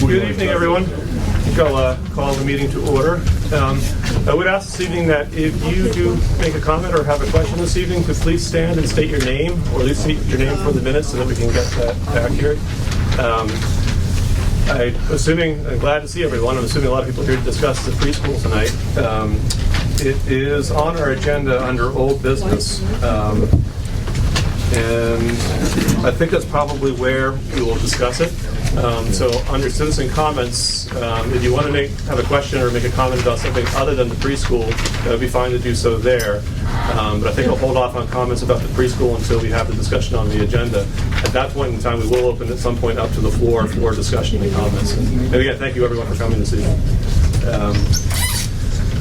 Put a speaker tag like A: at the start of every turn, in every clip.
A: Good evening, everyone. I think I'll call the meeting to order. I would ask this evening that if you do make a comment or have a question this evening, to please stand and state your name, or at least state your name for the minutes so that we can get that accurate. I'm glad to see everyone. I'm assuming a lot of people are here to discuss the preschool tonight. It is on our agenda under old business. And I think that's probably where we will discuss it. So under citizen comments, if you want to have a question or make a comment about something other than the preschool, that would be fine to do so there. But I think I'll hold off on comments about the preschool until we have the discussion on the agenda. At that point in time, we will open at some point up to the floor for discussion and comments. And again, thank you everyone for coming this evening.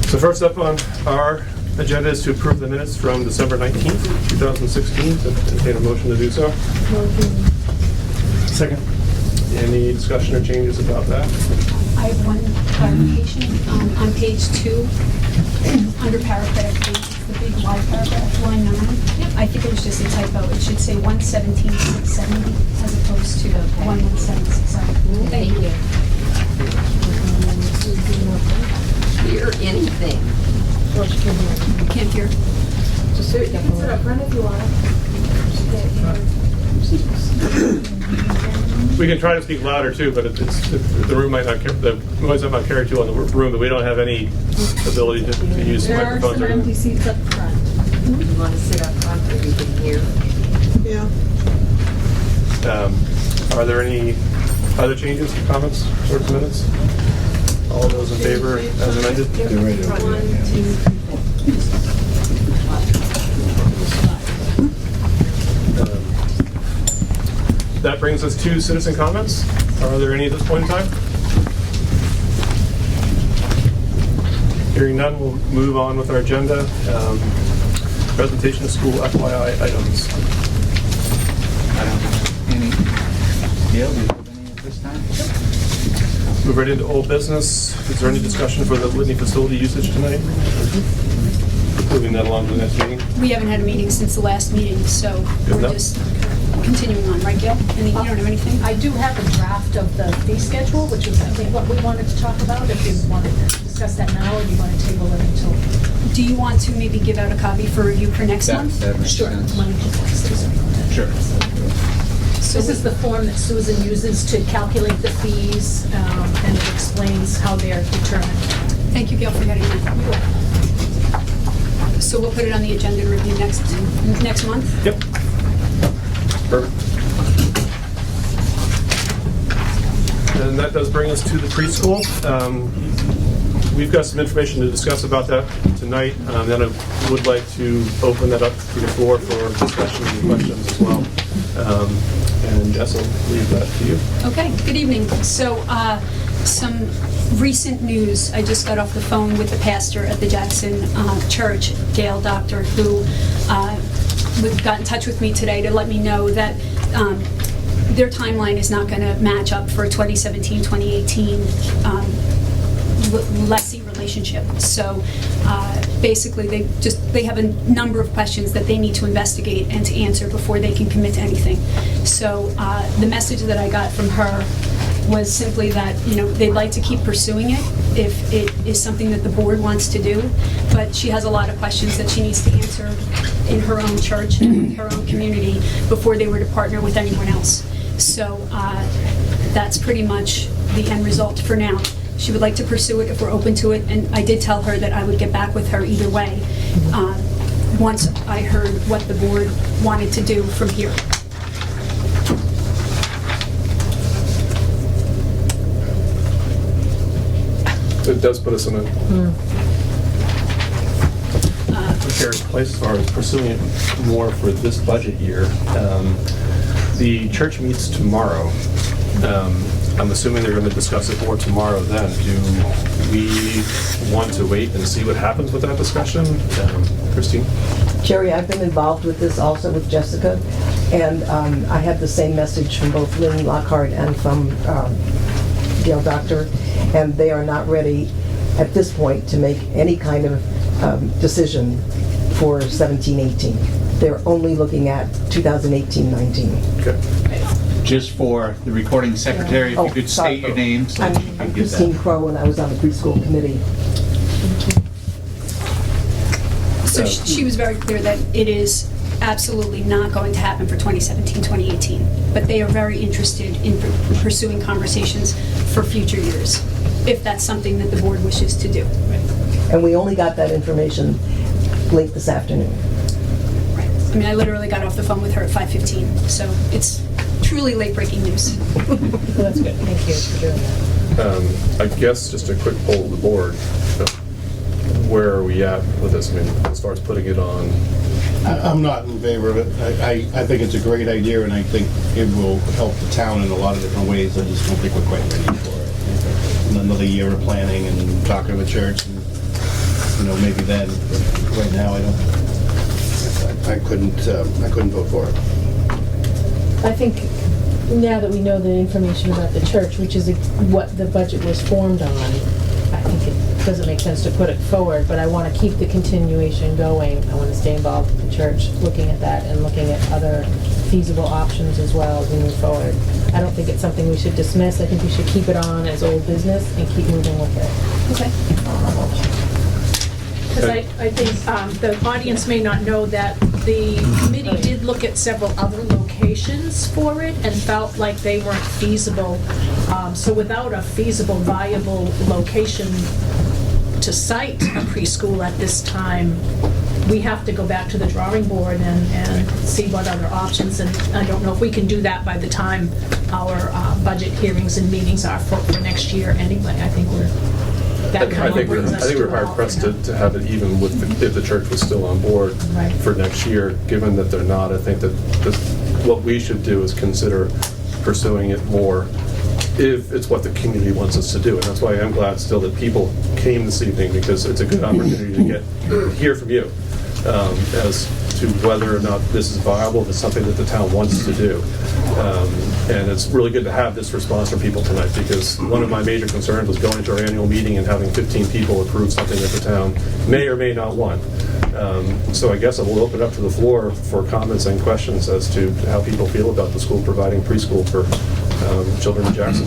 A: So first up on our agenda is to approve the minutes from December 19th, 2016. So entertain a motion to do so. Second. Any discussion or changes about that?
B: I have one clarification. On page 2, under paragraph 8, the big Y paragraph, line 9, I think it was just a typo. It should say 117,670 as opposed to 117,670.
C: Thank you. Hear anything?
B: Can't hear.
D: You can sit up front if you want.
A: We can try to speak louder too, but the room might not the noise might not carry too on the room, but we don't have any ability to use
D: There are
A: microphones.
D: some empty seats up front.
C: You want to sit up front so you can hear?
D: Yeah.
A: Are there any other changes, comments, towards the minutes? All those in favor as amended? That brings us to citizen comments. Are there any at this point in time? Hearing none, we'll move on with our agenda. Presentation of school FYI items.
E: I don't have any. Gail, do you have any at this time?
A: Move right into old business. Is there any discussion for the Whitney facility usage tonight? Moving that along to the next meeting.
B: We haven't had a meeting since the last meeting, so
A: Good
B: we're
A: enough.
B: just continuing on, right, Gail? You don't have anything?
D: I do have a draft of the fee schedule, which was, I think, what we wanted to talk about. If you wanted to discuss that now, or do you want to table it until?
B: Do you want to maybe give out a copy for review for next month?
E: That makes sense.
D: Let me just like Susan.
E: Sure.
B: So
D: This is the form that Susan uses to calculate the fees, and it explains how they are determined.
B: Thank you, Gail, for getting that. So we'll put it on the agenda to review next month?
A: Yep. Perfect. And that does bring us to the preschool. We've got some information to discuss about that tonight. Then I would like to open that up to the floor for discussion and questions as well. And Jess, I'll leave that to you.
B: Okay, good evening. So, some recent news. I just got off the phone with the pastor at the Jackson Church, Gail Doctor, who got in touch with me today to let me know that their timeline is not going to match up for 2017-2018 lessee relationship. So basically they have a number of questions that they need to investigate and to answer before they can commit to anything. So the message that I got from her was simply that, they'd like to keep pursuing it if it is something that the board wants to do, but she has a lot of questions that she needs to answer in her own church and her own community before they were to partner with anyone else. So that's pretty much the end result for now. She would like to pursue it if we're open to it, and I did tell her that I would get back with her either way once I heard what the board wanted to do from here.
A: It does put us in a precarious place as far as pursuing it more for this budget year. The church meets tomorrow. I'm assuming they're going to discuss it more tomorrow then. Do we want to wait and see what happens with that discussion? Christine?
F: Jerry, I've been involved with this also with Jessica, and I had the same message from both Lynn Lockhart and from Gail Doctor, and they are not ready at this point to make any kind of decision for 17-18. They're only looking at 2018-19.
A: Okay.
E: Just for the recording secretary, if
F: Oh,
E: you could
F: sorry.
E: state your name so that you
F: I'm
E: can give
F: Christine
E: that.
F: Crowe, and I was on the preschool committee.
B: So she was very clear that it is absolutely not going to happen for 2017, 2018. But they are very interested in pursuing conversations for future years, if that's something that the board wishes to do.
F: And we only got that information late this afternoon.
B: Right. I mean, I literally got off the phone with her at 5:15, so it's truly late-breaking news.
D: Well, that's good, thank you for doing that.
G: I guess just a quick poll of the board. Where are we at with this? I mean, as far as putting it on,
H: I'm not in favor of it. I think it's a great idea, and I think it will help the town in a lot of different ways. I just don't think we're quite ready for it. And another year of planning and talking to the church, and, you know, maybe then. But right now, I couldn't vote for it.
I: I think now that we know the information about the church, which is what the budget was formed on, I think it doesn't make sense to put it forward, but I want to keep the continuation going. I want to stay involved with the church, looking at that and looking at other feasible options as well as we move forward. I don't think it's something we should dismiss. I think we should keep it on as old business and keep moving with it.
B: Okay.
D: Because I think the audience may not know that the committee did look at several other locations for it and felt like they weren't feasible. So without a feasible, viable location to site a preschool at this time, we have to go back to the drawing board and see what other options. And I don't know if we can do that by the time our budget hearings and meetings are for next year anyway. I think that
G: I
D: kind of
G: think
D: brings us to
G: we're
D: a
G: hard
D: halt
G: pressed
D: right now.
G: to have it even with, if the church was still on board
D: Right.
G: for next year. Given that they're not, I think that what we should do is consider pursuing it more if it's what the community wants us to do. And that's why I'm glad still that people came this evening, because it's a good opportunity to hear from you as to whether or not this is viable, if it's something that the town wants to do. And it's really good to have this response from people tonight, because one of my major concerns was going to our annual meeting and having 15 people approve something that the town may or may not want. So I guess I will open up to the floor for comments and questions as to how people feel about the school providing preschool for children in Jackson.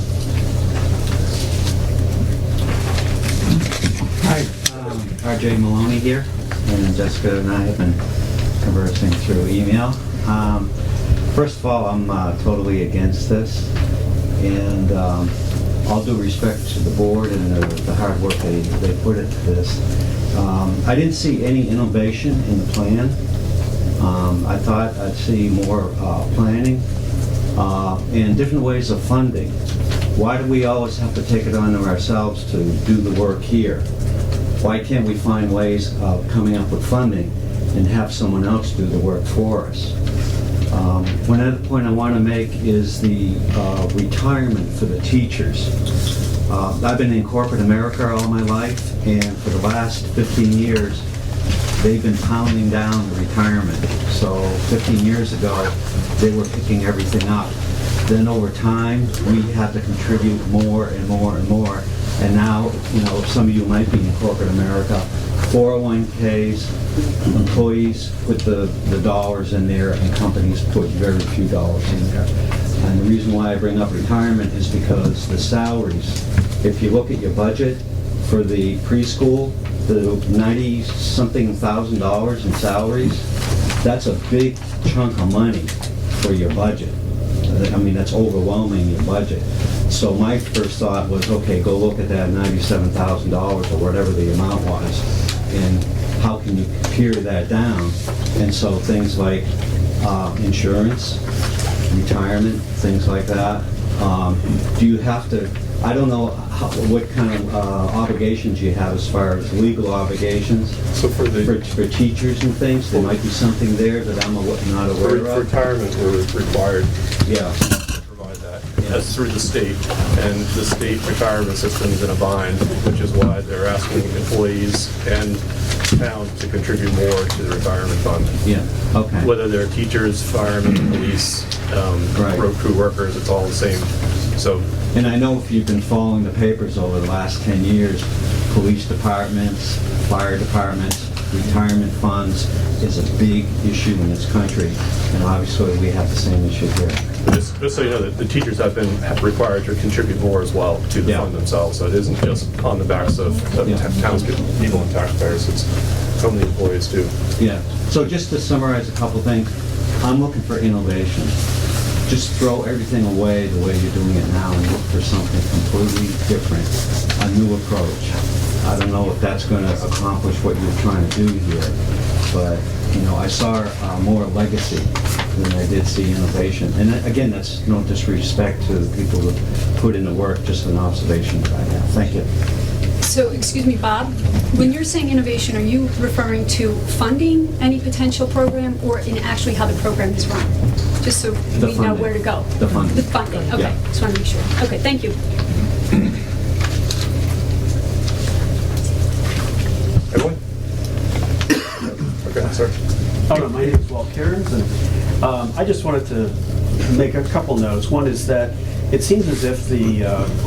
E: Hi, RJ Maloney here, and Jessica and I have been conversing through email. First of all, I'm totally against this, and all due respect to the board and the hard work they put into this. I didn't see any innovation in the plan. I thought I'd see more planning and different ways of funding. Why do we always have to take it on ourselves to do the work here? Why can't we find ways of coming up with funding and have someone else do the work for us? One other point I want to make is the retirement for the teachers. I've been in corporate America all my life, and for the last 15 years, they've been pounding down the retirement. So 15 years ago, they were picking everything up. Then over time, we had to contribute more and more and more. And now, you know, some of you might be in corporate America, 401ks, employees put the dollars in there and companies put very few dollars in there. And the reason why I bring up retirement is because the salaries, if you look at your budget for the preschool, the 90-something thousand dollars in salaries, that's a big chunk of money for your budget. I mean, that's overwhelming your budget. So my first thought was, okay, go look at that $97,000 or whatever the amount was, and how can you pare that down? And so things like insurance, retirement, things like that. Do you have to, I don't know what kind of obligations you have as far as legal obligations
G: So for
E: for teachers and things. There might be something there that I'm not aware
G: for
E: of.
G: retirement, we're required
E: Yeah.
G: to provide that. That's through the state, and the state retirement system is in a bind, which is why they're asking employees and town to contribute more to the retirement fund.
E: Yeah, okay.
G: Whether they're teachers, firemen, police,
E: Right.
G: road crew workers, it's all the same. So
E: And I know if you've been following the papers over the last 10 years, police departments, fire departments, retirement funds is a big issue in this country, and obviously we have the same issue here.
G: Just so you know, the teachers have been required to contribute more as well to the
E: Yeah.
G: fund themselves, so it isn't just on the backs of
E: Yeah.
G: townspeople and taxpayers, it's from the employees too.
E: Yeah, so just to summarize a couple things, I'm looking for innovation. Just throw everything away the way you're doing it now and look for something completely different, a new approach. I don't know if that's going to accomplish what you're trying to do here, but, you know, I saw more legacy than I did see innovation. And again, that's no disrespect to the people who put in the work, just an observation that I have. Thank you.
B: So, excuse me, Bob, when you're saying innovation, are you referring to funding any potential program or in actually how the program is run? Just so
E: The
B: we know
E: funding.
B: where to go.
E: The funding.
B: The funding, okay.
E: Yeah.
B: Just want to make sure. Okay, thank you.
G: Everyone? Okay, sir.
J: Hello, my name is Walt Cairns, and I just wanted to make a couple notes. One is that it seems as if the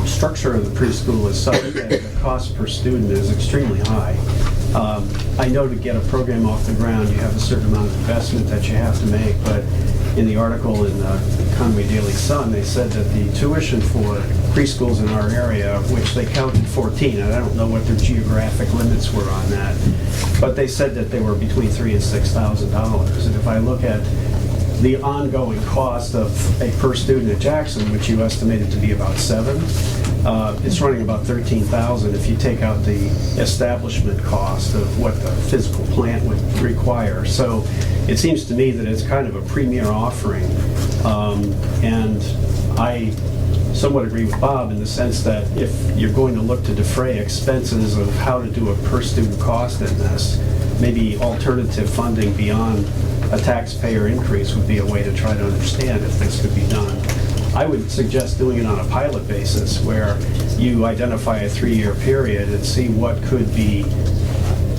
J: structure of the preschool is such that the cost per student is extremely high. I know to get a program off the ground, you have a certain amount of investment that you have to make, but in the article in the Conway Daily Sun, they said that the tuition for preschools in our area, which they counted 14, and I don't know what their geographic limits were on that, but they said that they were between $3,000 and $6,000. And if I look at the ongoing cost of a per student at Jackson, which you estimated to be about $7,000, it's running about $13,000 if you take out the establishment cost of what the physical plant would require. So it seems to me that it's kind of a premier offering, and I somewhat agree with Bob in the sense that if you're going to look to defray expenses of how to do a per student cost in this, maybe alternative funding beyond a taxpayer increase would be a way to try to understand if this could be done. I would suggest doing it on a pilot basis where you identify a 3-year period and see what could be,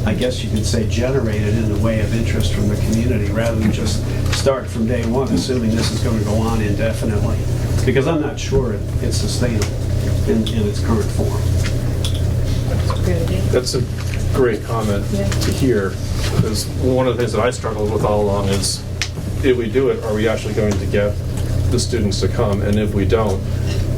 J: I guess you could say, generated in the way of interest from the community rather than just start from day one assuming this is going to go on indefinitely. Because I'm not sure it's sustainable in its current form.
G: That's a great comment to hear, because one of the things that I struggled with all along is, if we do it, are we actually going to get the students to come? And if we don't,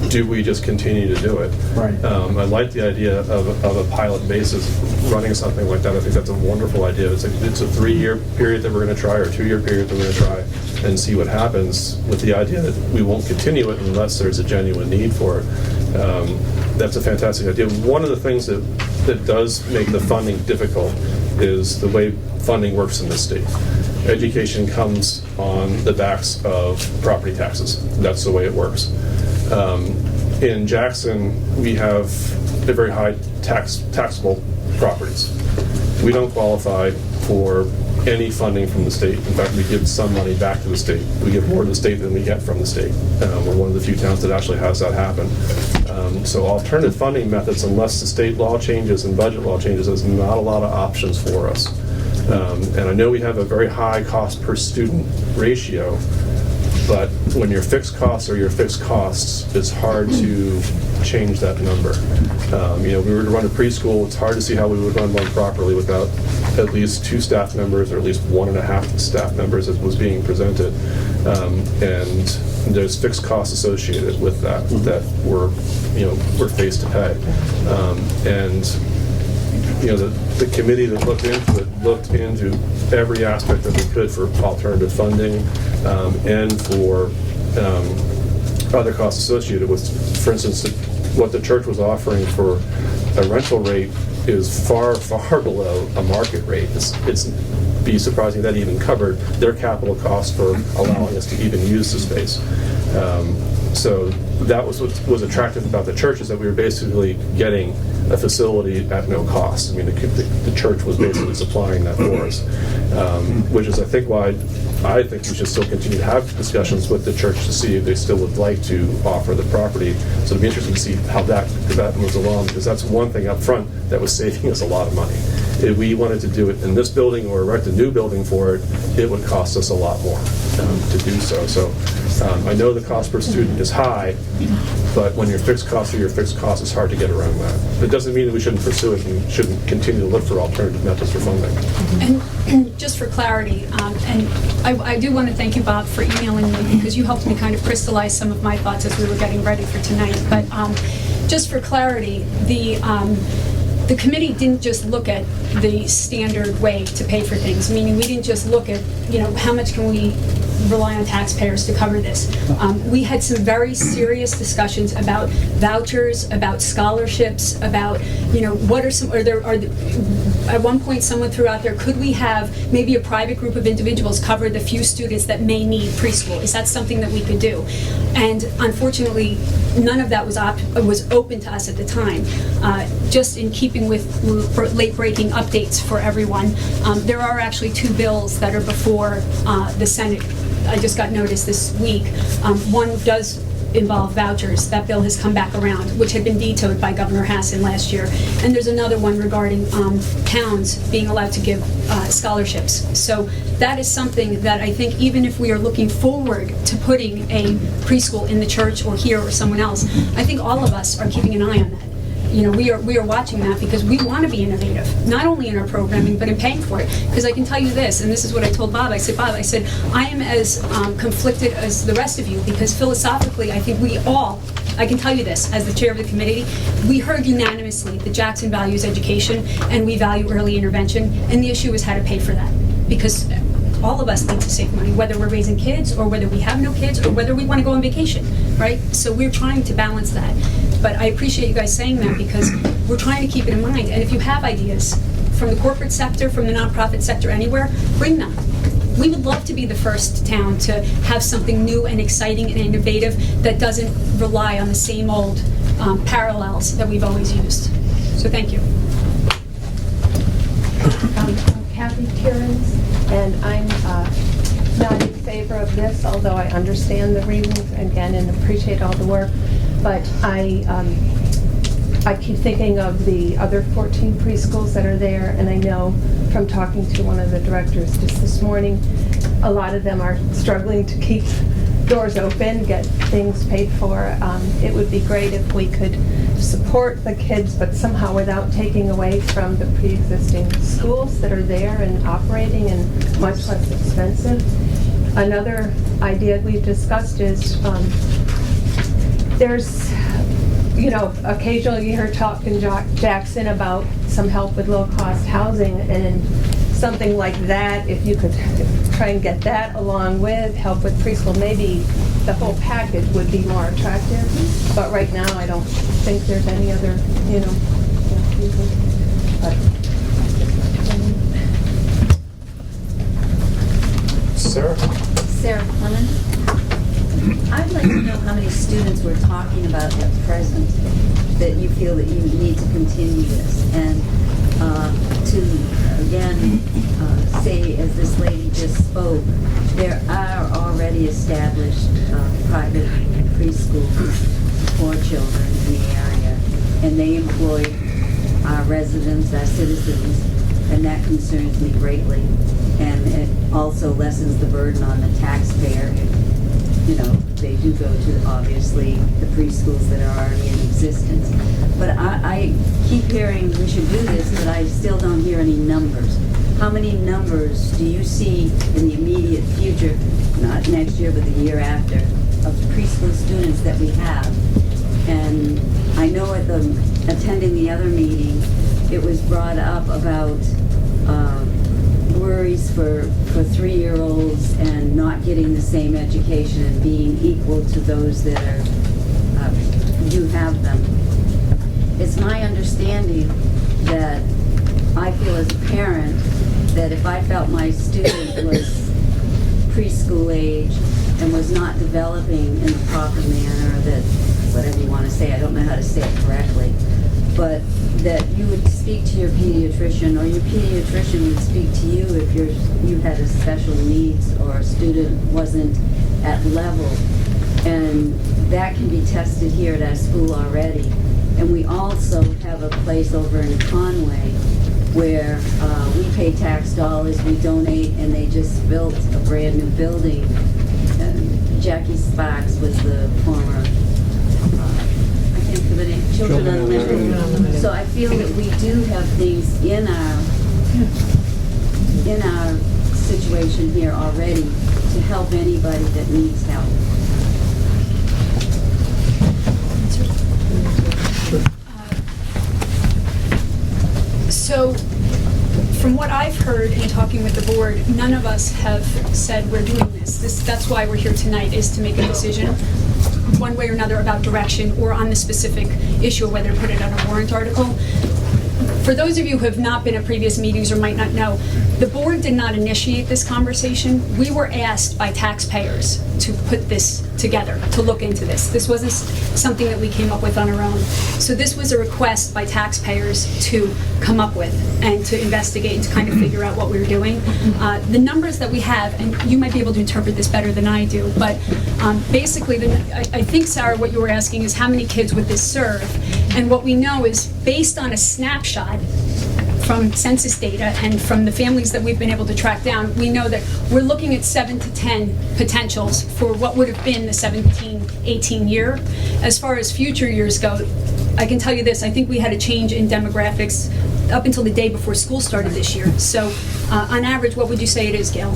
G: do we just continue to do it?
J: Right.
G: I like the idea of a pilot basis, running something like that. I think that's a wonderful idea. It's a 3-year period that we're going to try, or a 2-year period that we're going to try, and see what happens, with the idea that we won't continue it unless there's a genuine need for it. That's a fantastic idea. One of the things that does make the funding difficult is the way funding works in this state. Education comes on the backs of property taxes. That's the way it works. In Jackson, we have a very high taxable properties. We don't qualify for any funding from the state. In fact, we give some money back to the state. We give more to the state than we get from the state. We're one of the few towns that actually has that happen. So alternative funding methods, unless the state law changes and budget law changes, there's not a lot of options for us. And I know we have a very high cost per student ratio, but when your fixed costs are your fixed costs, it's hard to change that number. If we were to run a preschool, it's hard to see how we would run one properly without at least 2 staff members, or at least 1.5 staff members, as was being presented. And there's fixed costs associated with that we're faced to pay. The committee that looked into it looked into every aspect that we could for alternative funding and for other costs associated with, for instance, what the church was offering for a rental rate is far, far below a market rate. It's be surprising that even covered their capital costs for allowing us to even use the space. So that was what was attractive about the church, is that we were basically getting a facility at no cost. I mean, the church was basically supplying that for us, which is, I think, why I think we should still continue to have discussions with the church to see if they still would like to offer the property. So it'd be interesting to see how that moves along, because that's one thing up front that was saving us a lot of money. If we wanted to do it in this building or erect a new building for it, it would cost us a lot more to do so. So I know the cost per student is high, but when your fixed costs are your fixed costs, it's hard to get around that. It doesn't mean that we shouldn't pursue it and shouldn't continue to look for alternative methods for funding.
B: And just for clarity, and I do want to thank you, Bob, for emailing me, because you helped me kind of crystallize some of my thoughts as we were getting ready for tonight. But just for clarity, the committee didn't just look at the standard way to pay for things, meaning we didn't just look at, how much can we rely on taxpayers to cover this. We had some very serious discussions about vouchers, about scholarships, about, what are some, at one point someone threw out there, could we have maybe a private group of individuals cover the few students that may need preschool? Is that something that we could do? And unfortunately, none of that was open to us at the time. Just in keeping with late-breaking updates for everyone, there are actually 2 bills that are before the Senate. I just got notice this week. One does involve vouchers. That bill has come back around, which had been vetoed by Governor Hassan last year. And there's another one regarding towns being allowed to give scholarships. So that is something that I think, even if we are looking forward to putting a preschool in the church or here or someone else, I think all of us are keeping an eye on that. We are watching that because we want to be innovative, not only in our programming, but in paying for it. Because I can tell you this, and this is what I told Bob. I said, Bob, I am as conflicted as the rest of you, because philosophically, I think we all, I can tell you this, as the chair of the committee, we heard unanimously that Jackson values education and we value early intervention, and the issue is how to pay for that. Because all of us need to save money, whether we're raising kids or whether we have no kids or whether we want to go on vacation, right? So we're trying to balance that. But I appreciate you guys saying that, because we're trying to keep it in mind. And if you have ideas from the corporate sector, from the nonprofit sector, anywhere, bring them. We would love to be the first town to have something new and exciting and innovative that doesn't rely on the same old parallels that we've always used. So thank you.
K: I'm Kathy Kierans, and I'm not in favor of this, although I understand the reasons, again, and appreciate all the work. But I keep thinking of the other 14 preschools that are there, and I know from talking to one of the directors just this morning, a lot of them are struggling to keep doors open, get things paid for. It would be great if we could support the kids, but somehow without taking away from the pre-existing schools that are there and operating and much less expensive. Another idea we've discussed is there's, occasionally you hear talk in Jackson about some help with low-cost housing, and something like that, if you could try and get that along with help with preschool, maybe the whole package would be more attractive. But right now, I don't think there's any other, reason. But
C: Sarah Clemens. I'd like to know how many students we're talking about at present that you feel that you need to continue this, and to again say, as this lady just spoke, there are already established private preschools for children in the area, and they employ our residents, our citizens, and that concerns me greatly. And it also lessens the burden on the taxpayer. They do go to, obviously, the preschools that are already in existence. But I keep hearing we should do this, but I still don't hear any numbers. How many numbers do you see in the immediate future, not next year, but the year after, of preschool students that we have? And I know at attending the other meeting, it was brought up about worries for 3-year-olds and not getting the same education and being equal to those that do have them. It's my understanding that I feel as a parent that if I felt my student was preschool age and was not developing in the proper manner, that, whatever you want to say, I don't know how to say it correctly, but that you would speak to your pediatrician, or your pediatrician would speak to you if you had a special needs or a student wasn't at level. And that can be tested here at our school already. And we also have a place over in Conway where we pay tax dollars, we donate, and they just built a brand new building Jackie Sparks was the former, I can't think of the name, Children Unlimited. So I feel that we do have things in our situation here already to help anybody that needs help.
B: So, from what I've heard in talking with the board, none of us have said we're doing this. That's why we're here tonight, is to make a decision, one way or another, about direction or on the specific issue of whether to put it on a warrant article. For those of you who have not been at previous meetings or might not know, the board did not initiate this conversation. We were asked by taxpayers to put this together, to look into this. This wasn't something that we came up with on our own. So this was a request by taxpayers to come up with and to investigate and to kind of figure out what we were doing. The numbers that we have, and you might be able to interpret this better than I do, but basically, I think, Sarah, what you were asking is how many kids would this serve? And what we know is, based on a snapshot from census data and from the families that we've been able to track down, we know that we're looking at 7 to 10 potentials for what would have been the 17-18 year. As far as future years go, I can tell you this, I think we had a change in demographics up until the day before school started this year. So on average, what would you say it is, Gail?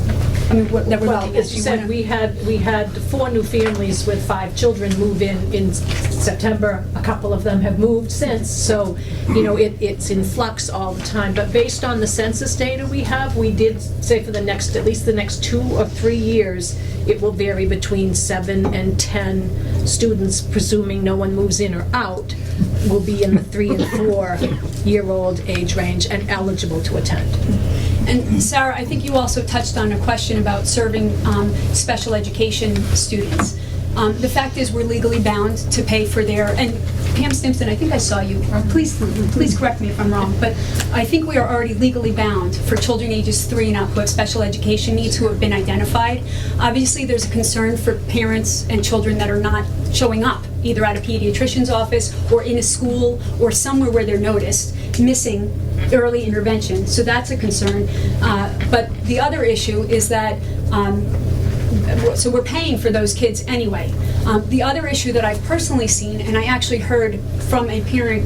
B: I mean, that we're
D: Well,
B: looking at.
D: as you said, we had 4 new families with 5 children move in September. A couple of them have moved since, so, you know, it's in flux all the time. But based on the census data we have, we did say for at least the next 2 or 3 years, it will vary between 7 and 10 students, presuming no one moves in or out, will be in the 3 and 4-year-old age range and eligible to attend.
B: And Sarah, I think you also touched on a question about serving special education students. The fact is, we're legally bound to pay for their, and Pam Stimson, I think I saw you, please correct me if I'm wrong, but I think we are already legally bound for children ages 3 and up who have special education needs who have been identified. Obviously, there's a concern for parents and children that are not showing up, either at a pediatrician's office or in a school or somewhere where they're noticed, missing early intervention. So that's a concern. But the other issue is that so we're paying for those kids anyway. The other issue that I've personally seen, and I actually heard from a parent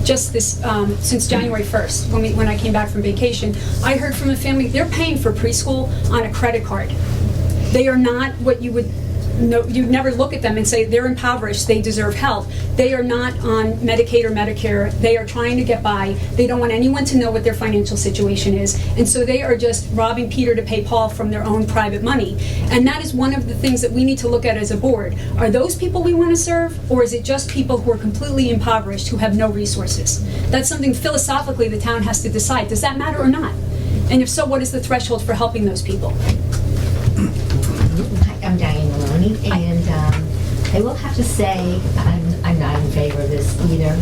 B: just this since January 1st, when I came back from vacation, I heard from a family, they're paying for preschool on a credit card. They are not what you would know. You'd never look at them and say they're impoverished, they deserve help. They are not on Medicaid or Medicare. They are trying to get by. They don't want anyone to know what their financial situation is. And so they are just robbing Peter to pay Paul from their own private money. And that is one of the things that we need to look at as a board. Are those people we want to serve, or is it just people who are completely impoverished, who have no resources? That's something philosophically the town has to decide. Does that matter or not? And if so, what is the threshold for helping those people?
L: I'm Diane Maloney, and I will have to say I'm not in favor of this either.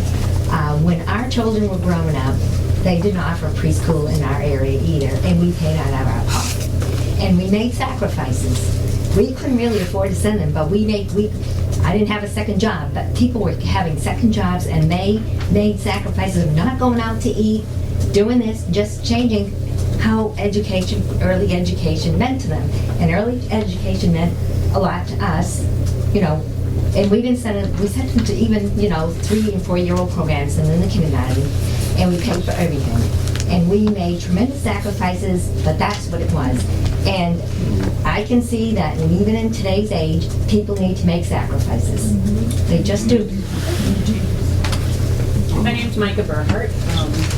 L: When our children were growing up, they didn't offer preschool in our area either, and we paid out of our pocket. And we made sacrifices. We couldn't really afford to send them, but I didn't have a second job, but people were having second jobs, and they made sacrifices of not going out to eat, doing this, just changing how early education meant to them. And early education meant a lot to us, you know, and we sent them to even, 3 and 4-year-old programs and in the kindergarten, and we paid for everything. And we made tremendous sacrifices, but that's what it was. And I can see that even in today's age, people need to make sacrifices. They just do.
M: My name's Micah Bernhardt,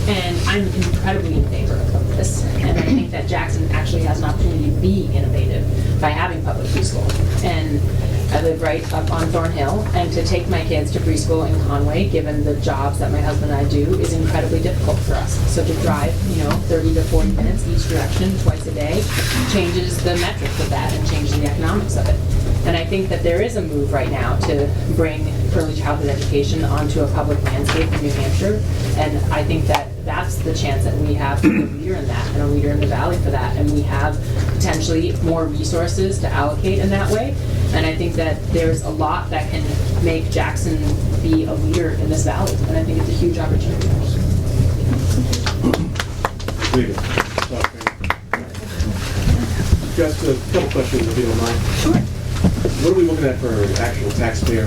M: and I'm incredibly in favor of this. And I think that Jackson actually has an opportunity to be innovative by having public preschool. And I live right up on Thornhill, and to take my kids to preschool in Conway, given the jobs that my husband and I do, is incredibly difficult for us. So to drive, 30 to 40 minutes each direction twice a day changes the metrics of that and changes the economics of it. And I think that there is a move right now to bring early childhood education onto a public landscape in New Hampshire. And I think that that's the chance that we have to be a leader in that and a leader in the valley for that. And we have potentially more resources to allocate in that way. And I think that there's a lot that can make Jackson be a leader in this valley. And I think it's a huge opportunity.
A: You asked a couple questions, if you don't mind.
B: Sure.
N: What are we looking at for actual taxpayer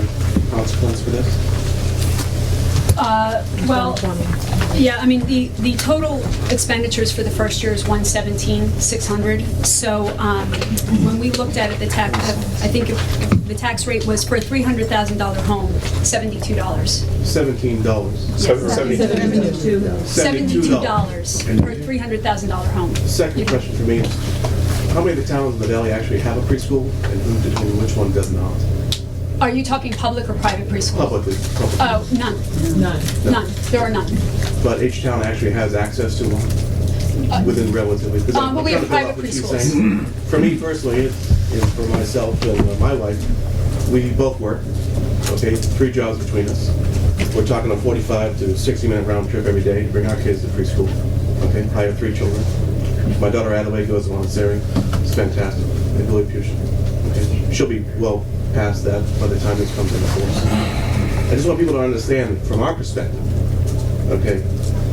N: consequence for this?
B: Well, yeah, I mean, the total expenditures for the first year is $117,600. So when we looked at it, the tax, I think the tax rate was for a $300,000 home, $72.
N: $17.
B: $72
N: And
B: for a $300,000 home.
N: second question for me is, how many of the towns in the valley actually have a preschool, and which one does not?
B: Are you talking public or private preschool?
N: Publicly.
B: Oh, none. None. There are none.
N: But each town actually has access to one within relatively. 'cause I'm
B: But we
N: trying
B: have
N: to build
B: private
N: up what you're
B: preschools.
N: saying. For me personally, and for myself and my wife, we both work, okay, 3 jobs between us. We're talking a 45 to 60-minute round trip every day to bring our kids to preschool, okay? I have 3 children. My daughter Adelaide goes to Montessori. It's fantastic. I believe you should. Okay? She'll be well past that by the time this comes into force. I just want people to understand from our perspective, okay,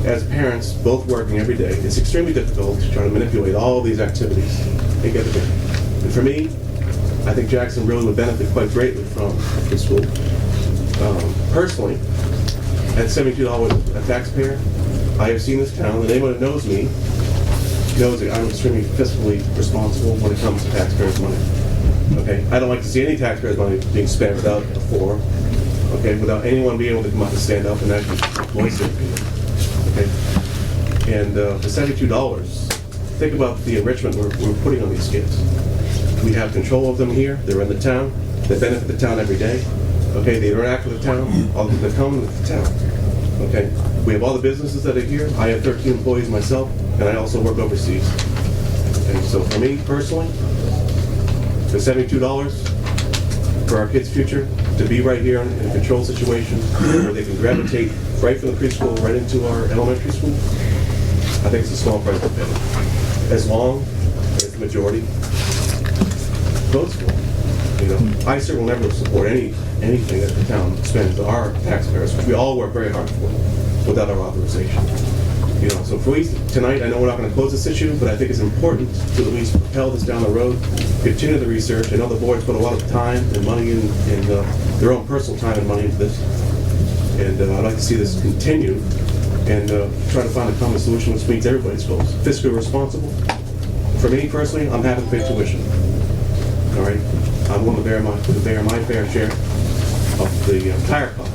N: as parents, both working every day, it's extremely difficult to try to manipulate all these activities and get it done. And for me, I think Jackson really would benefit quite greatly from preschool. Personally, at $72 a taxpayer, I have seen this town, and anyone that knows me knows that I'm extremely fiscally responsible when it comes to taxpayers' money. Okay, I don't like to see any taxpayers' money being spent without a floor, okay, without anyone being able to come up and stand up and actually voice their opinion. Okay, and for $72, think about the enrichment we're putting on these kids. We have control of them here. They're in the town. They benefit the town every day. Okay, they interact with the town. They come with the town. Okay, we have all the businesses that are here. I have 13 employees myself, and I also work overseas. Okay, so for me personally, the $72 for our kids' future to be right here in a controlled situation where they can gravitate right from the preschool right into our elementary school, I think it's a small price to pay. As long as the majority votes for it. You know, I certainly will never support anything that the town spends our taxpayers, which we all work very hard for, without our authorization. You know, so for we tonight, I know we're not going to close this issue, but I think it's important to at least propel this down the road, continue the research. I know the board's put a lot of time and money and their own personal time and money into this, and I'd like to see this continue and try to find a common solution which meets everybody's goals. Fiscally responsible. For me personally, I'm happy to pay tuition. All right, I'm willing to bear my fair share of the entire cost.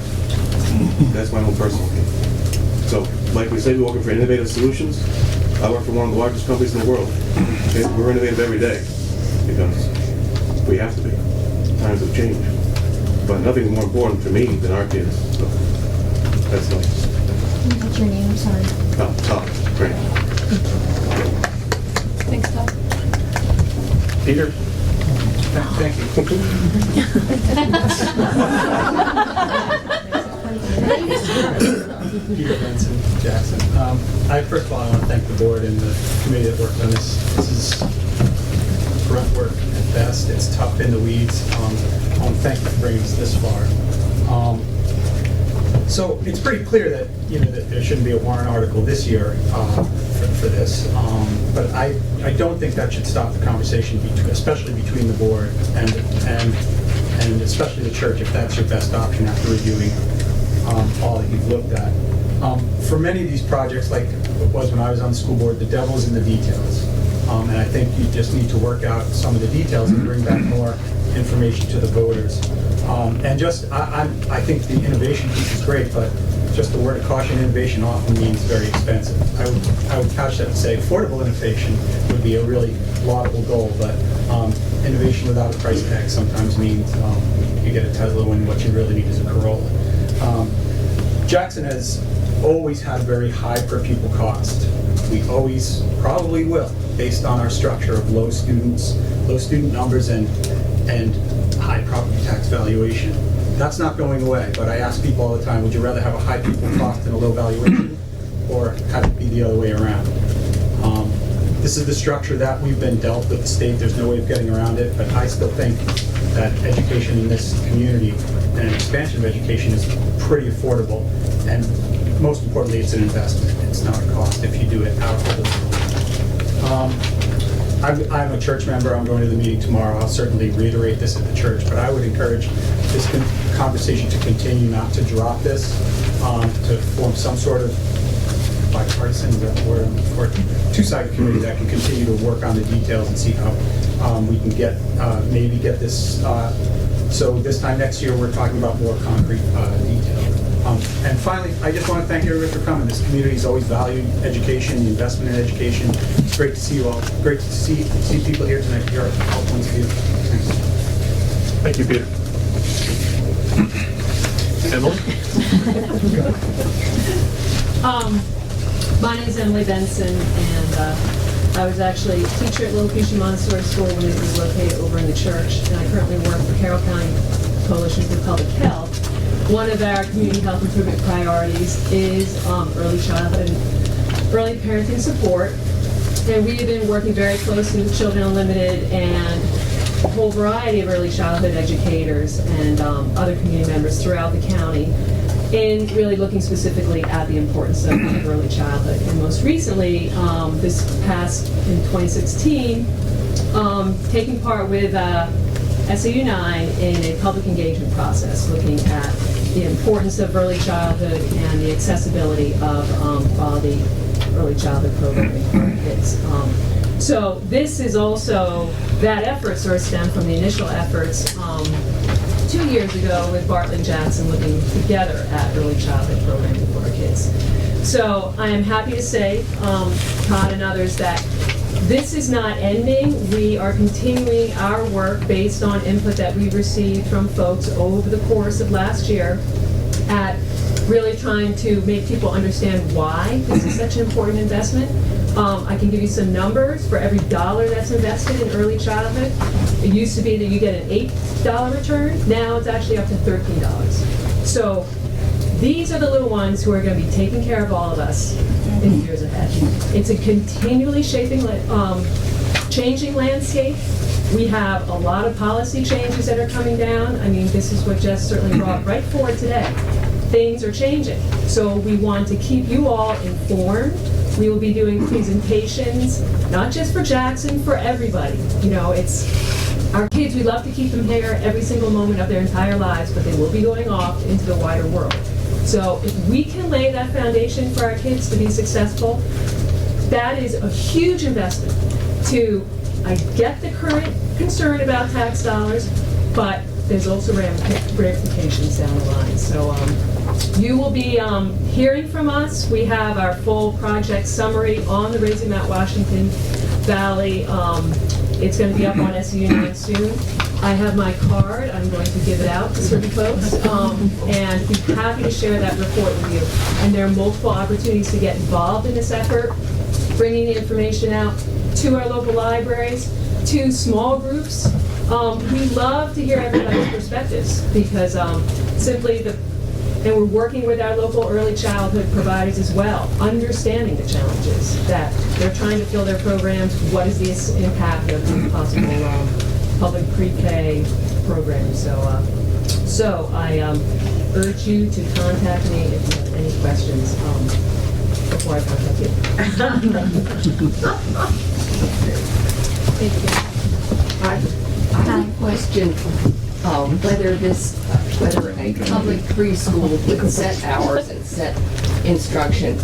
N: That's my own personal opinion. So, like we say, we're working for innovative solutions. I work for one of the largest companies in the world. Okay? We're innovative every day because we have to be. Times have changed. But nothing's more important for me than our kids. So, that's nice.
L: What's your name? I'm sorry.
N: Todd, great.
B: Thanks, Todd.
N: Peter?
O: Thank you. Peter Benson, Jackson. First of all, I want to thank the board and the committee that worked on this. This is grunt work at best. It's tough in the weeds. I want to thank you for bringing us this far. So it's pretty clear that that there shouldn't be a warrant article this year for this, but I don't think that should stop the conversation, especially between the board and especially the church, if that's your best option after reviewing all that you've looked at. For many of these projects, like it was when I was on the school board, the devil's in the details, and I think you just need to work out some of the details and bring back more information to the voters. And I think the innovation piece is great, but just the word of caution, innovation often means very expensive. I would couch that and say affordable innovation would be a really laudable goal, but innovation without a price tag sometimes means you get a Tesla when what you really need is a Corolla. Jackson has always had very high per pupil cost. We always probably will, based on our structure of low student numbers and high property tax valuation. That's not going away, but I ask people all the time, would you rather have a high pupil cost and a low valuation, or have it be the other way around? This is the structure that we've been dealt with the state. There's no way of getting around it, but I still think that education in this community and expansion of education is pretty affordable, and most importantly, it's an investment. It's not a cost if you do it out of the I'm a church member, I'm going to the meeting tomorrow, I'll certainly reiterate this at the church, but I would encourage this conversation to continue, not to drop this, to form some sort of bipartisan, is that the word, or two-sided committee that can continue to work on the details and see how we can get, maybe get this, so this time next year, we're talking about more concrete detail. And finally, I just want to thank everybody for coming. This community has always valued education, the investment in education. It's great to see you all. Great to see people here tonight. Hear all points of view. Thanks.
A: Thank you, Peter. Emily?
M: My name is Emily Benson, and I was actually a teacher at Little Peachtree Montessori School when it was located over in the church, and I currently work for Carroll County Coalition for Public Health. One of our community health improvement priorities is early childhood, early parenting support, and we have been working very closely with Children Unlimited and a whole variety of early childhood educators and other community members throughout the county in really looking specifically at the importance of early childhood. And most recently, this past in 2016, taking part with SAU 9 in a public engagement process, looking at the importance of early childhood and the accessibility of quality early childhood programming for our kids. So this is also, that effort sort of stemmed from the initial efforts 2 years ago with Bartlett and Jackson looking together at early childhood programming for our kids. So I am happy to say, Todd and others, that this is not ending. We are continuing our work based on input that we've received from folks over the course of last year at really trying to make people understand why this is such an important investment. I can give you some numbers for every dollar that's invested in early childhood. It used to be that you get an $8 return. Now it's actually up to $13. So these are the little ones who are going to be taking care of all of us in the years ahead. It's a continually changing landscape. We have a lot of policy changes that are coming down. I mean, this is what Jess certainly brought right forward today. Things are changing. So we want to keep you all informed. We will be doing presentations, not just for Jackson, for everybody. You know, it's our kids, we love to keep them here every single moment of their entire lives, but they will be going off into the wider world. So if we can lay that foundation for our kids to be successful, that is a huge investment to, I get the current concern about tax dollars, but there's also ramifications down the line. So you will be hearing from us. We have our full project summary on the Raising Mount Washington Valley. It's going to be up on SAU 9 soon. I have my card. I'm going to give it out to certain folks, and be happy to share that report with you. And there are multiple opportunities to get involved in this effort, bringing the information out to our local libraries, to small groups. We love to hear everybody's perspectives because and we're working with our local early childhood providers as well, understanding the challenges that they're trying to fill their programs. What is the impact of the possible public pre-K program? So I urge you to contact me if you have any questions before I contact you. Thank you.
P: I have a question, whether a public preschool with set hours and set instruction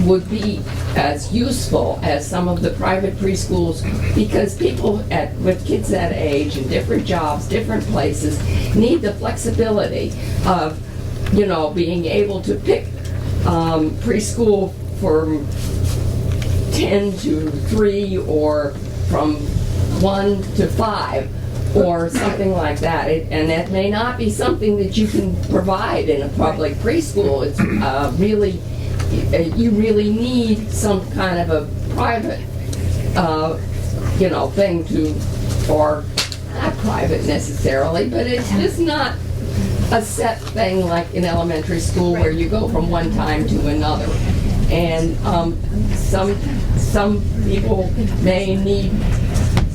P: would be as useful as some of the private preschools, because people with kids that age in different jobs, different places, need the flexibility of, being able to pick preschool from 10 to 3 or from 1 to 5 or something like that. And that may not be something that you can provide in a public preschool. It's you really need some kind of a private, thing or not private necessarily, but it's just not a set thing like in elementary school where you go from one time to another. And some people may need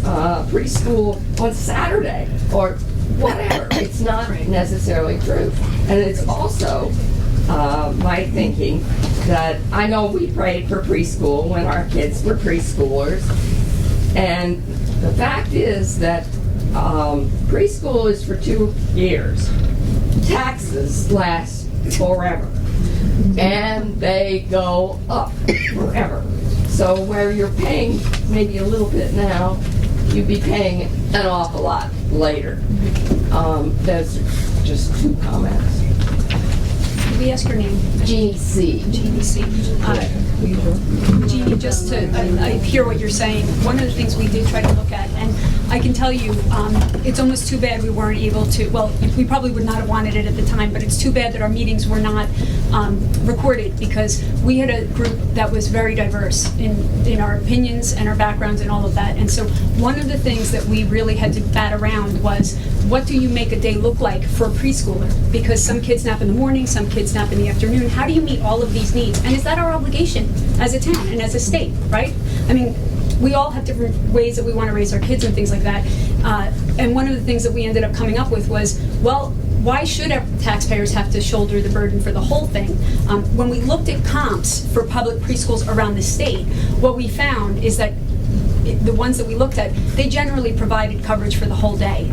P: preschool on Saturday or whatever. It's not necessarily true. And it's also my thinking that I know we prayed for preschool when our kids were preschoolers, And the fact is that preschool is for 2 years. Taxes last forever. And they go up forever. So where you're paying maybe a little bit now, you'd be paying an awful lot later. That's just 2 comments.
B: Did we ask your name?
P: GC.
B: Jeannie, just to, I hear what you're saying. One of the things we did try to look at, and I can tell you, it's almost too bad we weren't able to, well, we probably would not have wanted it at the time, but it's too bad that our meetings were not recorded, because we had a group that was very diverse in our opinions and our backgrounds and all of that. And so one of the things that we really had to bat around was, what do you make a day look like for a preschooler? Because some kids nap in the morning, some kids nap in the afternoon. How do you meet all of these needs? And is that our obligation as a town and as a state, right? I mean, we all have different ways that we want to raise our kids and things like that. And one of the things that we ended up coming up with was, well, why should our taxpayers have to shoulder the burden for the whole thing? When we looked at comps for public preschools around the state, what we found is that the ones that we looked at, they generally provided coverage for the whole day.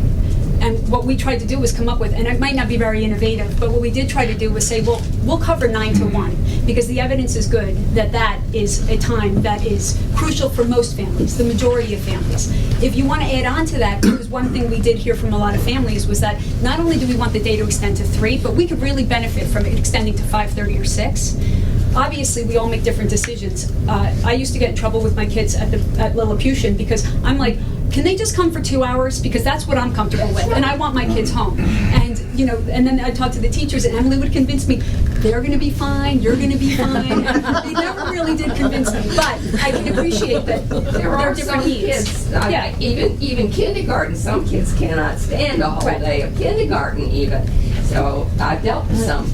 B: And what we tried to do was come up with, and it might not be very innovative, but what we did try to do was say, well, we'll cover 9 to 1, because the evidence is good that that is a time that is crucial for most families, the majority of families. If you want to add on to that, because one thing we did hear from a lot of families was that not only do we want the day to extend to 3, but we could really benefit from it extending to 5:30 or 6. Obviously, we all make different decisions. I used to get in trouble with my kids at Lilliputian, because I'm like, can they just come for 2 hours? Because that's what I'm comfortable with, and I want my kids home. And and then I talked to the teachers, and Emily would convince me, they're going to be fine, you're going to be fine. And they never really did convince me, but I can appreciate that there are different needs.
P: Kids, even kindergarten, some kids cannot stand a whole day of kindergarten even. So I've dealt with some.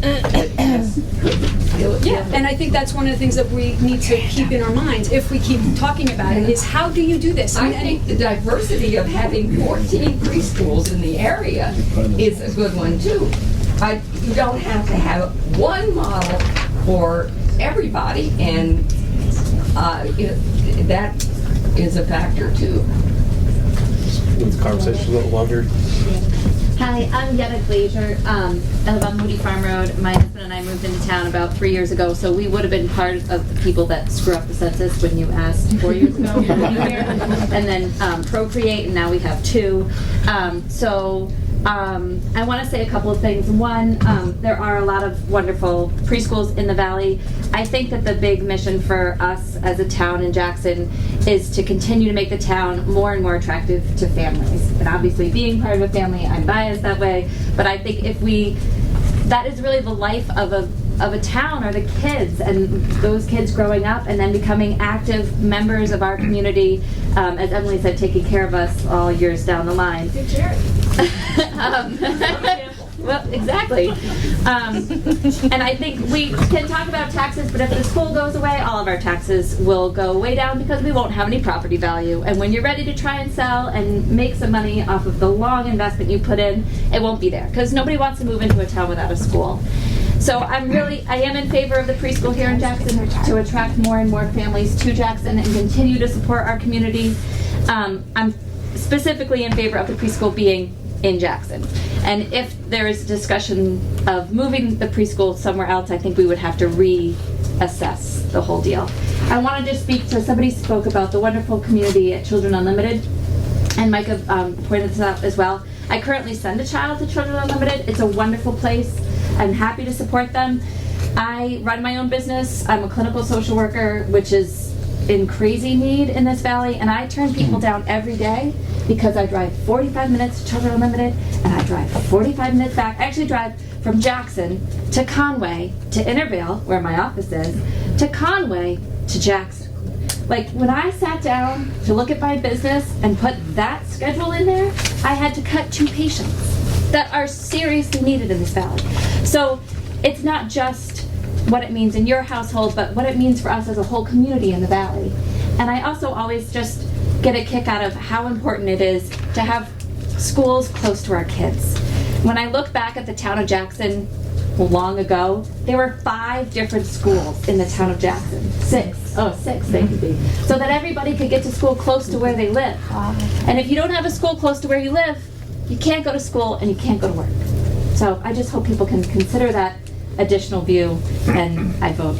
B: Yeah, and I think that's one of the things that we need to keep in our minds if we keep talking about it, is how do you do this?
P: I think the diversity of having 14 preschools in the area is a good one too. You don't have to have one model for everybody, and that is a factor too.
G: Move the conversation a little longer.
Q: Hi, I'm Yetta Glazier. I live on Moody Farm Road. My husband and I moved into town about 3 years ago, so we would have been part of the people that screw up the census when you asked 4 years ago for the new year. And then Procreate, and now we have 2. I want to say a couple of things. One, there are a lot of wonderful preschools in the Valley. I think that the big mission for us as a town in Jackson is to continue to make the town more and more attractive to families. And obviously, being part of a family, I'm biased that way, but I think that is really the life of a town, are the kids, and those kids growing up and then becoming active members of our community, as Emily said, taking care of us all years down the line.
D: Good charity.
Q: Well, exactly. And I think we can talk about taxes, but if the school goes away, all of our taxes will go way down, because we won't have any property value. And when you're ready to try and sell and make some money off of the long investment you put in, it won't be there, because nobody wants to move into a town without a school. So I am in favor of the preschool here in Jackson to attract more and more families to Jackson and continue to support our community. I'm specifically in favor of the preschool being in Jackson. And if there is discussion of moving the preschool somewhere else, I think we would have to reassess the whole deal. I wanted to speak to, somebody spoke about the wonderful community at Children Unlimited, and Micah pointed this out as well. I currently send a child to Children Unlimited. It's a wonderful place. I'm happy to support them. I run my own business. I'm a clinical social worker, which is in crazy need in this valley, and I turn people down every day because I drive 45 minutes to Children Unlimited, and I drive 45 minutes back. I actually drive from Jackson to Conway to Intervale, where my office is, to Conway to Jackson. Like, when I sat down to look at my business and put that schedule in there, I had to cut 2 patients that are seriously needed in this valley. So it's not just what it means in your household, but what it means for us as a whole community in the valley. And I also always just get a kick out of how important it is to have schools close to our kids. When I look back at the town of Jackson long ago, there were 5 different schools in the town of Jackson. 6. Oh, 6, thank you, Dee. So that everybody could get to school close to where they live. And if you don't have a school close to where you live, you can't go to school and you can't go to work. So I just hope people can consider that additional view, and I vote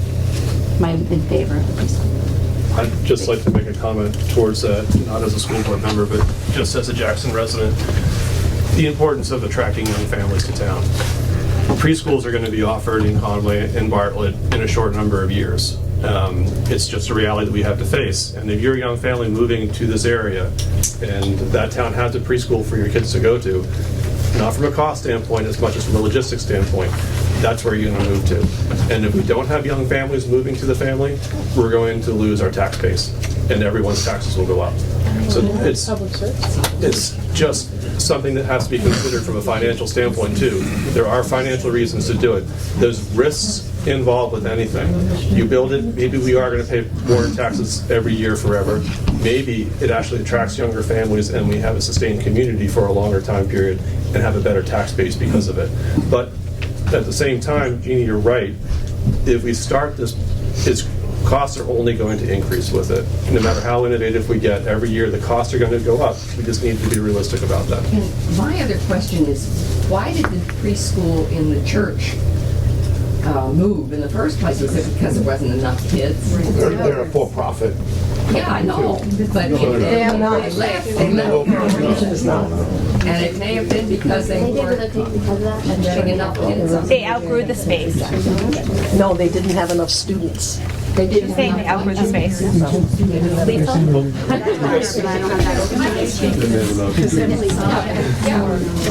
Q: in favor of the preschool.
A: I'd just like to make a comment towards that, not as a school board member, but just as a Jackson resident, the importance of attracting young families to town. Preschools are going to be offered in Conway and Bartlett in a short number of years. It's just a reality that we have to face. And if you're a young family moving to this area and that town has a preschool for your kids to go to, not from a cost standpoint as much as from a logistics standpoint, that's where you're going to move to. And if we don't have young families moving to the family, we're going to lose our tax base and everyone's taxes will go up. So it's just something that has to be considered from a financial standpoint too. There are financial reasons to do it. There's risks involved with anything. You build it, maybe we are going to pay more in taxes every year forever. Maybe it actually attracts younger families and we have a sustained community for a longer time period and have a better tax base because of it. But at the same time, Jeannie, you're right. If we start this, its costs are only going to increase with it. No matter how innovative we get, every year the costs are going to go up. We just need to be realistic about that.
P: And my other question is, why did the preschool in the church move in the first place? Was it because there wasn't enough kids?
H: They're a for-profit.
P: Yeah, I know, but
F: They have not.
P: they left. They left.
F: Is not.
P: And it may have been because they weren't getting enough kids.
R: They outgrew the space.
F: No, they didn't have enough students.
P: They didn't
R: Saying they outgrew the space.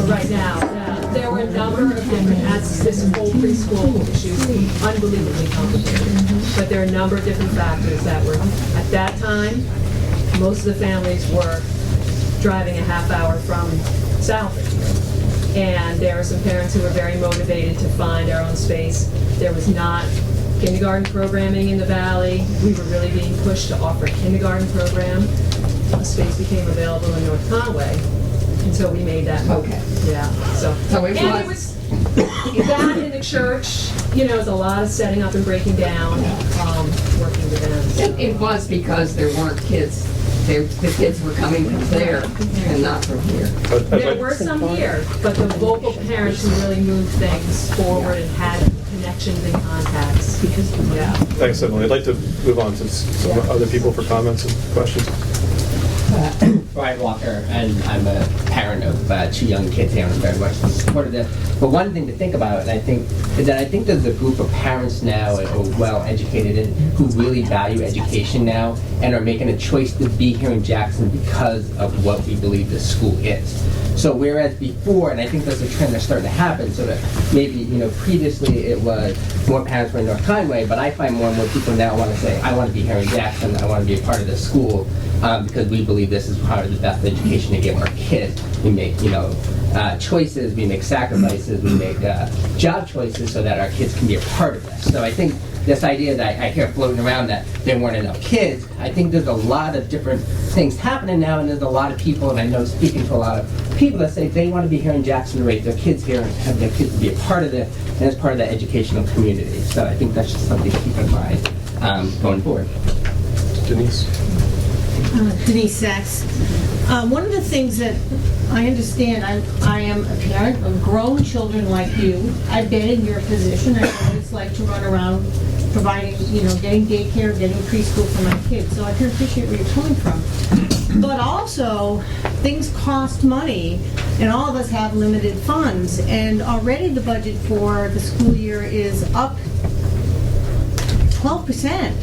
D: Right now, there were a number of different, as this whole preschool issue is unbelievably complicated, but there are a number of different factors that were, at that time, most of the families were driving a half hour from Southbridge. And there are some parents who were very motivated to find our own space. There was not kindergarten programming in the valley. We were really being pushed to offer a kindergarten program. A space became available in North Conway, and so we made that move.
P: Okay.
D: Yeah, so
P: it
D: and
P: was-
D: that in the church, you know, it was a lot of setting up and breaking down, working with them.
P: It was because there weren't kids. The kids were coming from there and not from here.
D: There were some here, but the vocal parents who really moved things forward and had connections and contacts. Yeah.
A: Thanks, Emily. I'd like to move on to some other people for comments and questions.
S: Brian Walker, and I'm a parent of 2 young kids here, and I'm very much supportive of this. But one thing to think about, and I think there's a group of parents now who are well educated and who really value education now and are making a choice to be here in Jackson because of what we believe the school is. So whereas before, and I think that's a trend that's starting to happen, so that maybe, previously it was more parents were in North Conway, but I find more and more people now want to say, I want to be here in Jackson, I want to be a part of this school, because we believe this is part of the best education to give our kids. We make, choices, we make sacrifices, we make job choices so that our kids can be a part of this. So I think this idea that I hear floating around that there weren't enough kids, I think there's a lot of different things happening now, and there's a lot of people, and I know speaking to a lot of people that say they want to be here in Jackson to raise their kids here and have their kids to be a part of it, and as part of the educational community. So I think that's just something to keep in mind going forward.
A: Denise?
T: Denise Sachs. One of the things that I understand, I am a parent of grown children like you. I've been in your position. I know what it's like to run around providing, getting daycare, getting preschool for my kids. So I can appreciate where you're coming from. But also, things cost money, and all of us have limited funds. And already the budget for the school year is up 12%.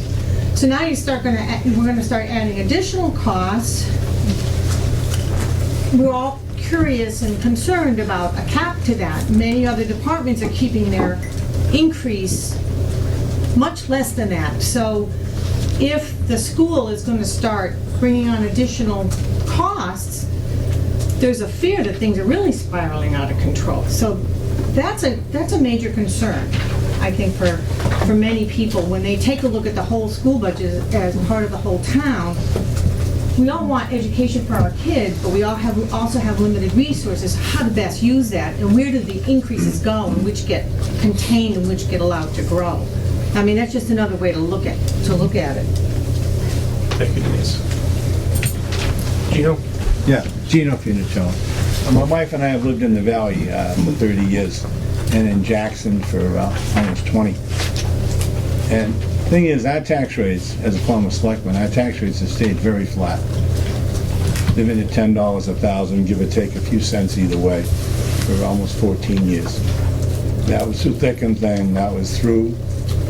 T: So now we're going to start adding additional costs. We're all curious and concerned about a cap to that. Many other departments are keeping their increase much less than that. So if the school is going to start bringing on additional costs, there's a fear that things are really spiraling out of control. So that's a major concern, I think, for many people when they take a look at the whole school budget as part of the whole town. we all want education for our kids, but we also have limited resources, how to best use that, and where do the increases go, and which get contained and which get allowed to grow. I mean, that's just another way to look at it.
A: Thank you, Denise. Gino?
S: Yeah, Gino Funicello. My wife and I have lived in the Valley for 30 years, and in Jackson for almost 20. And the thing is, our tax rates, as a former selectman, our tax rates have stayed very flat. They've been at $10 a thousand, give or take a few cents either way, for almost 14 years. That was through thick and thin. That was through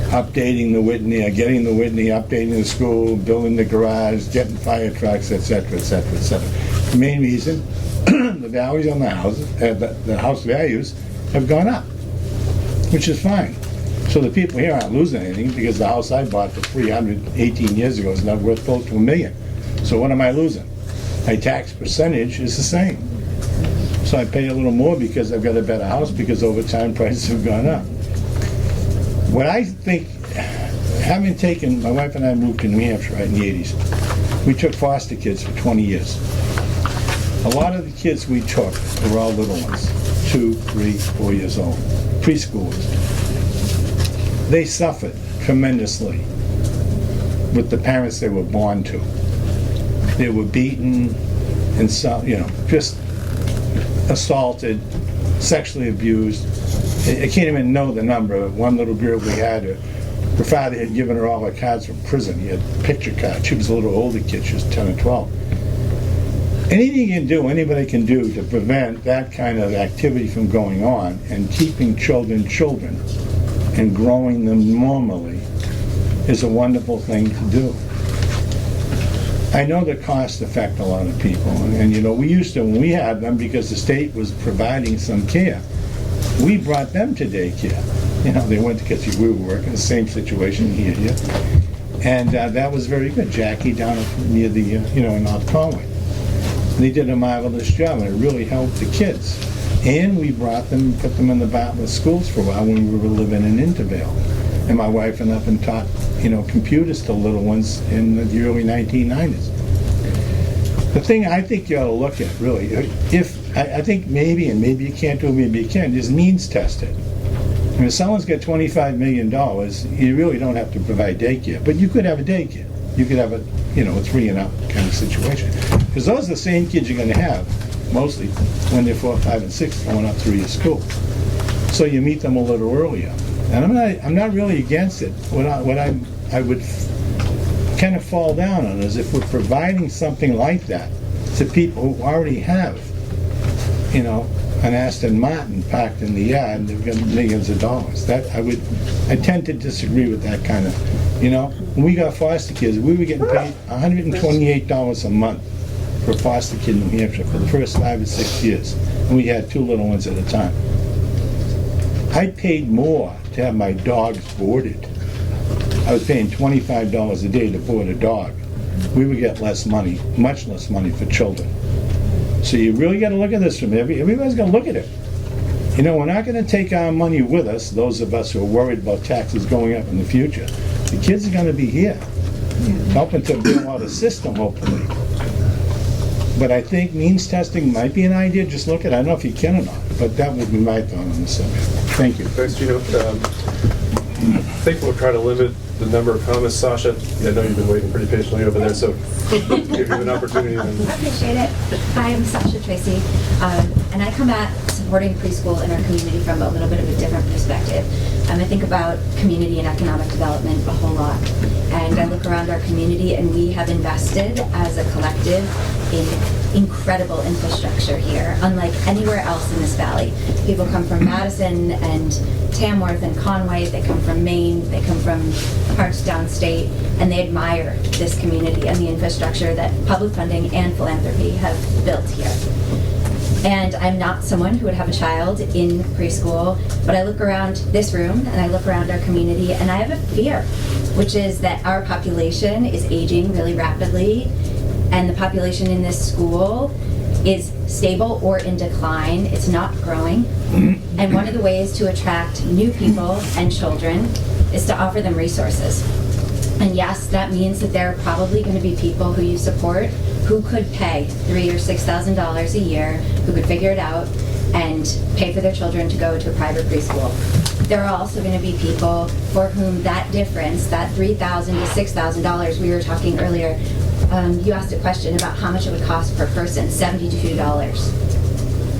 S: updating the Whitney, getting the Whitney, updating the school, building the garage, getting fire trucks, etc., etc., etc. The main reason, the values on the houses, the house values have gone up, which is fine. So the people here aren't losing anything because the house I bought for $318 years ago is now worth close to $1 million. So what am I losing? My tax percentage is the same. So I pay a little more because I've got a better house because over time prices have gone up. What I think, having taken, my wife and I moved to New Hampshire right in the 80s. We took foster kids for 20 years. A lot of the kids we took were all little ones, 2, 3, 4 years old, preschoolers. They suffered tremendously with the parents they were born to. They were beaten and just assaulted, sexually abused. I can't even know the number. One little girl we had, her father had given her all her cards from prison. He had picture cards. She was a little older kid. She was 10 or 12. Anything you can do, anybody can do to prevent that kind of activity from going on and keeping children and growing them normally is a wonderful thing to do. I know the costs affect a lot of people, and we used to, when we had them, because the state was providing some care, we brought them to daycare. They went to because we were working the same situation here, and that was very good. Jackie down near the in North Conway, they did a marvelous job, and it really helped the kids. And we brought them, put them in the Bartlett schools for a while when we were living in Intervale. And my wife and I have been taught, computers to little ones in the early 1990s. The thing I think you ought to look at, really, I think maybe, and maybe you can't do it, maybe you can, is means tested. If someone's got $25 million, you really don't have to provide daycare. But you could have a daycare. You could have a 3 and up kind of situation. Because those are the same kids you're going to have, mostly, when they're 4, 5, and 6 going up through your school. So you meet them a little earlier. And I'm not really against it. What I would kind of fall down on is if we're providing something like that to people who already have, an Aston Martin parked in the yard and they've got millions of dollars. I tend to disagree with that kind of, when we got foster kids, we were getting paid $128 a month for a foster kid in New Hampshire for the first 5 or 6 years. And we had 2 little ones at a time. I paid more to have my dogs boarded. I was paying $25 a day to board a dog. We would get less money, much less money for children. So you really got to look at this from everybody's going to look at it. We're not going to take our money with us, those of us who are worried about taxes going up in the future. The kids are going to be here, helping to build out a system, hopefully. But I think means testing might be an idea. Just look at it. I don't know if you can or not, but that would be my thought on the subject. Thank you.
G: Thanks, Gino. I think we'll try to limit the number of comments. Sasha, I know you've been waiting pretty patiently over there, so give you an opportunity.
U: I appreciate it. Hi, I'm Sasha Tracy, and I come at supporting preschool in our community from a little bit of a different perspective. I think about community and economic development a whole lot, and I look around our community, and we have invested as a collective in incredible infrastructure here, unlike anywhere else in this valley. People come from Madison and Tamworth and Conway, they come from Maine, they come from parts downstate, and they admire this community and the infrastructure that public funding and philanthropy have built here. And I'm not someone who would have a child in preschool, but I look around this room and I look around our community and I have a fear, which is that our population is aging really rapidly and the population in this school is stable or in decline. It's not growing. And one of the ways to attract new people and children is to offer them resources. And yes, that means that there are probably going to be people who you support who could pay $3,000 or $6,000 a year, who could figure it out and pay for their children to go to a private preschool. There are also going to be people for whom that difference, that $3,000 to $6,000, we were talking earlier, you asked a question about how much it would cost per person, $72.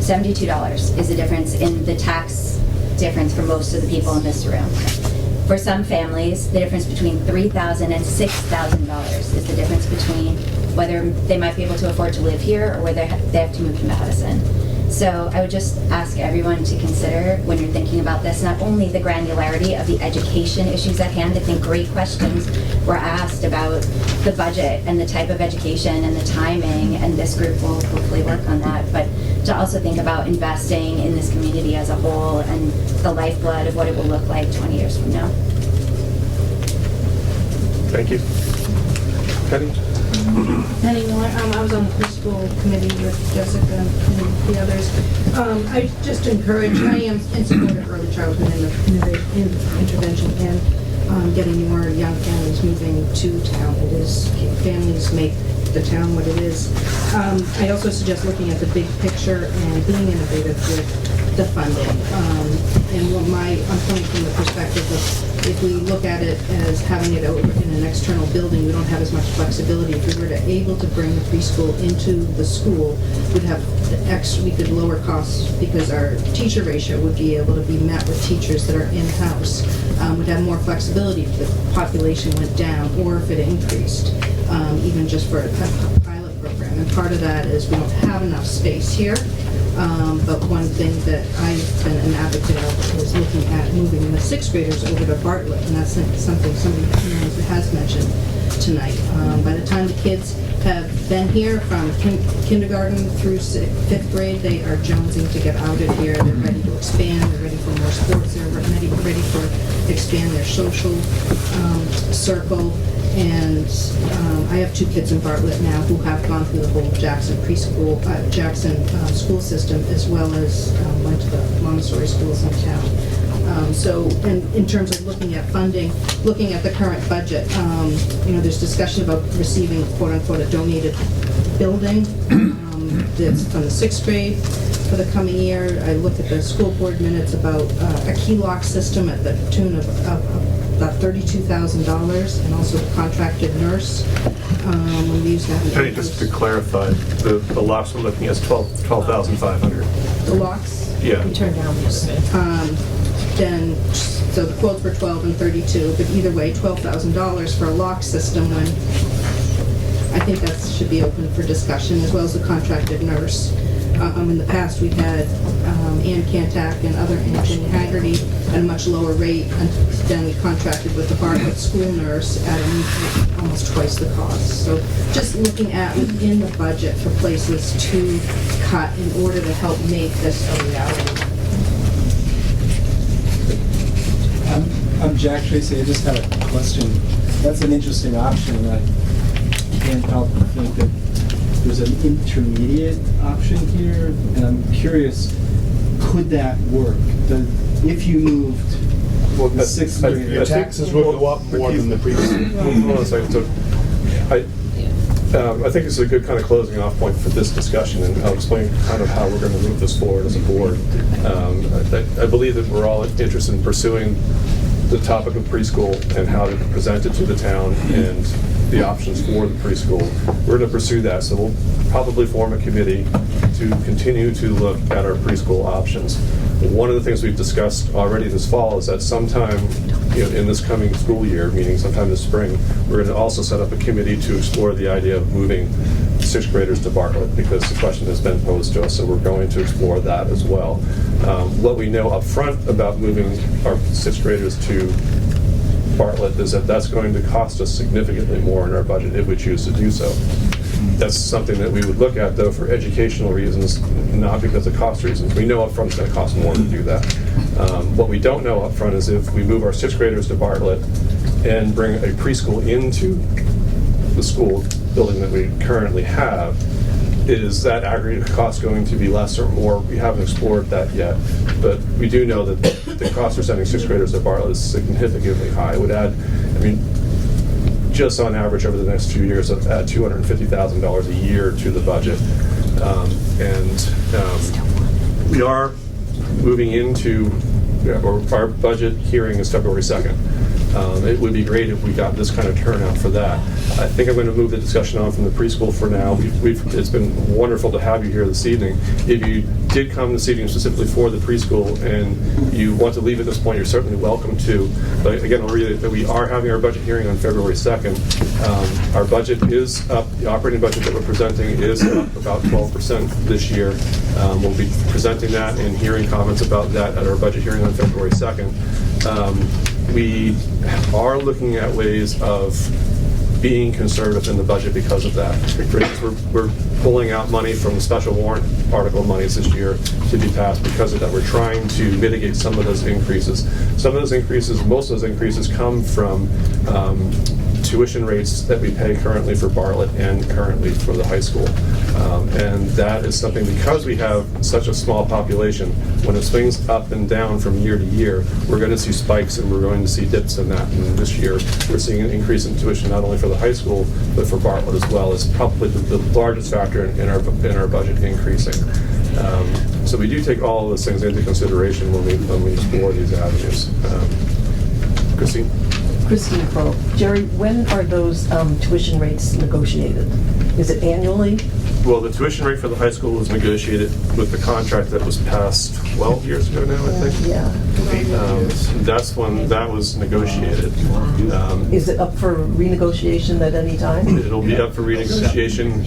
U: $72 is the difference in the tax difference for most of the people in this room. For some families, the difference between $3,000 and $6,000 is the difference between whether they might be able to afford to live here or whether they have to move to Madison. So I would just ask everyone to consider, when you're thinking about this, not only the granularity of the education issues at hand. I think great questions were asked about the budget and the type of education and the timing, and this group will hopefully work on that, but to also think about investing in this community as a whole and the lifeblood of what it will look like 20 years from now.
G: Thank you. Penny?
T: Penny Miller, I was on the preschool committee with Jessica and the others. I just encourage, I am in support of early childhood intervention and getting more young families moving to town. It is, families make the town what it is. I also suggest looking at the big picture and being innovative with the funding. And I'm coming from the perspective of, if we look at it as having it over in an external building, we don't have as much flexibility. If we were able to bring the preschool into the school, we could lower costs because our teacher ratio would be able to be met with teachers that are in-house. We'd have more flexibility if the population went down or if it increased, even just for a pilot program. And part of that is we don't have enough space here. But one thing that I've been an advocate of is looking at moving the sixth graders over to Bartlett, and that's something somebody has mentioned tonight. By the time the kids have been here from kindergarten through fifth grade, they are jonesing to get out of here. They're ready to expand. They're ready for more sports. They're ready for expand their social circle. And I have two kids in Bartlett now who have gone through the whole Jackson preschool, Jackson school system, as well as went to the Montessori schools in town. So, in terms of looking at funding, looking at the current budget, there's discussion about receiving quote-unquote a donated building that's from the sixth grade for the coming year. I looked at the school board minutes about a key lock system at the tune of about $32,000, and also the contracted nurse. We used to have
A: Penny, just to clarify, the locks we're looking at is $12,500.
T: The locks?
A: Yeah.
T: We turned down this. Then, so the quotes were 12 and 32, but either way, $12,000 for a lock system, when I think that should be open for discussion, as well as the contracted nurse. In the past, we've had Ann Cantac and other Anthony Haggerty at a much lower rate, and then we contracted with the Bartlett school nurse at almost twice the cost. So just looking at within the budget for places to cut in order to help make this a reality.
I: I'm Jack Tracy. I just had a question. That's an interesting option, and I can't help but think that there's an intermediate option here, and I'm curious, could that work? If you moved the sixth grade,
H: Your taxes will go up more than the previous.
G: Hold on a second. So, I think this is a good kind of closing off point for this discussion, and I'll explain kind of how we're going to move this forward as a board. I believe that we're all interested in pursuing the topic of preschool and how to present it to the town and the options for the preschool. We're going to pursue that, so we'll probably form a committee to continue to look at our preschool options. One of the things we've discussed already this fall is that sometime in this coming school year, meaning sometime this spring, we're going to also set up a committee to explore the idea of moving sixth graders to Bartlett, because the question has been posed to us, so we're going to explore that as well. What we know up front about moving our sixth graders to Bartlett is that that's going to cost us significantly more in our budget if we choose to do so. That's something that we would look at, though, for educational reasons, not because of cost reasons. We know up front it's going to cost more to do that. What we don't know up front is if we move our sixth graders to Bartlett and bring a preschool into the school building that we currently have, is that aggregate cost going to be less or more? We haven't explored that yet, but we do know that the cost for sending sixth graders to Bartlett is significantly high. It would add, just on average over the next few years add $250,000 a year to the budget. We are moving into, our budget hearing is February 2nd. It would be great if we got this kind of turnout for that. I think I'm going to move the discussion on from the preschool for now. It's been wonderful to have you here this evening. If you did come this evening specifically for the preschool and you want to leave at this point, you're certainly welcome to. But again, I'll read it, that we are having our budget hearing on February 2nd. Our budget is up. The operating budget that we're presenting is up about 12% this year. We'll be presenting that and hearing comments about that at our budget hearing on February 2nd. We are looking at ways of being conservative in the budget because of that. For instance, we're pulling out money from the special warrant article monies this year to be passed because of that. We're trying to mitigate some of those increases. Some of those increases, most of those increases come from tuition rates that we pay currently for Bartlett and currently for the high school. And that is something, because we have such a small population, when it swings up and down from year to year, we're going to see spikes and we're going to see dips in that. And this year, we're seeing an increase in tuition not only for the high school, but for Bartlett as well. It's probably the largest factor in our budget increasing. So we do take all of those things into consideration when we explore these avenues. Christine?
F: Christine Crowe. Jerry, when are those tuition rates negotiated? Is it annually?
G: Well, the tuition rate for the high school was negotiated with the contract that was passed 12 years ago now, I think.
F: Yeah.
G: That's when that was negotiated.
F: Is it up for renegotiation at any time?
G: It'll be up for renegotiation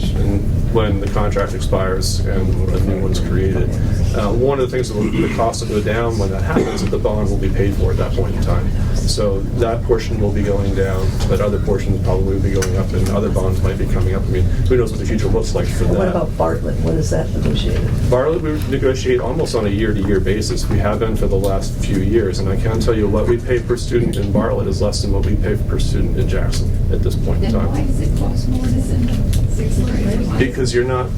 G: when the contract expires and a new one's created. One of the things that the cost will go down when that happens is the bond will be paid for at that point in time. So that portion will be going down, but other portions probably will be going up, and other bonds might be coming up. I mean, who knows what the future looks like for that.
F: What about Bartlett? When is that negotiated?
G: Bartlett, we negotiate almost on a year-to-year basis. We have been for the last few years, and I can tell you what we pay per student in Bartlett is less than what we pay per student in Jackson at this point in time.
P: Why does it cost more to send a sixth grade?
G: Because you're not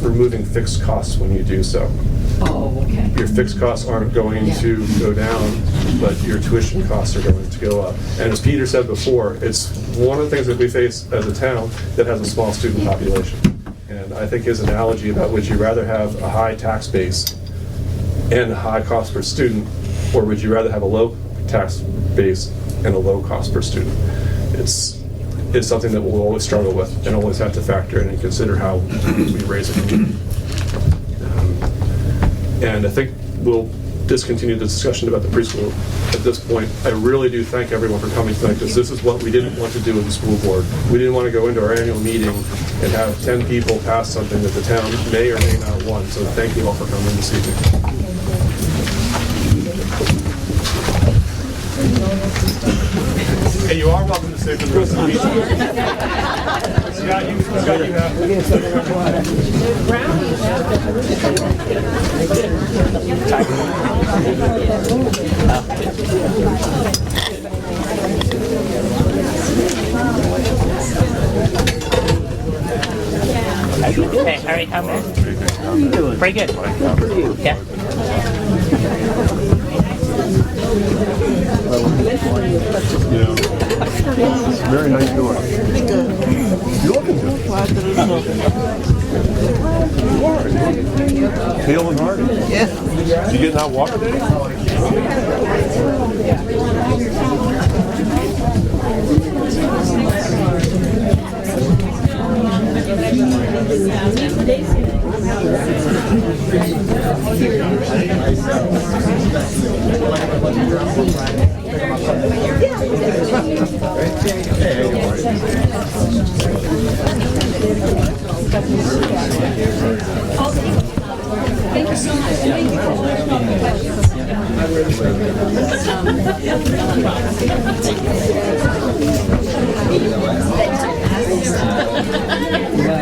G: removing fixed costs when you do so.
P: Oh, okay.
G: Your fixed costs aren't going to go down, but your tuition costs are going to go up. And as Peter said before, it's one of the things that we face as a town that has a small student population. And I think his analogy about would you rather have a high tax base and a high cost per student, or would you rather have a low tax base and a low cost per student? It's something that we'll always struggle with and always have to factor in and consider how we raise it. And I think we'll discontinue the discussion about the preschool at this point. I really do thank everyone for coming tonight, because this is what we didn't want to do with the school board. We didn't want to go into our annual meeting and have 10 people pass something that the town may or may not want. So thank you all for coming this evening.
A: Hey, you are welcome to stay for the rest of the meeting. Scott, you have.
E: Hey, Harry, how are you doing? Pretty good. Yeah.
V: Very nice door. You're looking good. You are. Feeling hard? Yeah. You getting out walking today?
B: Thank you so much. Thank you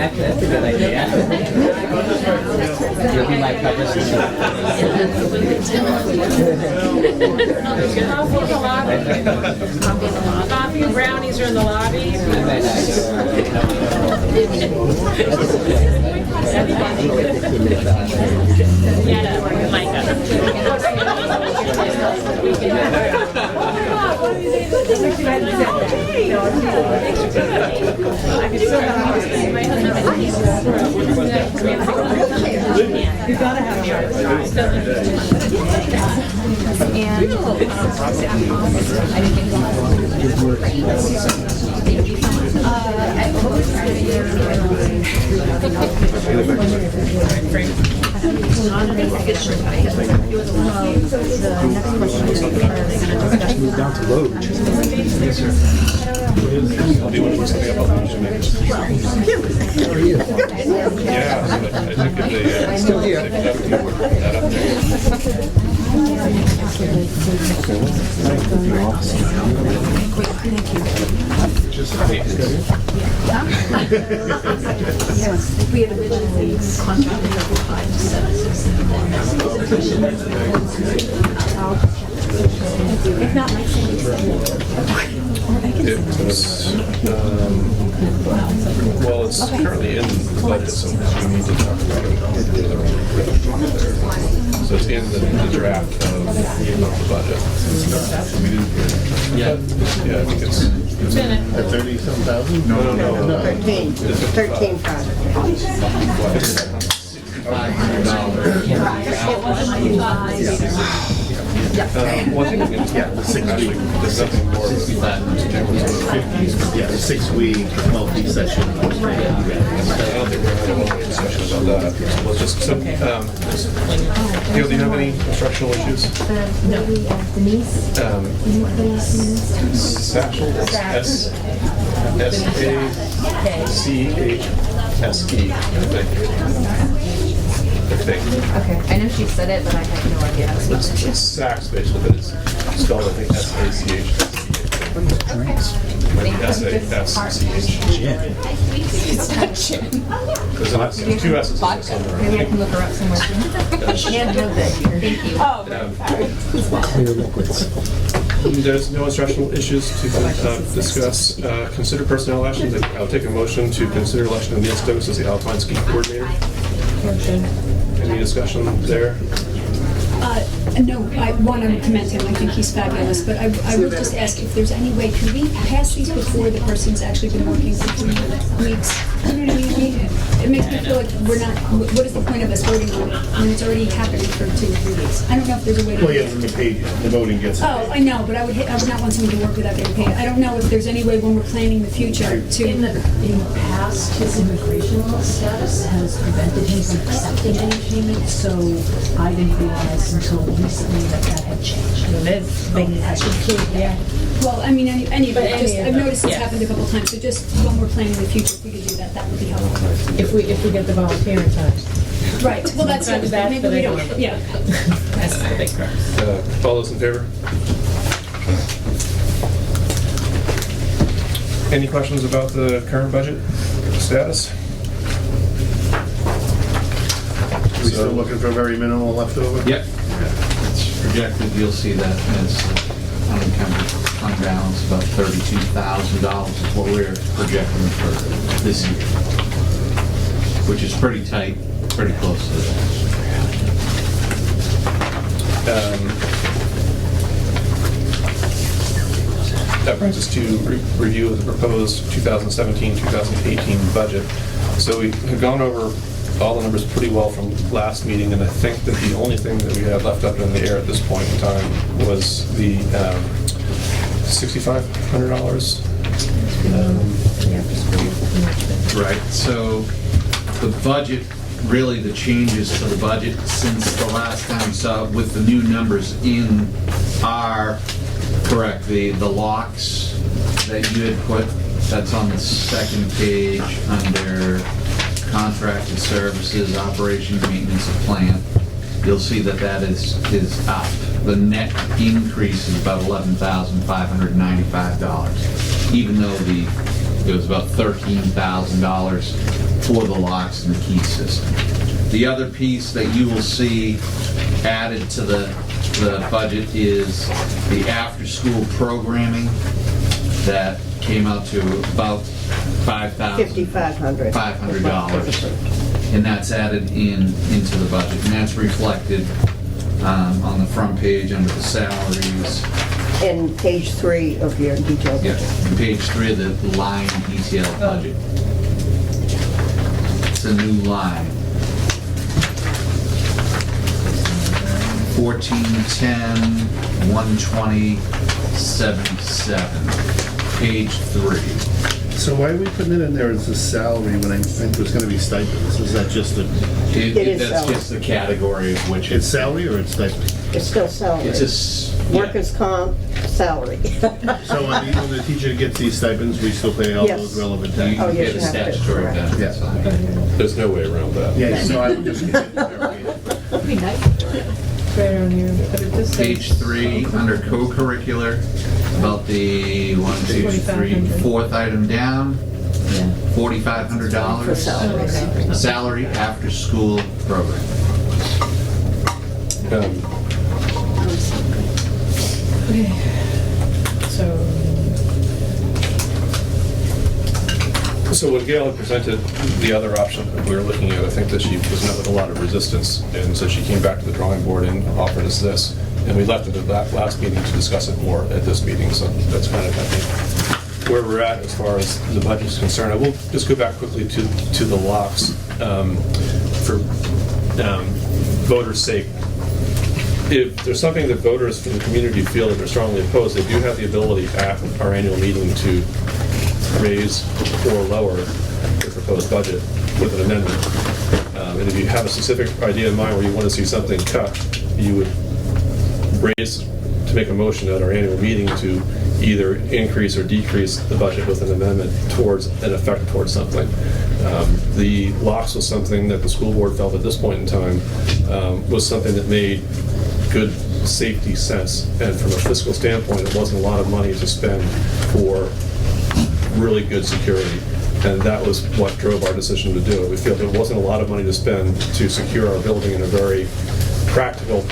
S: Actually, that's a good idea. You'll be my cover
D: Coffee and brownies are in the lobby.
Q: Yeah, Micah.
T: You gotta have
V: Move down to Loge. How are you?
G: Yeah, I think if they,
V: Still here.
G: that up there.
B: We had originally contracted over 5 to 7. If not, like
G: It's, well, it's currently in the budget, so we need to talk about it. So it's in the draft of the budget. Yeah, I think it's.
H: At 30-some thousand?
G: No.
F: 13
G: Well, I think
H: the 6 week.
G: there's nothing more to do with
H: Yeah, the 6 week multi-session.
G: I don't think we're having a whole discussion about that. Let's just, so, Gail, do you have any instructional issues?
L: No. Denise? You know what the last name is?
G: Satchel, S-A-C-H-S-E, I think.
Q: Okay, I know she said it, but I have no idea how to spell it.
G: It's Sachs, basically, but it's spelled, I think, S-A-C-H. Like S-A-S-C-H.
Q: It's not Jen.
G: There's two S's in there somewhere.
Q: Maybe I can look her up somewhere. Can't do that here. Thank you.
V: Clear liquids.
G: There's no instructional issues to discuss. Consider personnel actions. I'll take a motion to consider election of Neil Stokes as the Alpine Ski Coordinator. Any discussion there?
B: No, I want to commend him, I think he's fabulous, but I will just ask if there's any way, could we pass these before the person's actually been working for 3 weeks? You know what I mean? It makes me feel like we're not, what is the point of us voting on it when it's already happening for 2 or 3 weeks? I don't know if there's a way to.
H: Well, he hasn't been paid yet. The voting gets.
B: Oh, I know, but I would not want someone to work without getting paid. I don't know if there's any way when we're planning the future to.
D: In the past, his immigration status has prevented him from accepting any payment, so I didn't realize until recently that had changed.
B: Well, I mean, anyway, just, I've noticed it's
D: yeah.
B: happened a couple times, so just when we're planning the future, if we could do that, that would be helpful.
D: If we get the volunteering time.
B: Right, well, that's,
D: Sometimes that's
B: maybe
D: the
B: we
D: big
B: don't,
D: one.
B: yeah.
D: That's the big crux.
G: All those in favor? Any questions about the current budget status?
H: We still looking for very minimal leftover?
J: Yep. It's projected, you'll see that as unencumbered fund balance, about $32,000 is what we're projecting for this year, which is pretty tight, pretty close to that.
G: That brings us to review of the proposed 2017-2018 budget. So we have gone over all the numbers pretty well from last meeting, and I think that the only thing that we had left up in the air at this point in time was the $6,500.
J: Right, so the budget, really the changes to the budget since the last time we saw it with the new numbers in are correct. The locks that you had put, that's on the second page under contracted services, operation, maintenance of plant. You'll see that that is up. The net increase is about $11,595, even though it was about $13,000 for the locks and the key system. The other piece that you will see added to the budget is the after-school programming that came out to about
F: $5,500.
J: And that's added into the budget, and that's reflected on the front page under the salaries
C: in page 3 of your detailed
J: Yeah,
C: budget.
J: page 3 of the line detailed budget. It's a new line. 1410, 120, 77. Page 3.
H: So why are we putting it in there as a salary when I think there's gonna be stipends? Is that just a?
J: That's just the category of which
H: It's salary or it's stipend?
C: It's still salary.
J: It's
C: Workers' comp, salary.
H: So when the teacher gets these stipends, we still pay all
C: Yes.
H: those relevant
J: You
H: taxes?
J: get a statutory benefit.
G: There's no way around that.
H: Yeah, so I would just.
D: That'd be nice. Right on here, but it just says-
J: Page 3, under co-curricular, about the 1, 2, 3, 4th item down, $4,500.
C: For salary.
J: Salary after school program.
G: So when Gail had presented the other option that we were looking at, I think that she was met with a lot of resistance, and so she came back to the drawing board and offered us this, and we left it at that last meeting to discuss it more at this meeting, so that's kind of, I think, where we're at as far as the budget is concerned. I will just go back quickly to the locks. For voters' sake, if there's something that voters from the community feel that they're strongly opposed, they do have the ability at our annual meeting to raise or lower the proposed budget with an amendment. And if you have a specific idea in mind where you want to see something cut, you would raise to make a motion at our annual meeting to either increase or decrease the budget with an amendment towards an effect towards something. The locks was something that the school board felt at this point in time was something that made good safety sense, and from a fiscal standpoint, it wasn't a lot of money to spend for really good security, and that was what drove our decision to do it. We feel there wasn't a lot of money to spend to secure our building in a very practical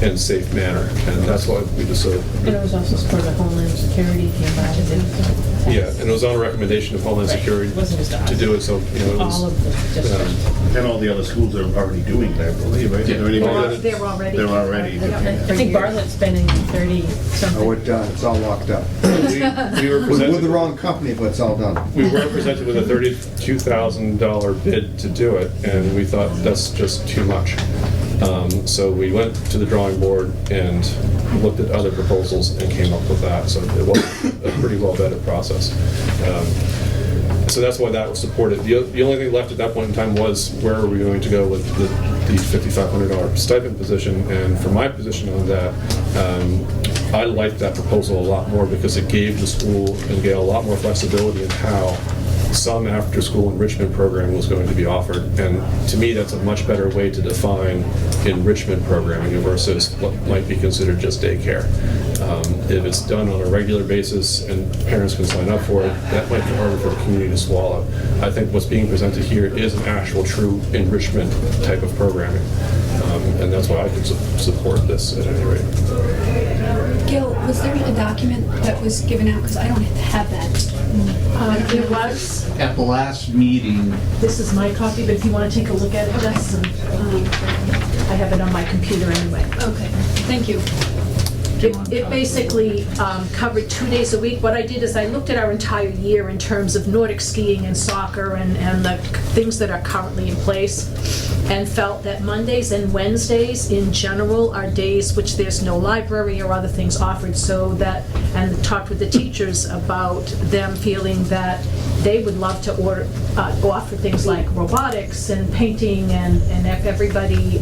G: and safe manner, and that's why we decided.
D: And it was also support of Homeland Security came by to do it.
G: Yeah, and it was on a recommendation of Homeland Security to do it, so, you know, it was.
D: All of the districts.
H: And all the other schools are already doing that, I believe, right? Are there any more?
D: They're already.
H: They're already.
D: I think Bartlett's spending 30 something.
V: Oh, it's all locked up.
G: We were
V: With
G: presented,
V: the wrong company, but it's all done.
G: we were presented with a $32,000 bid to do it, and we thought that's just too much. So we went to the drawing board and looked at other proposals and came up with that. So it was a pretty well vetted process. So that's why that was supported. The only thing left at that point in time was where are we going to go with the $5,500 stipend position. And for my position on that, I liked that proposal a lot more because it gave the school and Gail a lot more flexibility in how some after-school enrichment program was going to be offered. And to me, that's a much better way to define enrichment programming versus what might be considered just daycare. If it's done on a regular basis and parents can sign up for it, that might be harder for the community to swallow. I think what's being presented here is an actual true enrichment type of programming. And that's why I can support this at any rate.
B: Gil, was there a document that was given out? Because I don't have that.
D: It was,
J: At the last meeting,
D: this is my copy, but if you want to take a look at it, Jess, I have it on my computer anyway.
B: Okay, thank you.
D: It basically covered 2 days a week. What I did is I looked at our entire year in terms of Nordic skiing and soccer and the things that are currently in place, and felt that Mondays and Wednesdays in general are days which there's no library or other things offered, so that, and talked with the teachers about them feeling that they would love to offer things like robotics and painting, and if everybody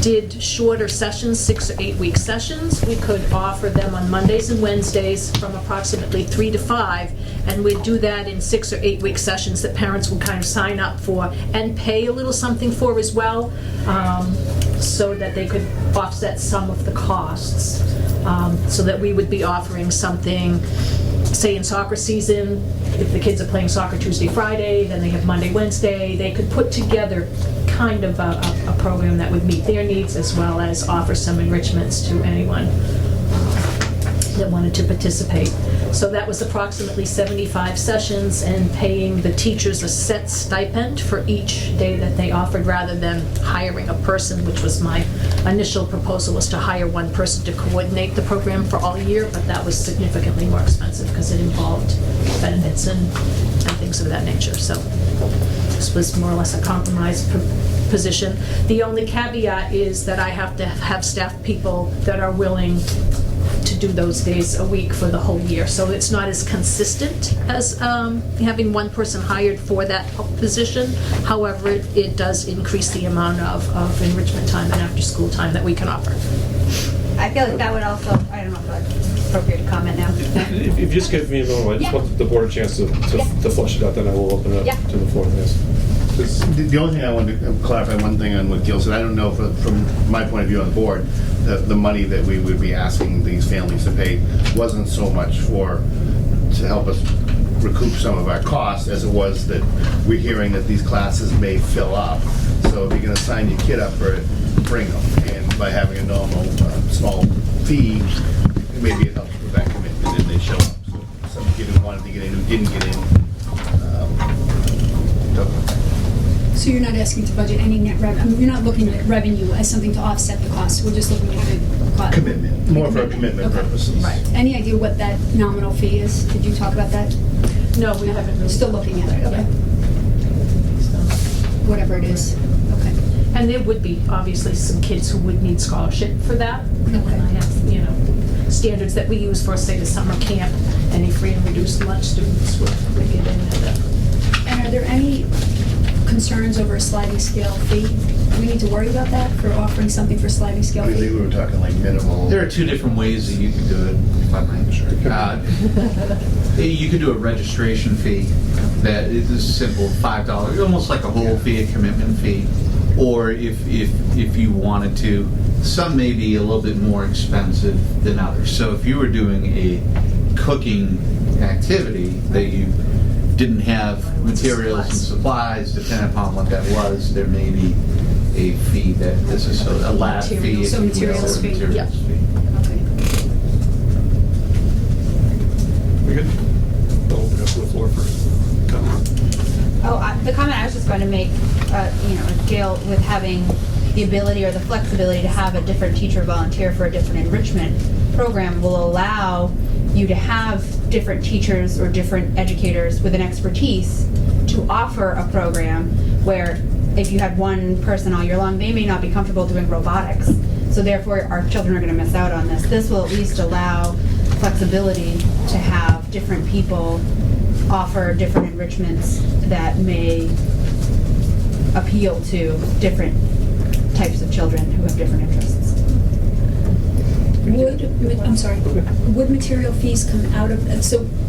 D: did shorter sessions, 6 or 8 week sessions, we could offer them on Mondays and Wednesdays from approximately 3 to 5, and we'd do that in 6 or 8 week sessions that parents would kind of sign up for and pay a little something for as well, so that they could offset some of the costs, so that we would be offering something, say in soccer season, if the kids are playing soccer Tuesday, Friday, then they have Monday, Wednesday, they could put together kind of a program that would meet their needs as well as offer some enrichments to anyone that wanted to participate. So that was approximately 75 sessions and paying the teachers a set stipend for each day that they offered rather than hiring a person, which was my initial proposal, was to hire one person to coordinate the program for all year, but that was significantly more expensive because it involved benefits and things of that nature. So this was more or less a compromise position. The only caveat is that I have to have staff people that are willing to do those days a week for the whole year. So it's not as consistent as having one person hired for that position. However, it does increase the amount of enrichment time and after-school time that we can offer.
K: I feel like that would also, I don't know if that's appropriate to comment now.
G: If you just give me a moment, I just want the board a chance to flush it out, then I will open it up to the floor. Yes.
H: The only thing I wanted to clarify, one thing on what Gil said, I don't know from my point of view on the board, the money that we would be asking these families to pay wasn't so much to help us recoup some of our costs as it was that we're hearing that these classes may fill up. So if you're going to sign your kid up for it, bring them. And by having a normal small fee, maybe it helps with that commitment and they show up. So some kid who wanted to get in who didn't get in,
B: So you're not asking to budget any net revenue, I mean, you're not looking at revenue as something to offset the cost, we're just looking at the cost.
H: commitment, more for commitment purposes.
B: Right. Any idea what that nominal fee is? Did you talk about that?
D: No, we haven't really.
B: Still looking at it, okay. Whatever it is, okay.
D: And there would be obviously some kids who would need scholarship for that. And I have, standards that we use for, say, the summer camp. Any free and reduced lunch students would get in there.
B: And are there any concerns over a sliding scale fee? Do we need to worry about that for offering something for sliding scale
H: I
B: fee?
H: think we were talking like minimal.
J: There are two different ways that you can do it, if I might. You could do a registration fee that is a simple $5, almost like a whole fee, a commitment fee. Or if you wanted to, some may be a little bit more expensive than others. So if you were doing a cooking activity that you didn't have materials and supplies, depending upon what that was, there may be a fee that this is a lab fee.
B: So materials fee.
J: Materials fee.
B: Okay.
G: We good? I'll open it up to the floor first.
K: The comment I was just going to make, Gail, with having the ability or the flexibility to have a different teacher volunteer for a different enrichment program will allow you to have different teachers or different educators with an expertise to offer a program where if you had one person all year long, they may not be comfortable doing robotics. So therefore, our children are going to miss out on this. This will at least allow flexibility to have different people offer different enrichments that may appeal to different types of children who have different interests.
B: Would material fees come out of,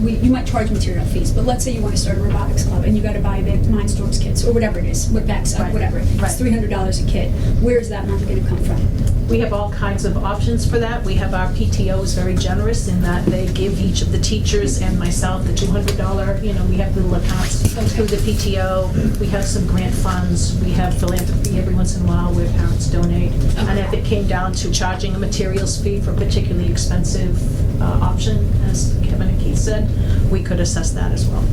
B: you might charge material fees, but let's say you want to start a robotics club and you got to buy the Mindstorms kits or whatever it is, whatever. It's $300 a kit. Where is that money going to come from?
D: We have all kinds of options for that. We have our PTOs very generous in that they give each of the teachers and myself the $200, we have little accounts through the PTO. We have some grant funds. We have philanthropy every once in a while where parents donate. And if it came down to charging a materials fee for a particularly expensive option, as Kevin and Keith said, we could assess that as well.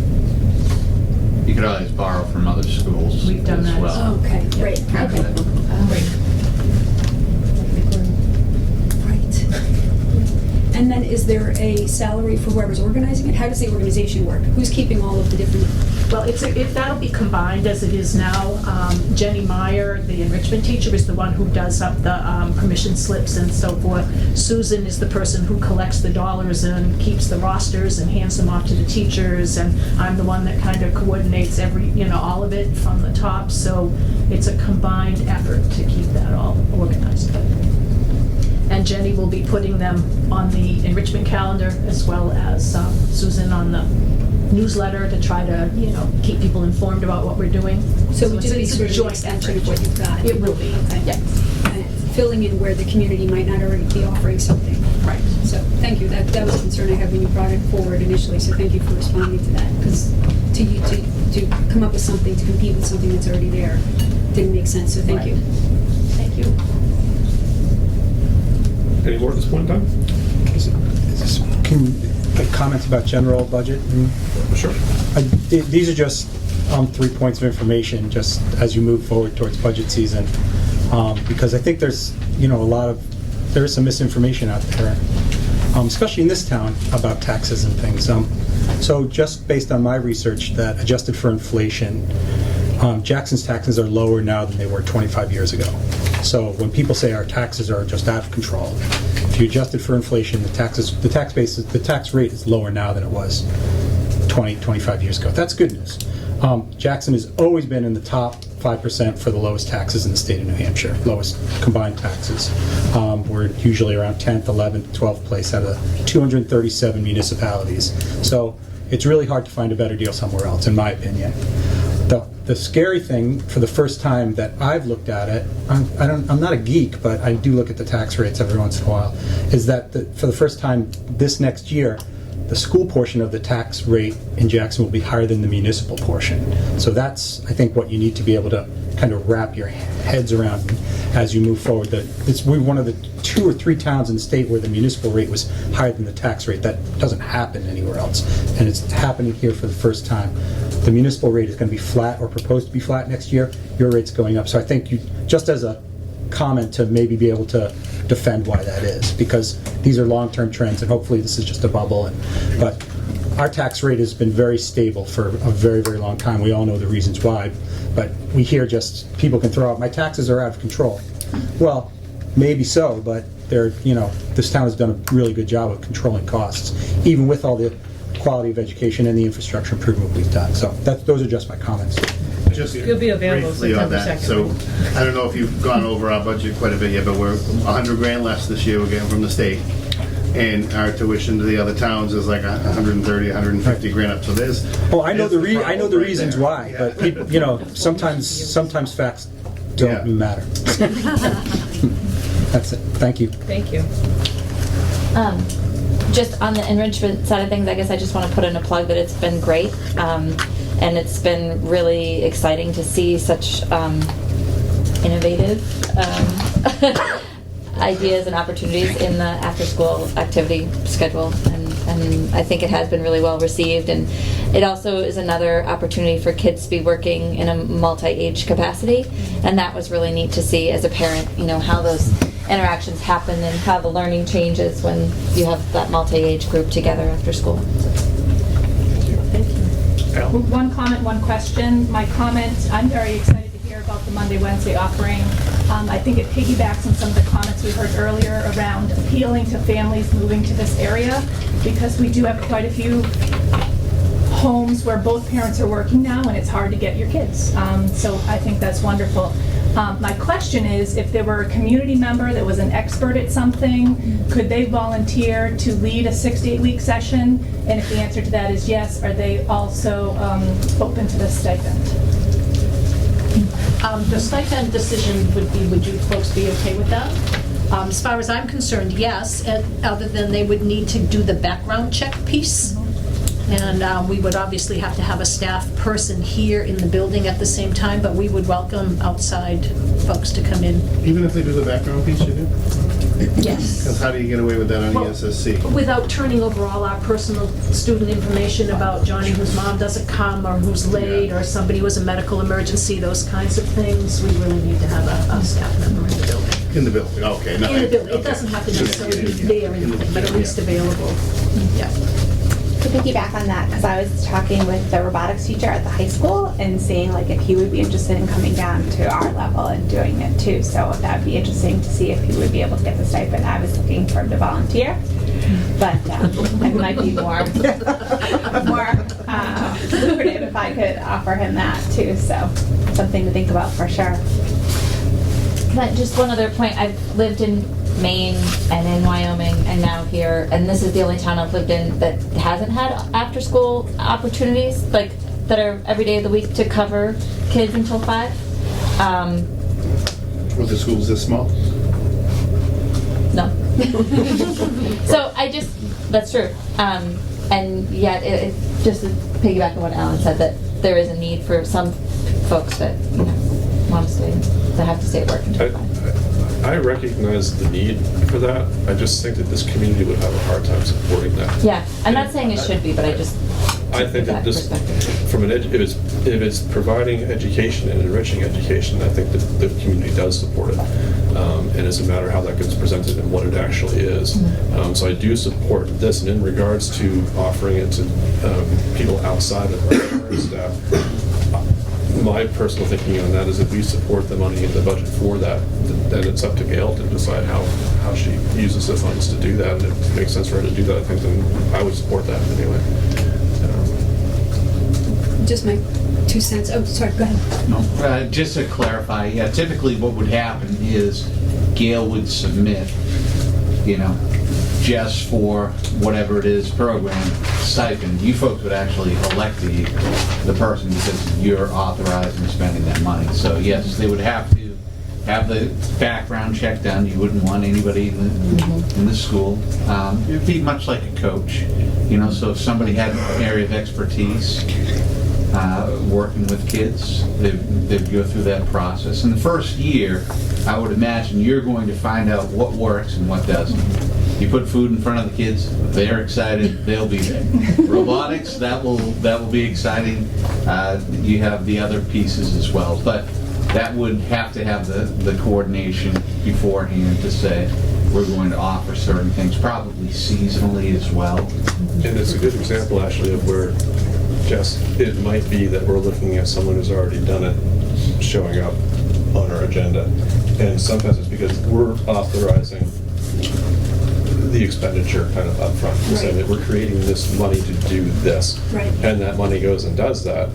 J: You could always borrow from other schools.
D: We've done
J: as
D: that.
J: well.
B: Okay, great. Okay. Right. And then is there a salary for whoever's organizing it? How does the organization work? Who's keeping all of the different?
D: Well, that'll be combined as it is now. Jenny Meyer, the enrichment teacher, is the one who does up the permission slips and so forth. Susan is the person who collects the dollars and keeps the rosters and hands them off to the teachers. And I'm the one that kind of coordinates all of it from the top. So it's a combined effort to keep that all organized. And Jenny will be putting them on the enrichment calendar as well as Susan on the newsletter to try to, keep people informed about what we're doing.
B: So it would just be
D: it's a
B: sort of an
D: joint
B: extension
D: effort.
B: of what you've got?
D: It will be.
B: Okay.
D: Yeah.
B: And filling in where the community might not already be offering something.
D: Right.
B: So, thank you. That was a concern I had when you brought it forward initially, so thank you for responding to that. Because to come up with something to compete with something that's already there didn't make sense, so thank you.
D: Thank you.
G: Any more at this point in time?
N: comments about general budget.
G: Sure.
N: These are just 3 points of information just as you move forward towards budget season, because I think there's there is some misinformation out there, especially in this town, about taxes and things. So just based on my research, that adjusted for inflation, Jackson's taxes are lower now than they were 25 years ago. So when people say our taxes are just out of control, if you adjusted for inflation, the tax rate is lower now than it was 25 years ago. That's good news. Jackson has always been in the top 5% for the lowest taxes in the state of New Hampshire, lowest combined taxes. We're usually around 10th, 11th, 12th place out of 237 municipalities. So it's really hard to find a better deal somewhere else, in my opinion. The scary thing, for the first time that I've looked at it, I'm not a geek, but I do look at the tax rates every once in a while, is that for the first time this next year, the school portion of the tax rate in Jackson will be higher than the municipal portion. So that's, I think, what you need to be able to kind of wrap your heads around as you move forward. We're one of the 2 or 3 towns in the state where the municipal rate was higher than the tax rate. That doesn't happen anywhere else, and it's happening here for the first time. The municipal rate is going to be flat, or proposed to be flat next year. Your rate's going up. So I think you, just as a comment, to maybe be able to defend why that is, because these are long-term trends, and hopefully this is just a bubble. But our tax rate has been very stable for a very, very long time. We all know the reasons why, but we hear just people can throw out, my taxes are out of control. Well, maybe so, but this town has done a really good job of controlling costs, even with all the quality of education and the infrastructure improvement we've done. So those are just my comments.
H: Just
D: You'll be available
H: briefly on
D: September
H: that.
D: 2nd.
H: So I don't know if you've gone over our budget quite a bit yet, but we're $100,000 less this year we're getting from the state. And our tuition to the other towns is like $130,000, $150,000 up. So there's.
N: Oh, I know the
H: problem
N: reasons
H: there.
N: why,
H: Yeah.
N: but people, sometimes facts don't matter. That's it. Thank you.
D: Thank you.
Q: Just on the enrichment side of things, I guess I just want to put in a plug that it's been great. And it's been really exciting to see such innovative ideas and opportunities in the after-school activity schedule. And I think it has been really well received. And it also is another opportunity for kids to be working in a multi-age capacity. And that was really neat to see as a parent, how those interactions happen and how the learning changes when you have that multi-age group together after school.
D: One comment, one question. My comment, I'm very excited to hear about the Monday, Wednesday offering. I think it piggybacks on some of the comments we heard earlier around appealing to families moving to this area, because we do have quite a few homes where both parents are working now and it's hard to get your kids. So I think that's wonderful. My question is, if there were a community member that was an expert at something, could they volunteer to lead a 6 to 8 week session? And if the answer to that is yes, are they also open to the stipend?
O: The stipend decision would you folks be okay with that? As far as I'm concerned, yes, other than they would need to do the background check piece. And we would obviously have to have a staff person here in the building at the same time, but we would welcome outside folks to come in.
H: Even if they do the background piece, you do?
O: Yes.
H: Because how do you get away with that on
O: Well,
H: ESSC?
O: Without turning over all our personal student information about Johnny whose mom doesn't come, or who's late, or somebody who has a medical emergency, those kinds of things, we really need to have a staff member in the building.
H: In the building, okay.
O: In the building, it doesn't have to necessarily be there, or anything, but at least available. Yeah.
W: To piggyback on that, because I was talking with the robotics teacher at the high school and seeing like if he would be interested in coming down to our level and doing it too. So that would be interesting to see if he would be able to get the stipend. I was looking for him to volunteer, but it might be more lucrative if I could offer him that too. So something to think about for sure.
Q: But just one other point, I've lived in Maine and in Wyoming and now here, and this is the only town I've lived in that hasn't had after-school opportunities like that are every day of the week to cover kids until 5.
H: Were the schools this small?
Q: No. So that's true. And yet, it just to piggyback on what Alan said, that there is a need for some folks that want to stay, that have to stay at work until 5.
G: I recognize the need for that. I just think that this community would have a hard time supporting that.
Q: Yeah, I'm not saying it should be, but I just.
G: I think that this, from an if it's providing education and enriching education, I think that the community does support it. And it's a matter of how that gets presented and what it actually is. So I do support this, and in regards to offering it to people outside of our current staff, my personal thinking on that is if we support the money in the budget for that, then it's up to Gail to decide how she uses the funds to do that. And if it makes sense for her to do that, I think then I would support that anyway.
B: Just my 2 cents. Oh, sorry, go ahead.
J: No, just to clarify, yeah, typically what would happen is Gail would submit, just for whatever it is program stipend. You folks would actually elect the person because you're authorizing spending that money. So yes, they would have to have the background check done. You wouldn't want anybody in the school. It'd be much like a coach, so if somebody had an area of expertise, working with kids, they'd go through that process. In the first year, I would imagine you're going to find out what works and what doesn't. You put food in front of the kids, they're excited, they'll be there. Robotics, that will be exciting. You have the other pieces as well, but that would have to have the coordination beforehand to say, we're going to offer certain things, probably seasonally as well.
G: And it's a good example actually of where it might be that we're looking at someone who's already done it showing up on our agenda. And sometimes it's because we're authorizing the expenditure kind of upfront. We're saying that we're creating this money to do this.
B: Right.
G: And that money goes and does that.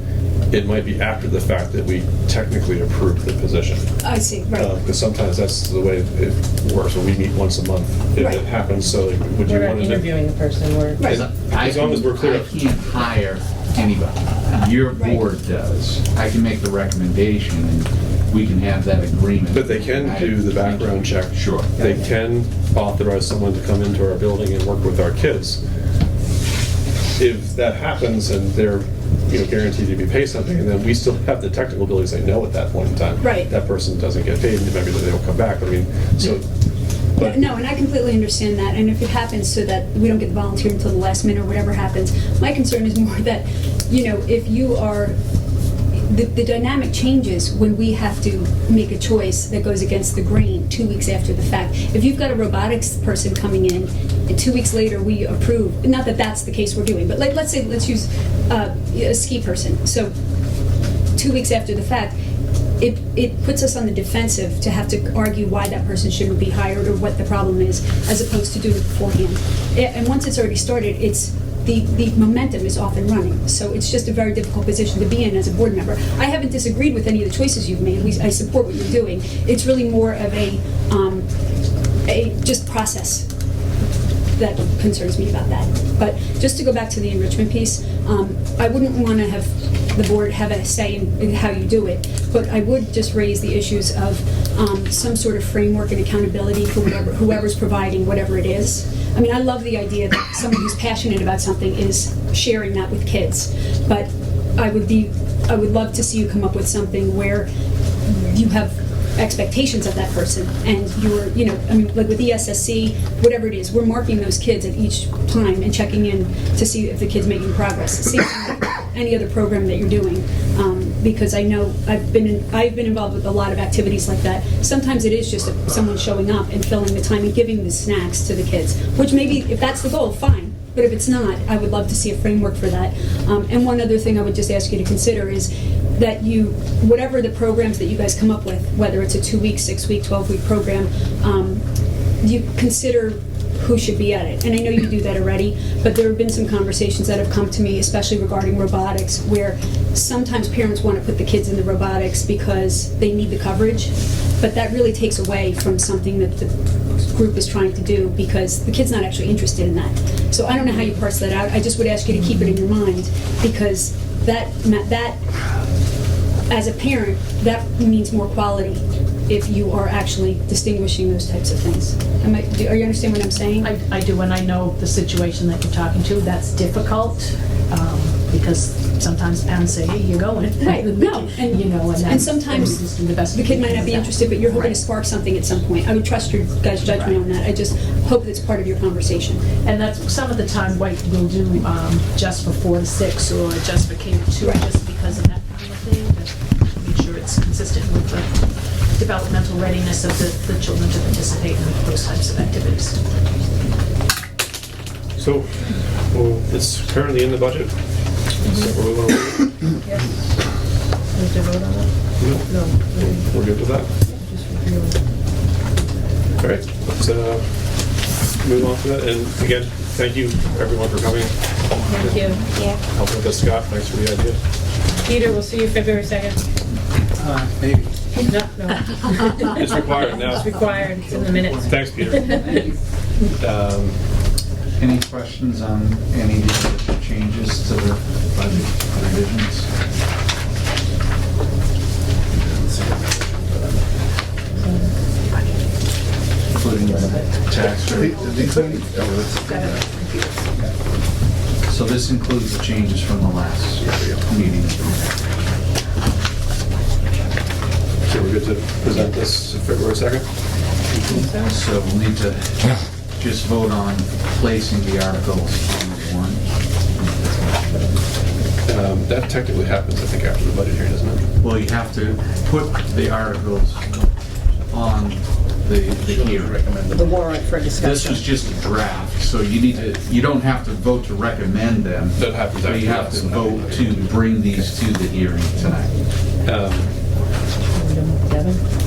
G: It might be after the fact that we technically approve the position.
B: I see, right.
G: Because sometimes that's the way it works. When we meet once a month, it happens. So would you
F: We're
G: want
F: not
G: to
F: interviewing the person, we're...
G: As long as we're clear.
J: I can't hire anybody. Your board does. I can make the recommendation and we can have that agreement.
G: But they can do the background check.
J: Sure.
G: They can authorize someone to come into our building and work with our kids. If that happens and they're guaranteed to be paid something, and then we still have the technical ability to say no at that point in time.
B: Right.
G: That person doesn't get paid, and maybe they don't come back. But
B: No, and I completely understand that. And if it happens so that we don't get the volunteer until the last minute or whatever happens, my concern is more that, if you are, the dynamic changes when we have to make a choice that goes against the grain 2 weeks after the fact. If you've got a robotics person coming in, and 2 weeks later we approve, not that that's the case we're doing, but let's use a ski person. So 2 weeks after the fact, it puts us on the defensive to have to argue why that person shouldn't be hired or what the problem is, as opposed to doing it beforehand. And once it's already started, the momentum is off and running. So it's just a very difficult position to be in as a board member. I haven't disagreed with any of the choices you've made. I support what you're doing. It's really more of a just process that concerns me about that. But just to go back to the enrichment piece, I wouldn't want to have the board have a say in how you do it, but I would just raise the issues of some sort of framework and accountability for whoever's providing whatever it is. I mean, I love the idea that someone who's passionate about something is sharing that with kids, but I would love to see you come up with something where you have expectations of that person, and you're, like with ESSC, whatever it is, we're marking those kids at each time and checking in to see if the kid's making progress. Same thing with any other program that you're doing, because I know I've been involved with a lot of activities like that. Sometimes it is just someone showing up and filling the time and giving the snacks to the kids, which maybe, if that's the goal, fine. But if it's not, I would love to see a framework for that. And one other thing I would just ask you to consider is that whatever the programs that you guys come up with, whether it's a 2-week, 6-week, 12-week program, you consider who should be at it. And I know you do that already, but there have been some conversations that have come to me, especially regarding robotics, where sometimes parents want to put the kids in the robotics because they need the coverage, but that really takes away from something that the group is trying to do, because the kid's not actually interested in that. So I don't know how you parse that out. I just would ask you to keep it in your mind, because that as a parent, that means more quality if you are actually distinguishing those types of things. Are you understand what I'm saying?
O: I do, and I know the situation that you're talking to. That's difficult because sometimes parents say, hey, you're going.
B: Right, no, and,
O: You know, and
B: and
O: that's,
B: sometimes
O: we just do the best
B: the
O: we
B: kid
O: can
B: might not be
O: with that.
B: interested, but you're hoping to
O: Right.
B: spark something at some point. I would trust your guys' judgment on that. I just hope that's part of your conversation.
O: And that's some of the time White will do just for 4 to 6 or just for K to 2, just because of that kind of thing, to make sure it's consistent with the developmental readiness of the children to participate in those types of activities.
A: So, well, it's currently in the budget. So we're going to
O: Yes. We have to vote on it? No.
A: We're good with that? All right, let's move on to that. And again, thank you, everyone, for coming.
D: Thank you.
W: Yeah.
A: Helping with this, Scott. Thanks for the idea.
D: Peter, we'll see you February 2nd.
V: Maybe.
D: No.
A: It's required now.
D: It's required, it's in the minutes.
A: Thanks, Peter.
J: Any questions on any of the changes to the budget revisions? Including the tax rate? So this includes the changes from the last meeting.
A: So we're good to present this February 2nd?
J: So we'll need to just vote on placing the articles on the warrant.
A: That technically happens, I think, after the budget hearing, doesn't it?
J: Well, you have to put the articles on the hearing.
C: The warrant for discussion.
J: This was just a draft, so you don't have to vote to recommend them.
A: That happens
J: But you have
A: after
J: to
A: that.
J: vote to bring these to the hearing tonight.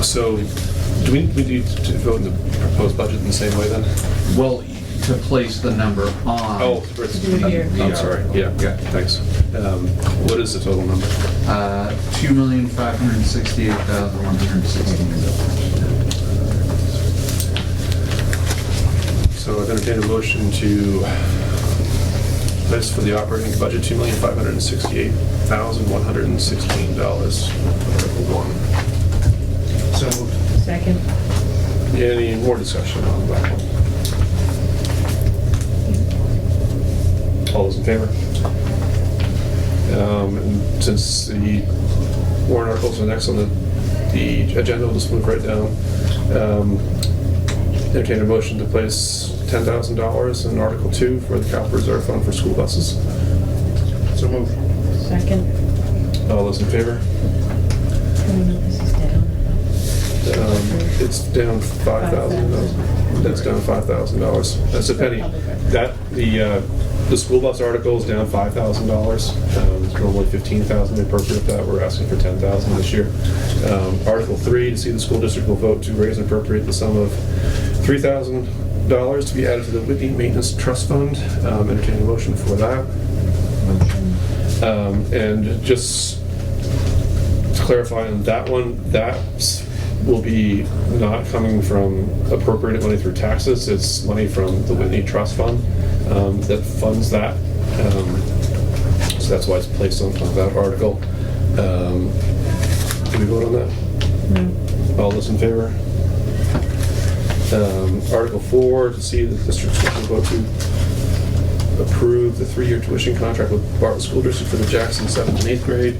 A: So, do we need to vote in the proposed budget in the same way then?
J: Well, to place the number on.
A: Oh,
J: the
A: I'm sorry, yeah, thanks. What is the total number?
J: $2,568,116.
A: So I've entertained a motion to place for the operating budget $2,568,116. Article 1.
V: So moved.
D: Second.
A: Any more discussion on that one? All those in favor? And since the warrant articles are next on the agenda, we'll just move right down. Entertain a motion to place $10,000 in Article 2 for the capital reserve fund for school buses.
V: So moved.
D: Second.
A: All those in favor? It's down $5,000. That's down $5,000. That's a penny. That the school bus article is down $5,000. It's normally $15,000 appropriate that. We're asking for $10,000 this year. Article 3, to see the school district will vote to raise and appropriate the sum of $3,000 to be added to the Whitney Maintenance Trust Fund. Entertain a motion for that. And just to clarify on that one, that will be not coming from appropriated money through taxes. It's money from the Whitney Trust Fund that funds that. So that's why it's placed on that article. Did we vote on that? No. All those in favor? Article 4, to see the district will vote to approve the 3-year tuition contract with Bartlett School District for the Jackson 7th and 8th grade.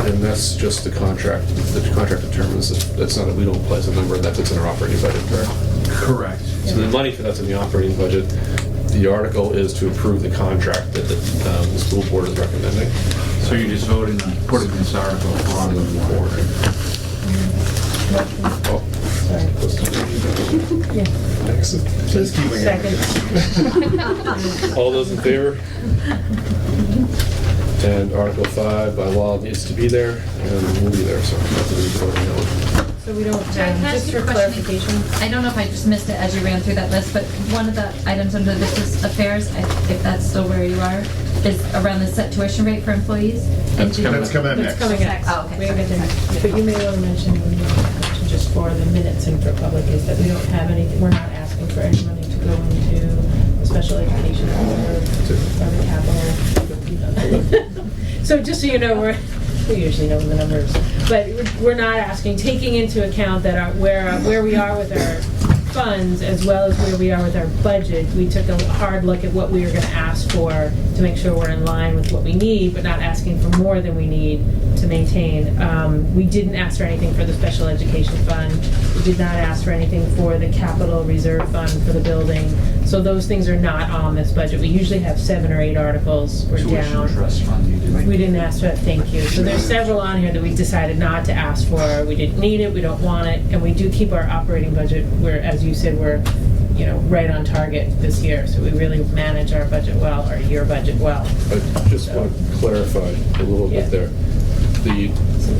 A: And that's just the contract. The contract determines that's not, we don't place a number, that fits in our operating budget, correct?
J: Correct.
A: So the money for that's in the operating budget. The article is to approve the contract that the school board is recommending.
J: So you're just voting on putting this article on the warrant.
A: Oh.
D: Second.
A: All those in favor? And Article 5 by law needs to be there, and will be there, so that's what we're voting on.
D: So we don't,
Q: Can I ask
D: just
Q: you
D: for
Q: a question?
D: clarification.
Q: I don't know if I just missed it as you ran through that list, but one of the items under business affairs, if that's still where you are, is around the set tuition rate for employees.
V: That's coming up
D: That's
V: next.
D: coming next.
Q: Oh, okay.
D: We have it, but you may want to mention, just for the minutes and for public, is that we don't have anything, we're not asking for any money to go into the special education or the capital. So just so you know, we usually know the numbers, but we're not asking, taking into account that where we are with our
M: funds, as well as where we are with our budget, we took a hard look at what we were gonna ask for to make sure we're in line with what we need, but not asking for more than we need to maintain. We didn't ask for anything for the special education fund. We did not ask for anything for the capital reserve fund for the building. So those things are not on this budget. We usually have 7 or 8 articles. We're
J: Tuition
M: down.
J: trust fund, you did.
M: We didn't ask for that, thank you. So there's several on here that we decided not to ask for. We didn't need it, we don't want it, and we do keep our operating budget, where, as you said, we're, right on target this year. So we really manage our budget well, our year budget well.
G: I just want to clarify a little bit there. The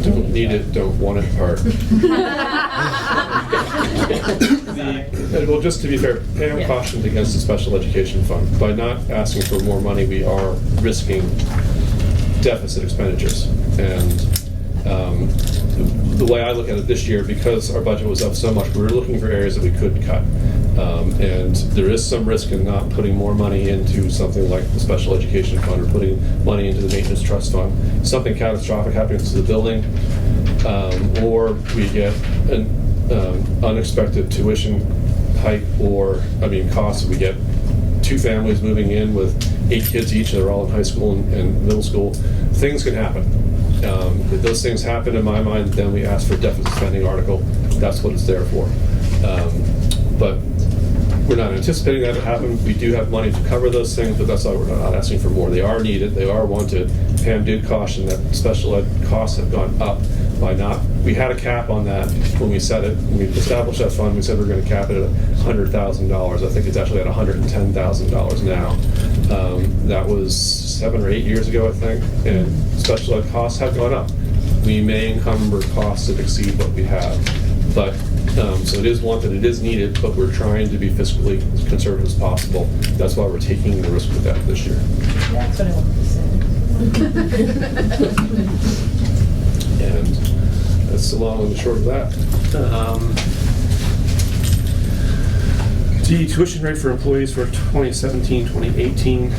G: don't need it, don't want it part. Well, just to be fair, Pam cautioned against the special education fund. By not asking for more money, we are risking deficit expenditures. And the way I look at it this year, because our budget was up so much, we were looking for areas that we could cut. And there is some risk in not putting more money into something like the special education fund or putting money into the maintenance trust fund. Something catastrophic happens to the building, or we get an unexpected tuition hike costs. We get 2 families moving in with 8 kids each, they're all in high school and middle school. Things can happen. If those things happen, in my mind, then we ask for deficit spending article. That's what it's there for. But we're not anticipating that to happen. We do have money to cover those things, but that's why we're not asking for more. They are needed, they are wanted. Pam did caution that special ed costs have gone up by not, we had a cap on that when we set it. When we established that fund, we said we were going to cap it at $100,000. I think it's actually at $110,000 now. That was 7 or 8 years ago, I think, and special ed costs have gone up. We may encumber costs that exceed what we have, but so it is wanted, it is needed, but we're trying to be fiscally conservative as possible. That's why we're taking the risk with that this year.
M: That's what I wanted to say.
G: And that's the long and the short of that. The tuition rate for employees for 2017-2018,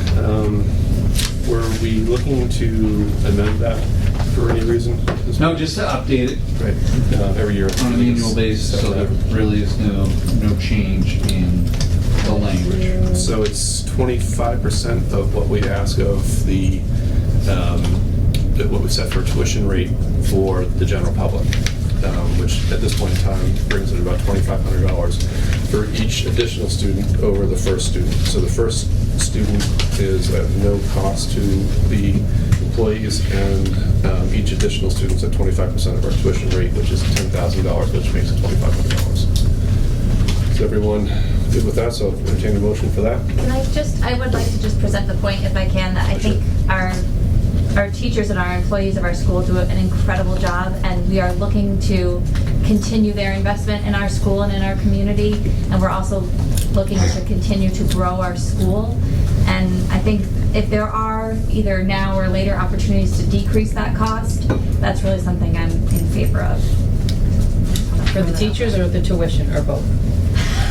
G: were we looking to amend that for any reason?
J: No, just to update it.
G: Right. Every year.
J: On an annual basis, so there really is no change in the language.
G: So it's 25% of what we ask of the, what we set for tuition rate for the general public, which at this point in time brings it about $2,500 for each additional student over the first student. So the first student is at no cost to the employees, and each additional student's at 25% of our tuition rate, which is $10,000, which makes it $2,500. Is everyone good with that? So I'll entertain a motion for that.
Q: I would like to just present the point, if I can, that I think our teachers and our employees of our school do an incredible job, and we are looking to continue their investment in our school and in our community, and we're also looking to continue to grow our school. And I think if there are either now or later opportunities to decrease that cost, that's really something I'm in favor of.
M: For the teachers or the tuition, or both?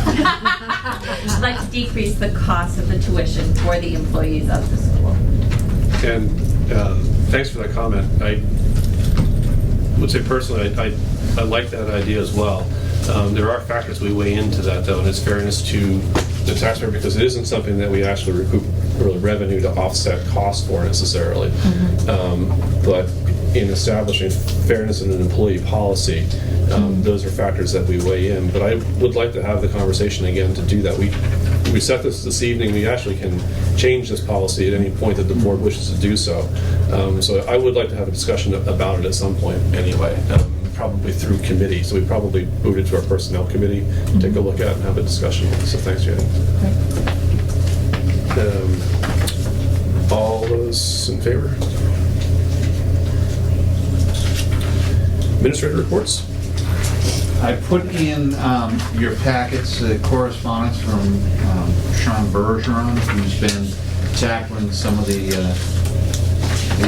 Q: I'd like to decrease the cost of the tuition for the employees of the school.
G: And thanks for that comment. I would say personally, I like that idea as well. There are factors we weigh into that, though, and it's fairness to the taxpayer, because it isn't something that we actually recoup really revenue to offset costs for necessarily. But in establishing fairness in an employee policy, those are factors that we weigh in. But I would like to have the conversation again to do that. We set this evening. We actually can change this policy at any point that the board wishes to do so. So I would like to have a discussion about it at some point anyway, probably through committee. So we probably move it to our personnel committee, take a look at and have a discussion. So thanks, Jenny. All those in favor? Administrator reports.
J: I put in your packets correspondence from Sean Bergeron, who's been tackling some of the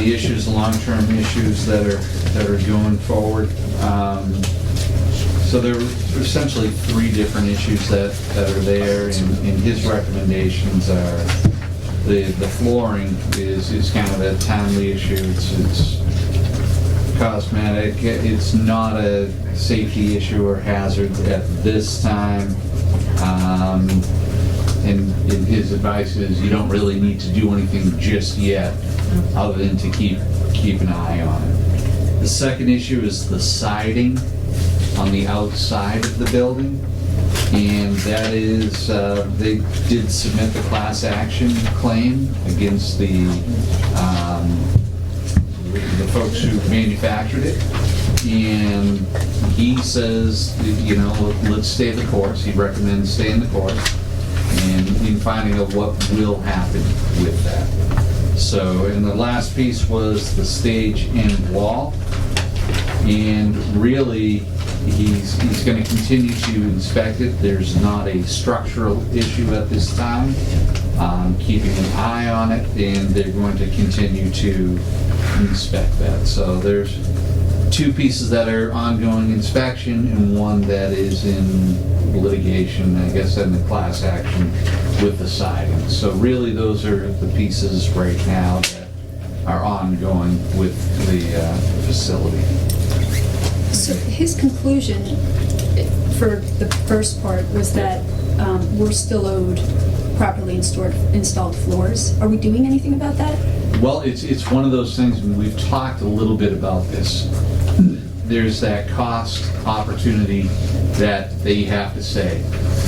J: issues, long-term issues that are going forward. So there are essentially 3 different issues that are there, and his recommendations are the flooring is kind of a timely issue. It's cosmetic. It's not a safety issue or hazard at this time. And his advice is you don't really need to do anything just yet, other than to keep an eye on it. The second issue is the siding on the outside of the building. And that is, they did submit the class action claim against the folks who manufactured it. And he says, you know, let's stay the course. He recommends staying the course and in finding out what will happen with that. So, and the last piece was the stage end wall. And really, he's going to continue to inspect it. There's not a structural issue at this time. Keeping an eye on it, and they're going to continue to inspect that. So there's two pieces that are ongoing inspection and one that is in litigation, I guess, in the class action with the siding. So really those are the pieces right now that are ongoing with the facility.
B: So his conclusion for the first part was that we're still owed properly installed floors. Are we doing anything about that?
J: Well, it's one of those things, and we've talked a little bit about this. There's that cost opportunity that they have to say,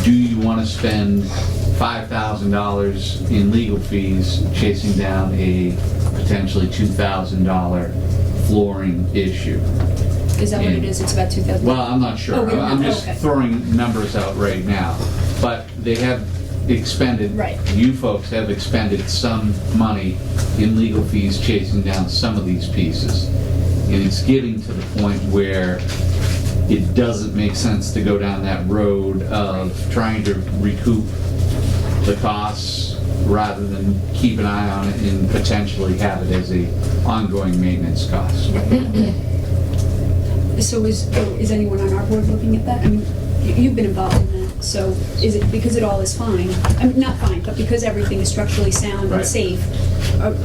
J: do you want to spend $5,000 in legal fees chasing down a potentially $2,000 flooring issue?
B: Is that what it is? It's about 2,000?
J: Well, I'm not sure.
B: Oh, wait,
J: I'm just
B: okay.
J: throwing numbers out right now. But they have expended, you folks have expended some money in legal fees chasing down some of these pieces. And it's getting to the point where it doesn't make sense to go down that road of trying to recoup the costs rather than keep an eye on it and potentially have it as a ongoing maintenance cost.
B: So is anyone on our board looking at that? I mean, you've been involved in that, so is it because it all is fine? I mean, not fine, but because everything is structurally sound and safe,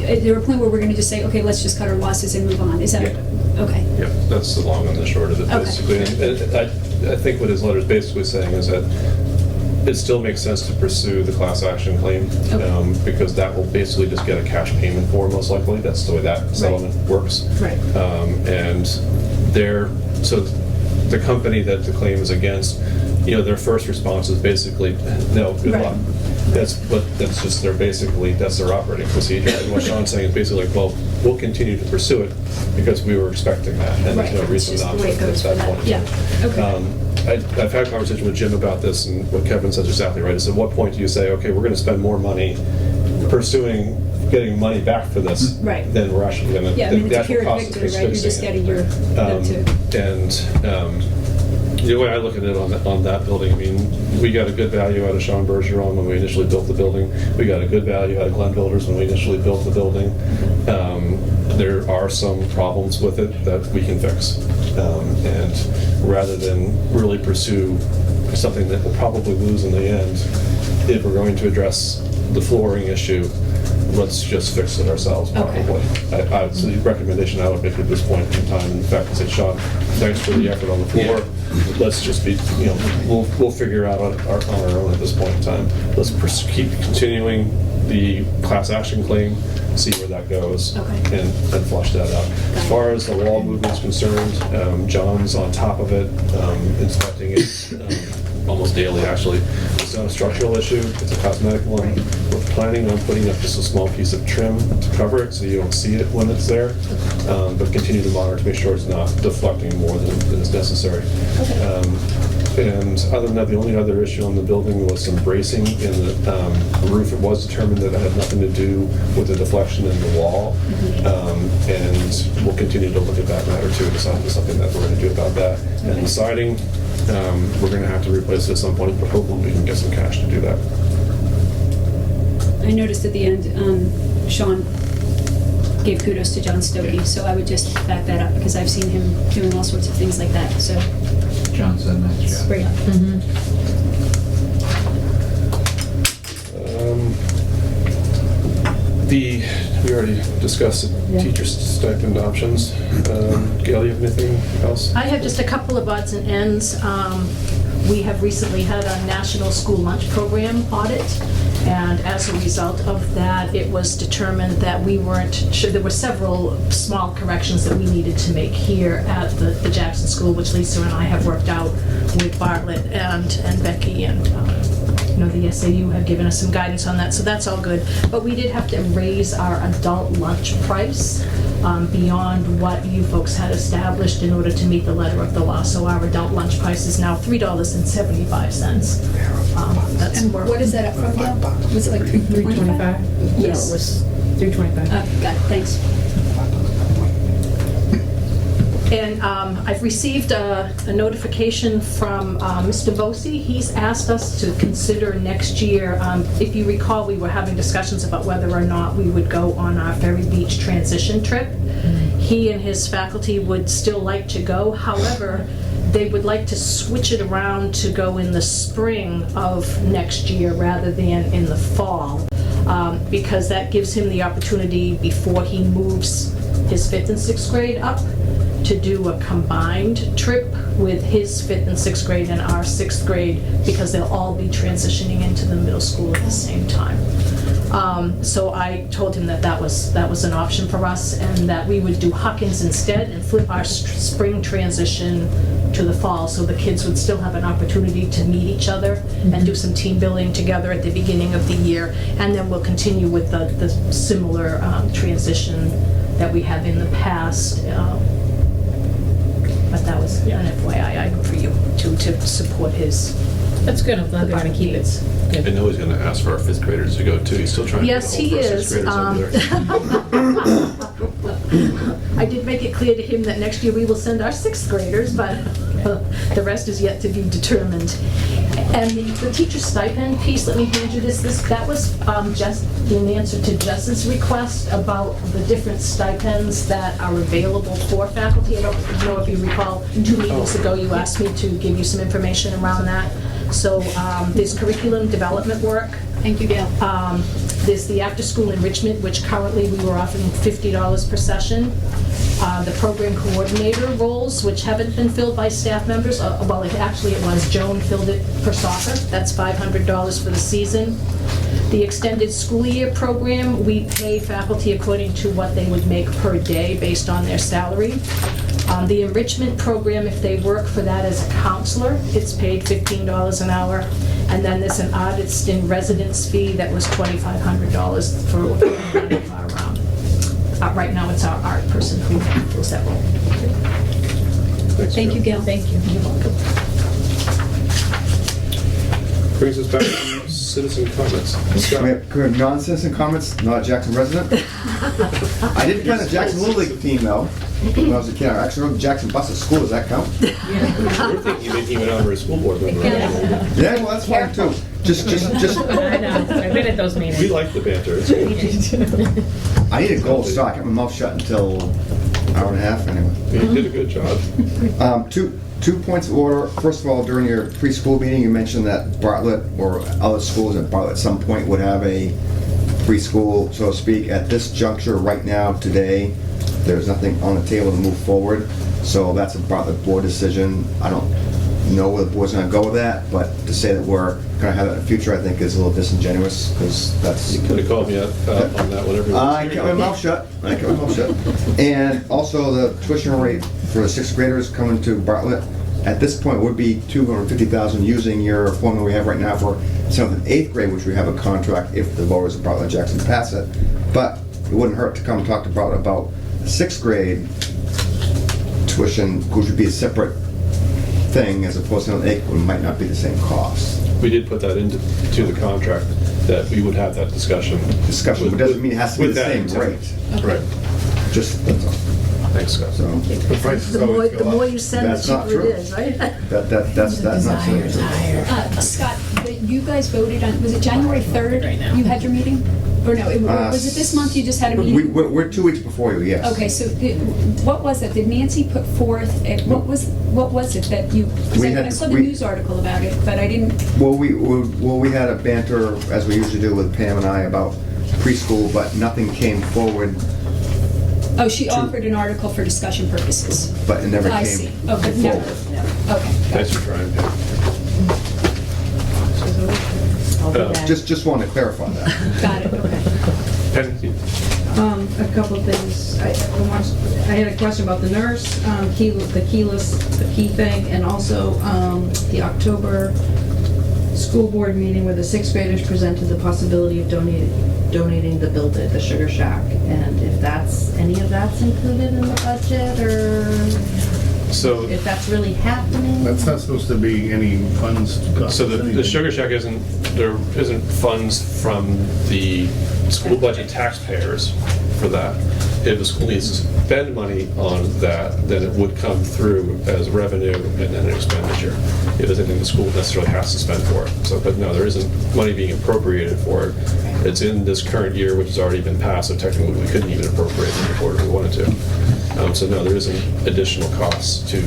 B: is there a point where we're going to just say, okay, let's just cut our losses and move on? Is that, okay?
G: Yeah, that's the long and the short of it,
B: Okay.
G: basically. And I think what his letter is basically saying is that it still makes sense to pursue the class action claim, because that will basically just get a cash payment for, most likely. That's the way that settlement works.
B: Right.
G: And so the company that the claim is against, you know, their first response is basically, no, good luck. That's their operating procedure. And what Sean's saying is basically, like, well, we'll continue to pursue it because we were expecting that, and there's no reason not to at that point.
B: Yeah, okay.
G: I've had a conversation with Jim about this, and what Kevin says is exactly right. Is at what point do you say, okay, we're going to spend more money pursuing getting money back for this, then we're actually going to.
B: Yeah, I mean, it's a pure victory, right? You're just getting your
G: The way I look at it on that building, I mean, we got a good value out of Sean Bergeron when we initially built the building. We got a good value out of Glenn Builders when we initially built the building. There are some problems with it that we can fix. And rather than really pursue something that we'll probably lose in the end, if we're going to address the flooring issue, let's just fix it ourselves, probably. It's the recommendation I would make at this point in time. In fact, I said, Sean, thanks for the effort on the floor. Let's just be, you know, we'll figure out on our own at this point in time. Let's keep continuing the class action claim, see where that goes, and flush that out. As far as the wall movement's concerned, John's on top of it, inspecting it almost daily, actually. It's not a structural issue, it's a cosmetic one. We're planning on putting up just a small piece of trim to cover it so you don't see it when it's there, but continue to monitor to make sure it's not deflecting more than is necessary. And other than that, the only other issue on the building was some bracing in the roof. It was determined that it had nothing to do with the deflection in the wall, and we'll continue to look at that matter too, decide if something that we're going to do about that. And the siding, we're going to have to replace it at some point, but hopefully we can get some cash to do that.
B: I noticed at the end, Sean gave kudos to John Stokey, so I would just back that up because I've seen him doing all sorts of things like that. So
J: John's done a nice job.
B: Great.
G: We already discussed the teacher stipend options. Gail, you have anything else?
O: I have just a couple of odds and ends. We have recently had a national school lunch program audit, and as a result of that, it was determined that we weren't sure. There were several small corrections that we needed to make here at the Jackson School, which Lisa and I have worked out with Bartlett and Becky, and the SAU have given us some guidance on that, so that's all good. But we did have to raise our adult lunch price beyond what you folks had established in order to meet the letter of the law. So our adult lunch price is now $3.75. That's
B: And what is that up from, Gail? Was it like $3.25?
M: $3.25?
B: Yes.
M: No, it was $3.25.
B: Got it, thanks.
O: And I've received a notification from Mr. Bosi. He's asked us to consider next year, if you recall, we were having discussions about whether or not we would go on our Ferry Beach transition trip. He and his faculty would still like to go. However, they would like to switch it around to go in the spring of next year rather than in the fall, because that gives him the opportunity before he moves his 5th and 6th grade up to do a combined trip with his 5th and 6th grade and our 6th grade, because they'll all be transitioning into the middle school at the same time. So I told him that that was an option for us, and that we would do Huckins instead and flip our spring transition to the fall, so the kids would still have an opportunity to meet each other and do some team building together at the beginning of the year, and then we'll continue with the similar transition that we have in the past. But that was an FYI item for you to support his.
M: That's good. I'm glad they're going to keep it.
G: I know he's going to ask for our 5th graders to go too. He's still trying to
O: Yes,
G: get
O: he
G: a hold of our
O: is.
G: 6th graders over there.
O: I did make it clear to him that next year we will send our 6th graders, but the rest is yet to be determined. And the teacher stipend piece, let me hand you this. That was just in answer to Jess's request about the different stipends that are available for faculty. I don't know if you recall, 2 meetings ago you asked me to give you some information around that. So there's curriculum development work.
B: Thank you, Gail.
O: There's the after-school enrichment, which currently we were offering $50 per session. The program coordinator roles, which haven't been filled by staff members. Well, it was. Joan filled it for soccer. That's $500 for the season. The extended school year program, we pay faculty according to what they would make per day based on their salary. The enrichment program, if they work for that as a counselor, it's paid $15 an hour. And then there's an artist in residence fee that was $2,500 for right now it's our art person who fills that role.
B: Thank you, Gail.
M: Thank you.
O: You're welcome.
G: Brings us back to citizen comments. Scott?
I: We have non-citizen comments, not a Jackson resident. I did play the Jackson Little League team though, when I was a kid. I actually rode the Jackson bus at school. Does that count?
G: We're thinking maybe even over a school board member.
I: Yeah, well, that's fine too. Just.
M: I know. I've been at those meetings.
G: We like the banter. It's good.
I: I need a gold star. I kept my mouth shut until an hour and a half anyway.
G: You did a good job.
I: Two points of order. First of all, during your preschool meeting, you mentioned that Bartlett or other schools at Bartlett at some point would have a preschool, so to speak. At this juncture, right now, today, there's nothing on the table to move forward. So that's a Bartlett board decision. I don't know where the board's going to go with that, but to say that we're going to have it in the future, I think is a little disingenuous, because that's...
G: You could have called me out on that whenever you
I: I kept my mouth shut. And also the tuition rate for the 6th graders coming to Bartlett, at this point would be $250,000 using your formula we have right now for 7th and 8th grade, which we have a contract if the voters of Bartlett and Jackson pass it. But it wouldn't hurt to come talk to Bartlett about the 6th grade tuition, which would be a separate thing as opposed to 7th and 8th, which might not be the same cost.
G: We did put that into the contract, that we would have that discussion.
I: But it doesn't mean it has to be the same rate.
G: Right.
I: Just, that's all.
G: Thanks, Scott.
I: So,
O: The more you send, the
I: That's not
O: cheaper it
I: true.
O: is, right?
I: that's not true.
B: Scott, you guys voted on, was it January 3rd you had your meeting? Or no, was it this month you just had a meeting?
I: We're 2 weeks before you, yes.
B: Okay, so what was it? Did Nancy put forth, what was it that you, 'cause I saw the news article about it, but I didn't.
I: Well, we had a banter, as we usually do with Pam and I, about preschool, but nothing came forward.
B: Oh, she offered an article for discussion purposes.
I: But it never
B: I
I: came
B: see. Oh, but never. Okay.
G: Thanks for trying.
T: I'll do that.
I: Just want to clarify that.
B: Got it, okay.
A: And
T: A couple of things. I had a question about the nurse, the key thing, and also the October school board meeting where the sixth graders presented the possibility of donating the building, the Sugar Shack, and if any of that's included in the budget, or
A: so
T: if that's really happening.
H: That's not supposed to be any funds.
A: So the Sugar Shack there isn't funds from the school budget taxpayers for that. If the school needs to spend money on that, then it would come through as revenue and then an expenditure. It isn't anything the school necessarily has to spend for it. So, but no, there isn't money being appropriated for it. It's in this current year, which has already been passed, so technically we couldn't even appropriate it before if we wanted to. So no, there isn't additional costs to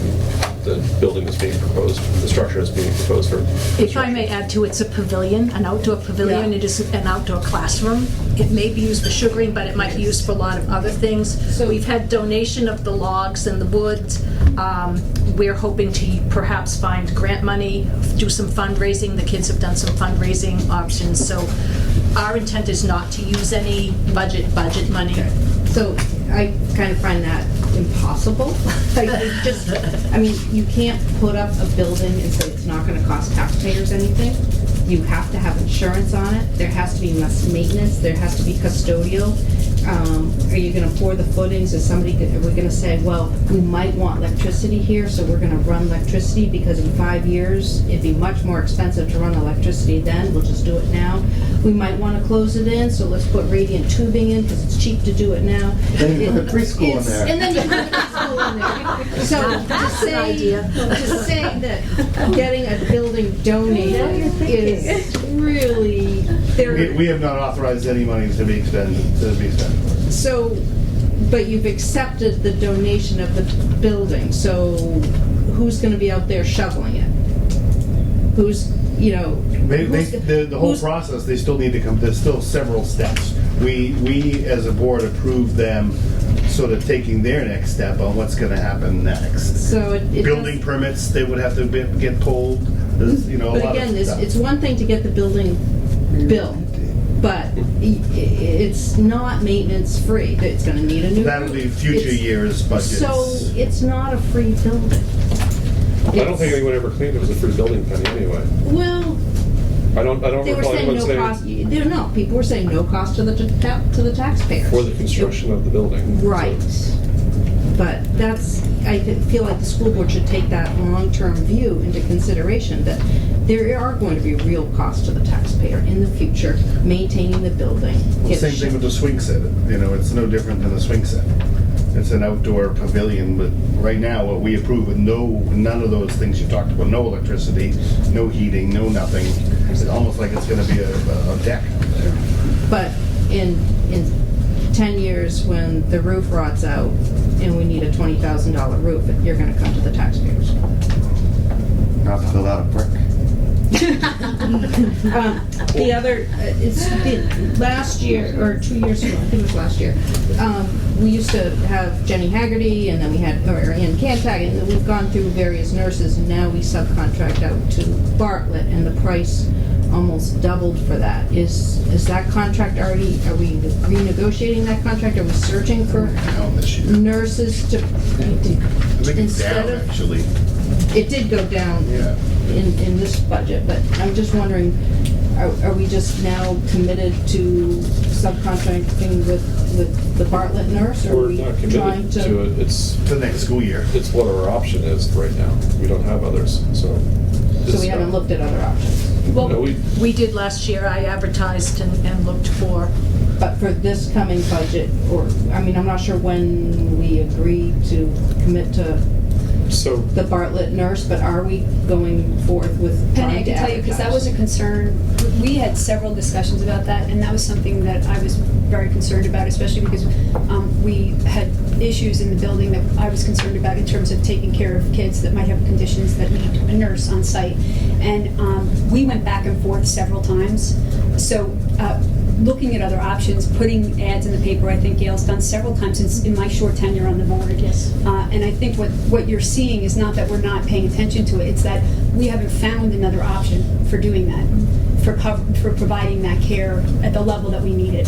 A: the building that's being proposed, the structure that's being proposed for.
O: If I may add to, it's a pavilion, an outdoor pavilion.
T: Yeah.
O: It is an outdoor classroom. It may be used for sugaring, but it might be used for a lot of other things. So we've had donation of the logs and the wood. We're hoping to perhaps find grant money, do some fundraising. The kids have done some fundraising options. So our intent is not to use any budget money.
T: So I kind of find that impossible. I mean, you can't put up a building and say it's not going to cost taxpayers anything. You have to have insurance on it. There has to be maintenance. There has to be custodial. Are you going to pour the footings? Are we going to say, well, we might want electricity here, so we're going to run electricity because in 5 years it'd be much more expensive to run electricity then. We'll just do it now. We might want to close it in, so let's put radiant tubing in because it's cheap to do it now.
I: Then you put the preschool in there.
T: And then you put the preschool in there. So to say that getting a building donated is really
H: We have not authorized any money to be expended.
T: So, but you've accepted the donation of the building, so who's gonna be out there shoveling it? Who's,
H: The whole process, they still need to come, there's still several steps. We as a board approve them sort of taking their next step on what's gonna happen next.
T: So it
H: Building permits, they would have to get pulled, there's, a
T: But
H: lot
T: again,
H: of stuff.
T: it's one thing to get the building built, but it's not maintenance free. It's gonna need a new.
H: That'll be
T: roof.
H: future
T: It's-
H: years' budgets.
T: So it's not a free building.
A: I don't think anyone ever claimed it was a free building penny anyway.
T: Well,
A: I don't
T: they were
A: recall
T: saying
A: anyone
T: no
A: saying
T: cost, no, people were saying no cost to the taxpayers.
A: for the construction of the building.
T: Right. But I feel like the school board should take that long-term view into consideration, that there are going to be real costs to the taxpayer in the future, maintaining the building.
H: Same thing with the swing set, it's no different than a swing set. It's an outdoor pavilion, but right now, what we approve with none of those things you talked about, no electricity, no heating, no nothing. It's almost like it's gonna be a deck out there.
T: But in 10 years, when the roof rots out and we need a $20,000 roof, you're gonna come to the taxpayers.
I: Not to fill out a brick.
T: The other, last year, or 2 years ago, I think it was last year, we used to have Jenny Haggerty, and then we had, or Ann Cantag, and we've gone through various nurses, and now we subcontract out to Bartlett, and the price almost doubled for that. Is that contract already, are we renegotiating that contract? Are we searching for nurses to,
H: I think it's
T: instead
H: down,
T: of?
H: actually.
T: It did go down in this budget, but I'm just wondering, are we just now committed to subcontracting with the Bartlett nurse, or are
A: We're
T: we
A: not
T: trying
A: committed to it. It's
H: the next school year.
A: It's what our option is right now. We don't have others, so.
T: So we haven't looked at other options?
O: Well,
A: No,
O: we did last year. I advertised and looked for.
T: But for this coming budget, I'm not sure when we agreed to commit to the Bartlett nurse, but are we going forth with
B: Penny, I
T: trying to
B: can tell you, because that
T: advertise?
B: was a concern. We had several discussions about that, and that was something that I was very concerned about, especially because we had issues in the building that I was concerned about in terms of taking care of kids that might have conditions that need a nurse on site. And we went back and forth several times. So looking at other options, putting ads in the paper, I think Gail's done several times in my short tenure on the board.
O: Yes.
B: And I think what you're seeing is not that we're not paying attention to it, it's that we haven't found another option for doing that. for providing that care at the level that we need it.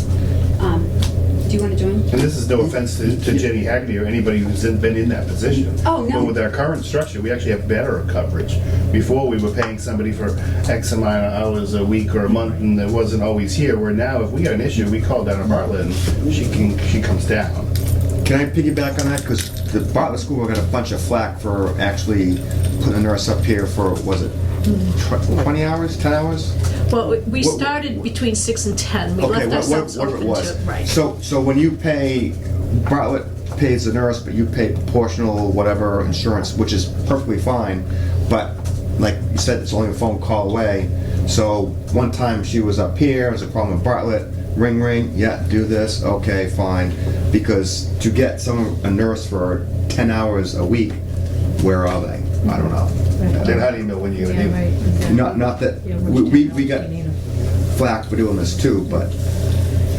B: Do you want to join?
H: And this is no offense to Jenny Haggerty or anybody who's been in that position.
B: Oh, no.
H: But with our current structure, we actually have better coverage. Before, we were paying somebody for X amount of hours a week or a month, and it wasn't always here, where now, if we got an issue, we call down to Bartlett, and she comes down.
I: Can I piggyback on that? Because the Bartlett School got a bunch of flack for actually putting a nurse up here for, was it 20 hours, 10 hours?
O: Well, we
I: What-
O: started between 6 and 10. We
I: Okay,
O: left ourselves
I: whatever it
O: open
I: was.
O: to, right.
I: So when you pay, Bartlett pays the nurse, but you pay proportional whatever insurance, which is perfectly fine, but like you said, it's only a phone call away. So one time she was up here, there was a problem with Bartlett, ring ring, yeah, do this, okay, fine. Because to get a nurse for 10 hours a week, where are they? I don't know.
H: Then how do you know when you're gonna need them?
I: Not that, we got flack for doing this too, but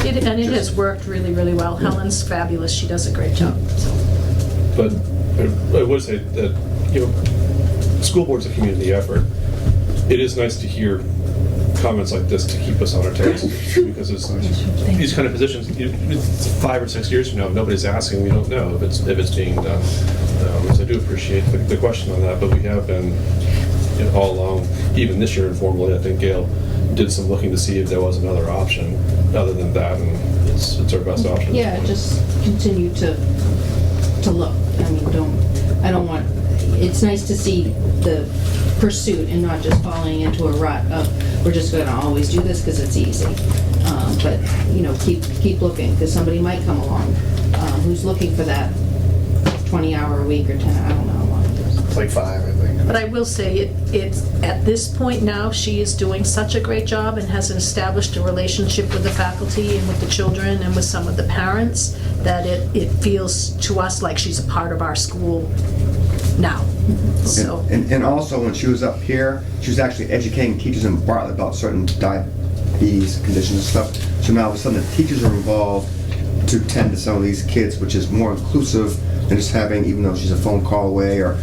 O: It has worked really, really well. Helen's fabulous. She does a great job.
G: But I would say that, school board's a community effort. It is nice to hear comments like this to keep us on our toes, because it's these kind of positions, it's 5 or 6 years from now, if nobody's asking, we don't know if it's being done. So I do appreciate the question on that, but we have been all along, even this year informally, I think Gail did some looking to see if there was another option other than that, and it's our best option.
T: Yeah, just continue to look. I mean, I don't want, it's nice to see the pursuit and not just falling into a rut of, we're just gonna always do this because it's easy. But, keep looking, because somebody might come along who's looking for that 20-hour a week or 10, I don't know how long it is.
H: It's like 5, I think.
O: But I will say, it's at this point now, she is doing such a great job and has established a relationship with the faculty and with the children and with some of the parents, that it feels to us like she's a part of our school now. So.
I: And also, when she was up here, she was actually educating teachers in Bartlett about certain diabetes conditions and stuff. So now all of a sudden, the teachers are involved to tend to some of these kids, which is more inclusive than just having, even though she's a phone call away, or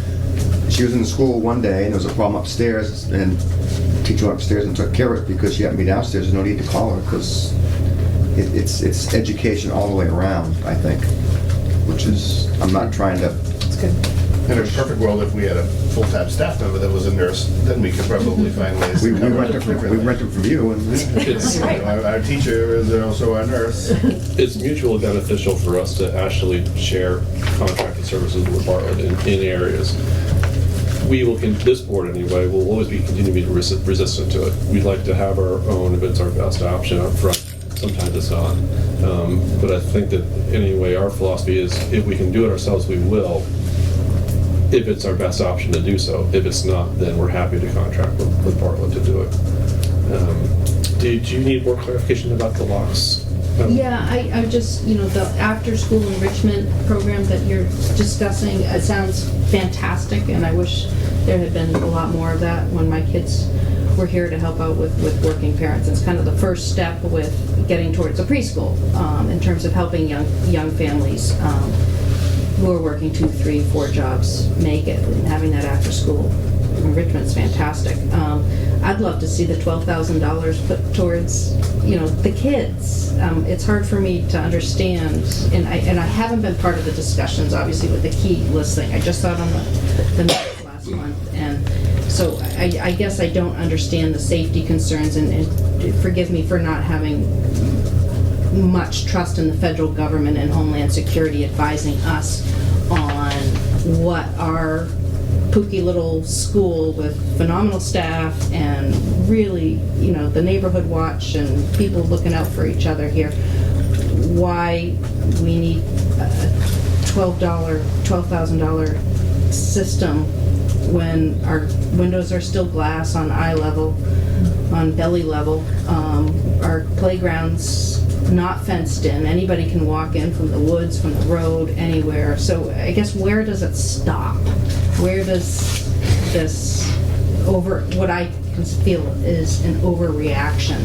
I: she was in the school one day and there was a problem upstairs, and the teacher went upstairs and took care of it because she happened to be downstairs. There's no need to call her, because it's education all the way around, I think, which is, I'm not trying to.
T: It's good.
H: In a perfect world, if we had a full-time staff member that was a nurse, then we could probably find ways
I: We
H: to cover
I: rent
H: it
I: it from
H: differently.
I: you, and
H: Our teacher is also our nurse.
G: It's mutually beneficial for us to actually share contracted services with Bartlett in areas. We will, this board anyway, will always continue to be resistant to it. We'd like to have our own if it's our best option up front. Sometimes it's not. But I think that anyway, our philosophy is if we can do it ourselves, we will, if it's our best option to do so. If it's not, then we're happy to contract with Bartlett to do it. Did you need more clarification about the locks?
T: Yeah, I just, the after-school enrichment program that you're discussing, it sounds fantastic, and I wish there had been a lot more of that when my kids were here to help out with working parents. It's kind of the first step with getting towards a preschool, in terms of helping young families who are working 2, 3, 4 jobs make it, and having that after-school enrichment's fantastic. I'd love to see the $12,000 put towards, the kids. It's hard for me to understand, and I haven't been part of the discussions, obviously, with the key list thing. I just saw it on the minutes last month, and so I guess I don't understand the safety concerns, and forgive me for not having much trust in the federal government and Homeland Security advising us on what our pooky little school with phenomenal staff and really, the neighborhood watch and people looking out for each other here, why we need a $12,000 system when our windows are still glass on eye level, on belly level. Our playground's not fenced in. Anybody can walk in from the woods, from the road, anywhere. So I guess where does it stop? Where does this what I feel is an overreaction?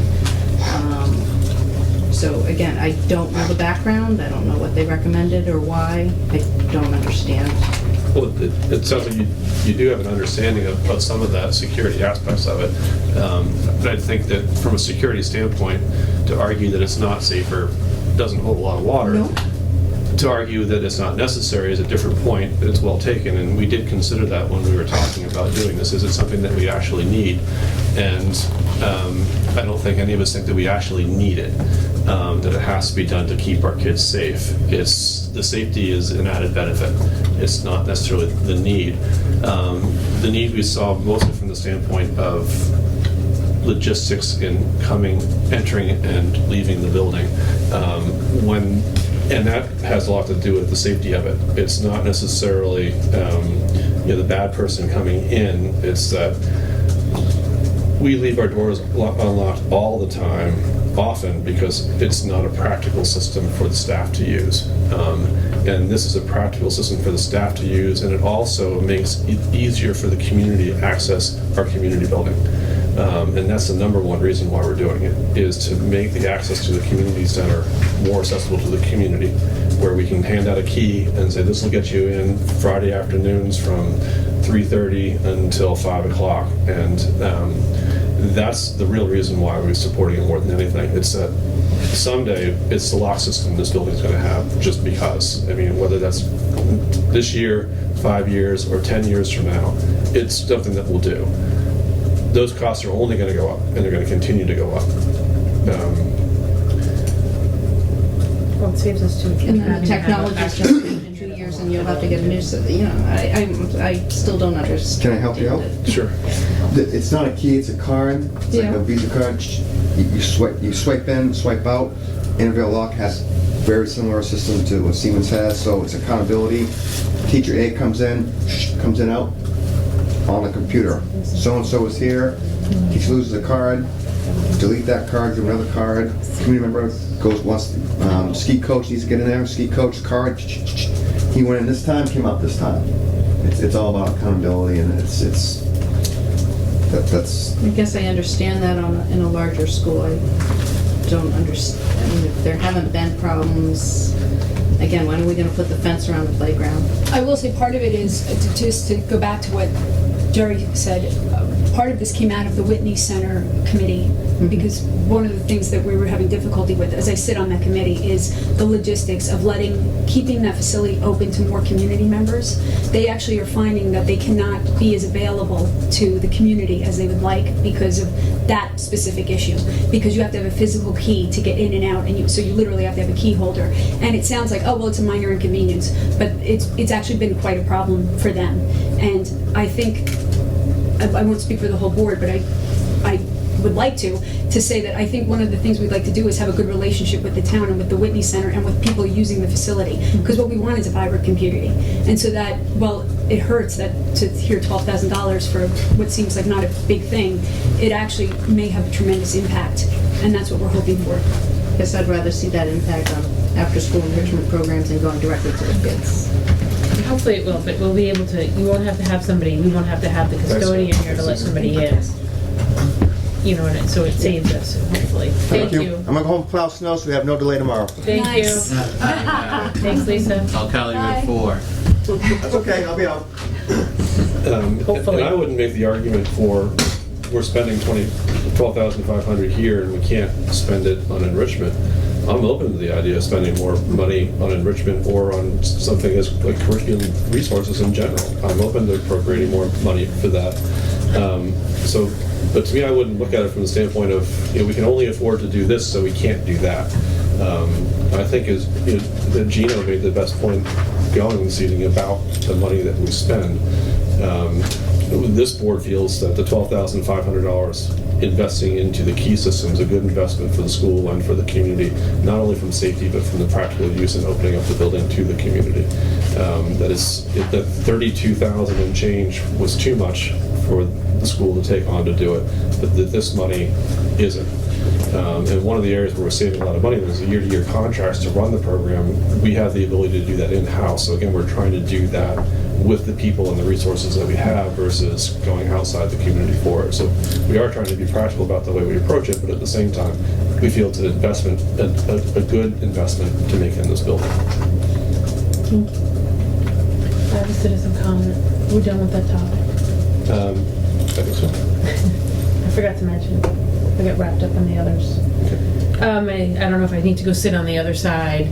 T: So again, I don't know the background. I don't know what they recommended or why. I don't understand.
G: Well, it sounds like you do have an understanding of some of that security aspects of it. But I think that from a security standpoint, to argue that it's not safer doesn't hold a lot of water.
C: No.
G: To argue that it's not necessary is a different point, that it's well taken, and we did consider that when we were talking about doing this. Is it something that we actually need? And I don't think any of us think that we actually need it, that it has to be done to keep our kids safe. The safety is an added benefit. It's not necessarily the need. The need we saw mostly from the standpoint of logistics in entering and leaving the building. And that has a lot to do with the safety of it. It's not necessarily the bad person coming in. It's that we leave our doors unlocked all the time, often, because it's not a practical system for the staff to use. And this is a practical system for the staff to use, and it also makes it easier for the community to access our community building. And that's the number one reason why we're doing it, is to make the access to the community center more accessible to the community, where we can hand out a key and say, this will get you in Friday afternoons from 3:30 until 5 o'clock. And that's the real reason why we're supporting it more than anything. It's that someday it's the lock system this building's going to have, just because. I mean, whether that's this year, 5 years, or 10 years from now, it's something that we'll do. Those costs are only going to go up, and they're going to continue to go up.
M: Well, it saves us too.
P: And then the technology's just in 2 years and you'll have to get a new, I still don't understand.
I: Can I help you out?
G: Sure.
I: It's not a key, it's a card. It's like a Visa card. You swipe in, swipe out. Intervale Lock has very similar system to what Siemens has, so it's accountability. Teacher A comes in out on the computer. So-and-so is here. Teacher loses a card. Delete that card, give another card. Community member goes once. Ski coach needs to get in there. Ski coach card. He went in this time, came out this time. It's all about accountability, and that's.
P: I guess I understand that in a larger school. I don't understand. I mean, if there haven't been problems, again, when are we going to put the fence around the playground?
B: I will say part of it is, just to go back to what Jerry said, part of this came out of the Whitney Center committee, because one of the things that we were having difficulty with, as I sit on that committee, is the logistics of keeping that facility open to more community members. They actually are finding that they cannot be as available to the community as they would like because of that specific issue, because you have to have a physical key to get in and out, and so you literally have to have a key holder. And it sounds like, oh, well, it's a minor inconvenience, but it's actually been quite a problem for them. And I think, I won't speak for the whole board, but I would like to say that I think one of the things we'd like to do is have a good relationship with the town and with the Whitney Center and with people using the facility, because what we want is a vibrant community. And so that, well, it hurts that to hear $12,000 for what seems like not a big thing, it actually may have a tremendous impact, and that's what we're hoping for.
P: I guess I'd rather see that impact on after-school enrichment programs and going directly to the kids.
M: Hopefully it will, but we'll be able to, you won't have to have somebody, we won't have to have the custodian here to let somebody in. You know, and so it saves us, hopefully. Thank you.
I: I'm gonna go home and plow snow, so we have no delay tomorrow.
M: Thank you. Thanks, Lisa.
J: I'll call you at 4.
I: That's okay, I'll be out.
G: And I wouldn't make the argument for we're spending $12,500 here and we can't spend it on enrichment. I'm open to the idea of spending more money on enrichment or on something as like curriculum resources in general. I'm open to appropriating more money for that. But to me, I wouldn't look at it from the standpoint of, we can only afford to do this, so we can't do that. I think that Gino made the best point going this evening about the money that we spend. This board feels that the $12,500 investing into the key system is a good investment for the school and for the community, not only from safety, but from the practical use and opening up the building to the community. That $32,000 and change was too much for the school to take on to do it, but that this money isn't. And one of the areas where we're saving a lot of money, there's a year-to-year contracts to run the program. We have the ability to do that in-house. So again, we're trying to do that with the people and the resources that we have versus going outside the community for it. So we are trying to be practical about the way we approach it, but at the same time, we feel it's an investment, a good investment to make in this building.
M: Thank you. citizen comment. We're done with that topic.
G: I think so.
M: I forgot to mention, I got wrapped up in the others. I don't know if I need to go sit on the other side,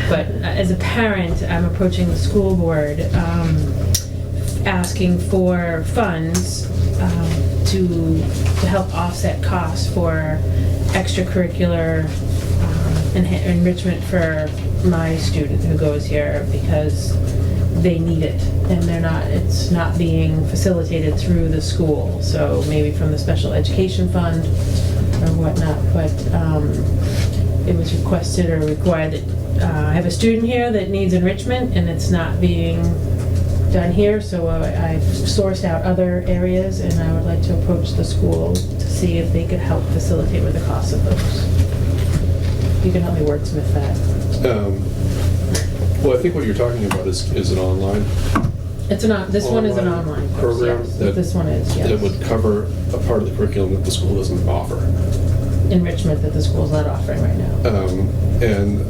M: but as a parent, I'm approaching the school board, asking for funds to help offset costs for extracurricular enrichment for my student who goes here, because they need it, and it's not being facilitated through the school, so maybe from the special education fund or whatnot, but it was requested or required that I have a student here that needs enrichment, and it's not being done here, so I've sourced out other areas, and I would like to approach the school to see if they could help facilitate with the cost of those. You can help me wordsmith that.
G: Well, I think what you're talking about is an online
M: This one is an online course,
G: program
M: yes.
G: that
M: This one is, yes.
G: that would cover a part of the curriculum that the school doesn't offer.
M: Enrichment that the school's not offering right now.
G: And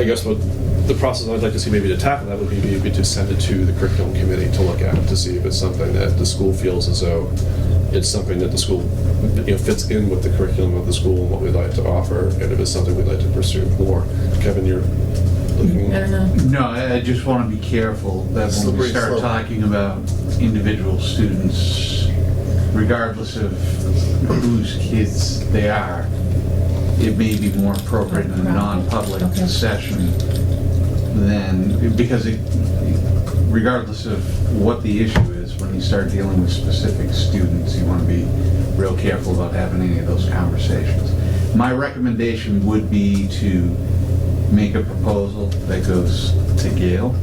G: I guess what the process I'd like to see maybe to tackle that would be maybe to send it to the curriculum committee to look at, to see if it's something that the school feels as though it's something that the school fits in with the curriculum of the school and what we'd like to offer, and if it's something we'd like to pursue more. Kevin, you're looking.
M: I don't know.
J: No, I just want to be careful that when
G: Slippery
J: we start
G: slope.
J: talking about individual students, regardless of whose kids they are, it may be more appropriate in a non-public session than, because regardless of what the issue is, when you start dealing with specific students, you want to be real careful about having any of those conversations. My recommendation would be to make a proposal that goes to Gail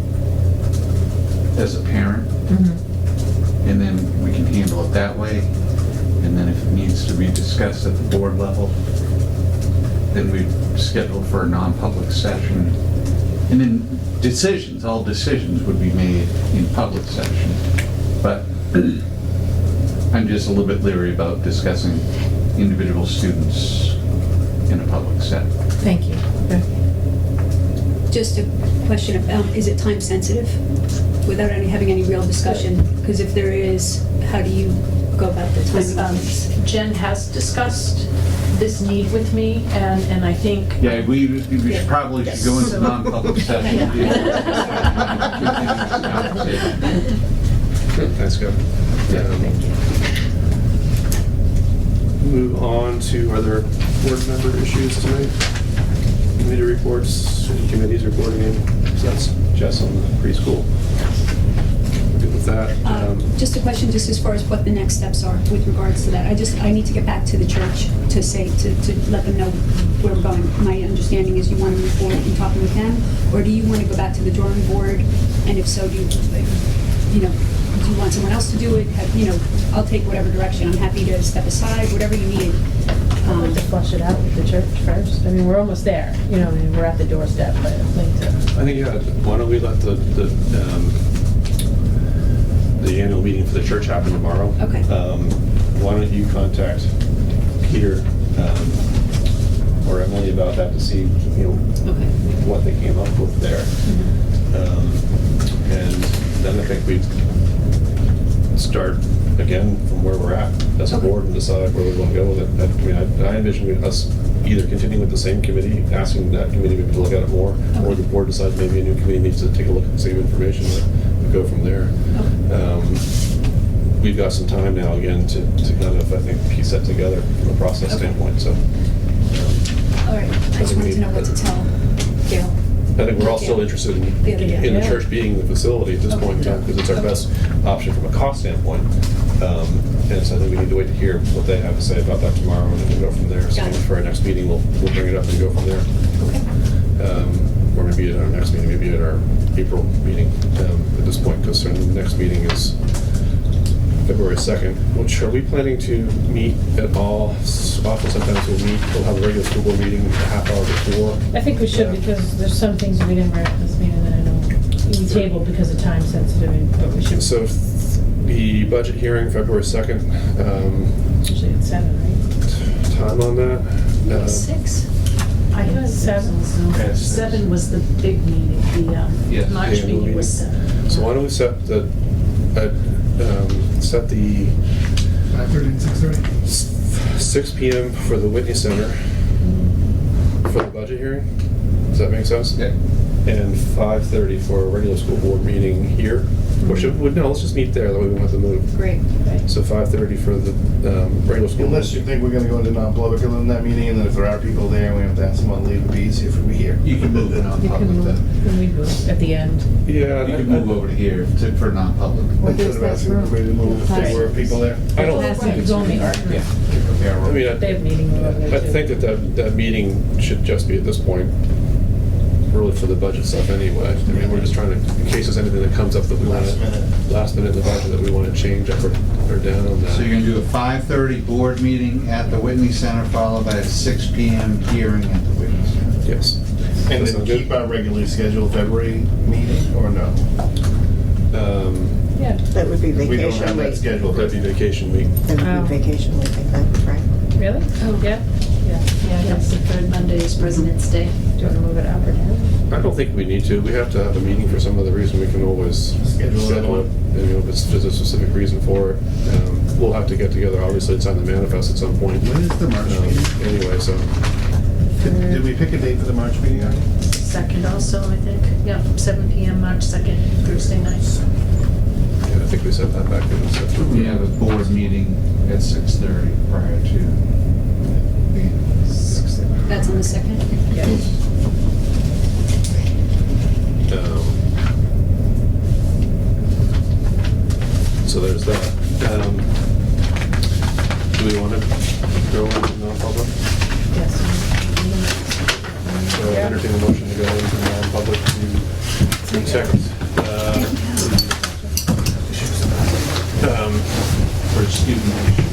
J: as a parent, and then we can handle it that way. And then if it needs to be discussed at the board level, then we schedule for a non-public session. And then all decisions would be made in public session. But I'm just a little bit leery about discussing individual students in a public setting.
M: Thank you. Okay.
B: Just a question of, is it time sensitive without having any real discussion? Because if there is, how do you go about the timing?
D: Jen has discussed this need with me, and I think.
J: Yeah, we should probably should go into non-public session.
G: Thanks, Kevin.
M: Thank you.
G: Move on to other board member issues tonight. Committee reports, committees reporting, so that's Jess on the preschool. Good with that.
B: Just a question, just as far as what the next steps are with regards to that. I need to get back to the church to say, to let them know where we're going. My understanding is you want to move forward in talking with them, or do you want to go back to the drawing board? And if so, do you want someone else to do it? I'll take whatever direction. I'm happy to step aside, whatever you need.
M: I'd like to flush it out with the church first. I mean, we're almost there. We're at the doorstep, but I'd like to.
G: I think, yeah, why don't we let the annual meeting for the church happen tomorrow?
B: Okay.
G: Why don't you contact Peter or Emily about that to see, what they came up with there. And then I think we start again from where we're at as a board and decide where we want to go with it. I envision us either continuing with the same committee, asking that committee maybe to look at it more, or the board decides maybe a new committee needs to take a look at the same information and we go from there. We've got some time now again to kind of, I think, piece that together from a process standpoint. So.
B: All right. I just wanted to know what to tell Gail.
G: I think we're all still interested in the church being the facility at this point in time, because it's our best option from a cost standpoint. And so I think we need to wait to hear what they have to say about that tomorrow, and then we'll go from there. So for our next meeting, we'll bring it up and go from there. Or maybe at our next meeting, maybe at our April meeting at this point, because the next meeting is February 2nd, which are we planning to meet at all? Often sometimes we'll have a regular school board meeting a half hour before.
M: I think we should, because there's some things we didn't write at this meeting that I know we tabled because of time sensitivity, but we should.
G: So the budget hearing, February 2nd.
M: Usually at 7, right?
G: Time on that?
B: 6?
D: I heard
M: Seven?
D: Seven was the big meeting, the
G: Yes,
D: March
G: the annual
D: meeting was
G: meeting.
D: 7.
G: So why don't we set the
E: 5:30 and 6:30.
G: 6 PM for the Whitney Center for the budget hearing? Does that make sense?
J: Yeah.
G: And 5:30 for a regular school board meeting here? Or should, no, let's just meet there, that way we won't have to move.
P: Great.
G: So 5:30 for the regular school.
H: Unless you think we're gonna go into non-public in that meeting, and then if there are people there, and we have to ask them on leave, it'd be easier if we were here.
J: You can move it on
M: You can
J: public
M: move,
J: then.
M: can we move at the end?
G: Yeah.
J: You can move over to here for non-public.
H: Instead of asking everybody to move, if there were people there.
G: I don't.
M: It's only our,
J: Yeah.
G: I mean,
M: they have meeting room over there
G: I
M: too.
G: think that meeting should just be at this point, really for the budget stuff anyway. I mean, we're just trying to, in case there's anything that comes up that we want to, last minute in the budget that we want to change up or down on that.
J: So you're gonna do a 5:30 board meeting at the Whitney Center, followed by a 6 PM hearing at the Whitney Center.
G: Yes.
H: And
G: That
H: then
G: sound good?
H: keep our regularly scheduled February meeting, or no?
M: Yeah.
C: That would be
H: We don't
C: vacation
H: have that
C: week.
H: scheduled.
G: That'd be vacation week.
C: That would
M: Oh.
C: be vacation week, I think, right?
M: Really?
D: Oh.
M: Yeah? Yeah.
D: Yeah, that's the third Monday is President's Day.
M: Do you want to move it up or down?
G: I don't think we need to. We have to have a meeting for some other reason. We can always
H: Schedule another
G: schedule it.
H: one.
G: And, you know, if there's a specific reason for it. We'll have to get together, obviously, and sign the manifest at some point.
H: When is the March meeting?
G: Anyway, so.
H: Did we pick a date for the March meeting already?
D: Second also, I think. Yeah, 7 PM, March 2nd, Thursday night.
G: Yeah, I think we said that back in September.
J: We have a board meeting at 6:30 prior to the 6:30.
D: That's on the 2nd?
M: Yeah.
G: So there's that. Do we want to go into non-public?
M: Yes.
G: So entertain a motion to go into non-public to protect,
J: For student.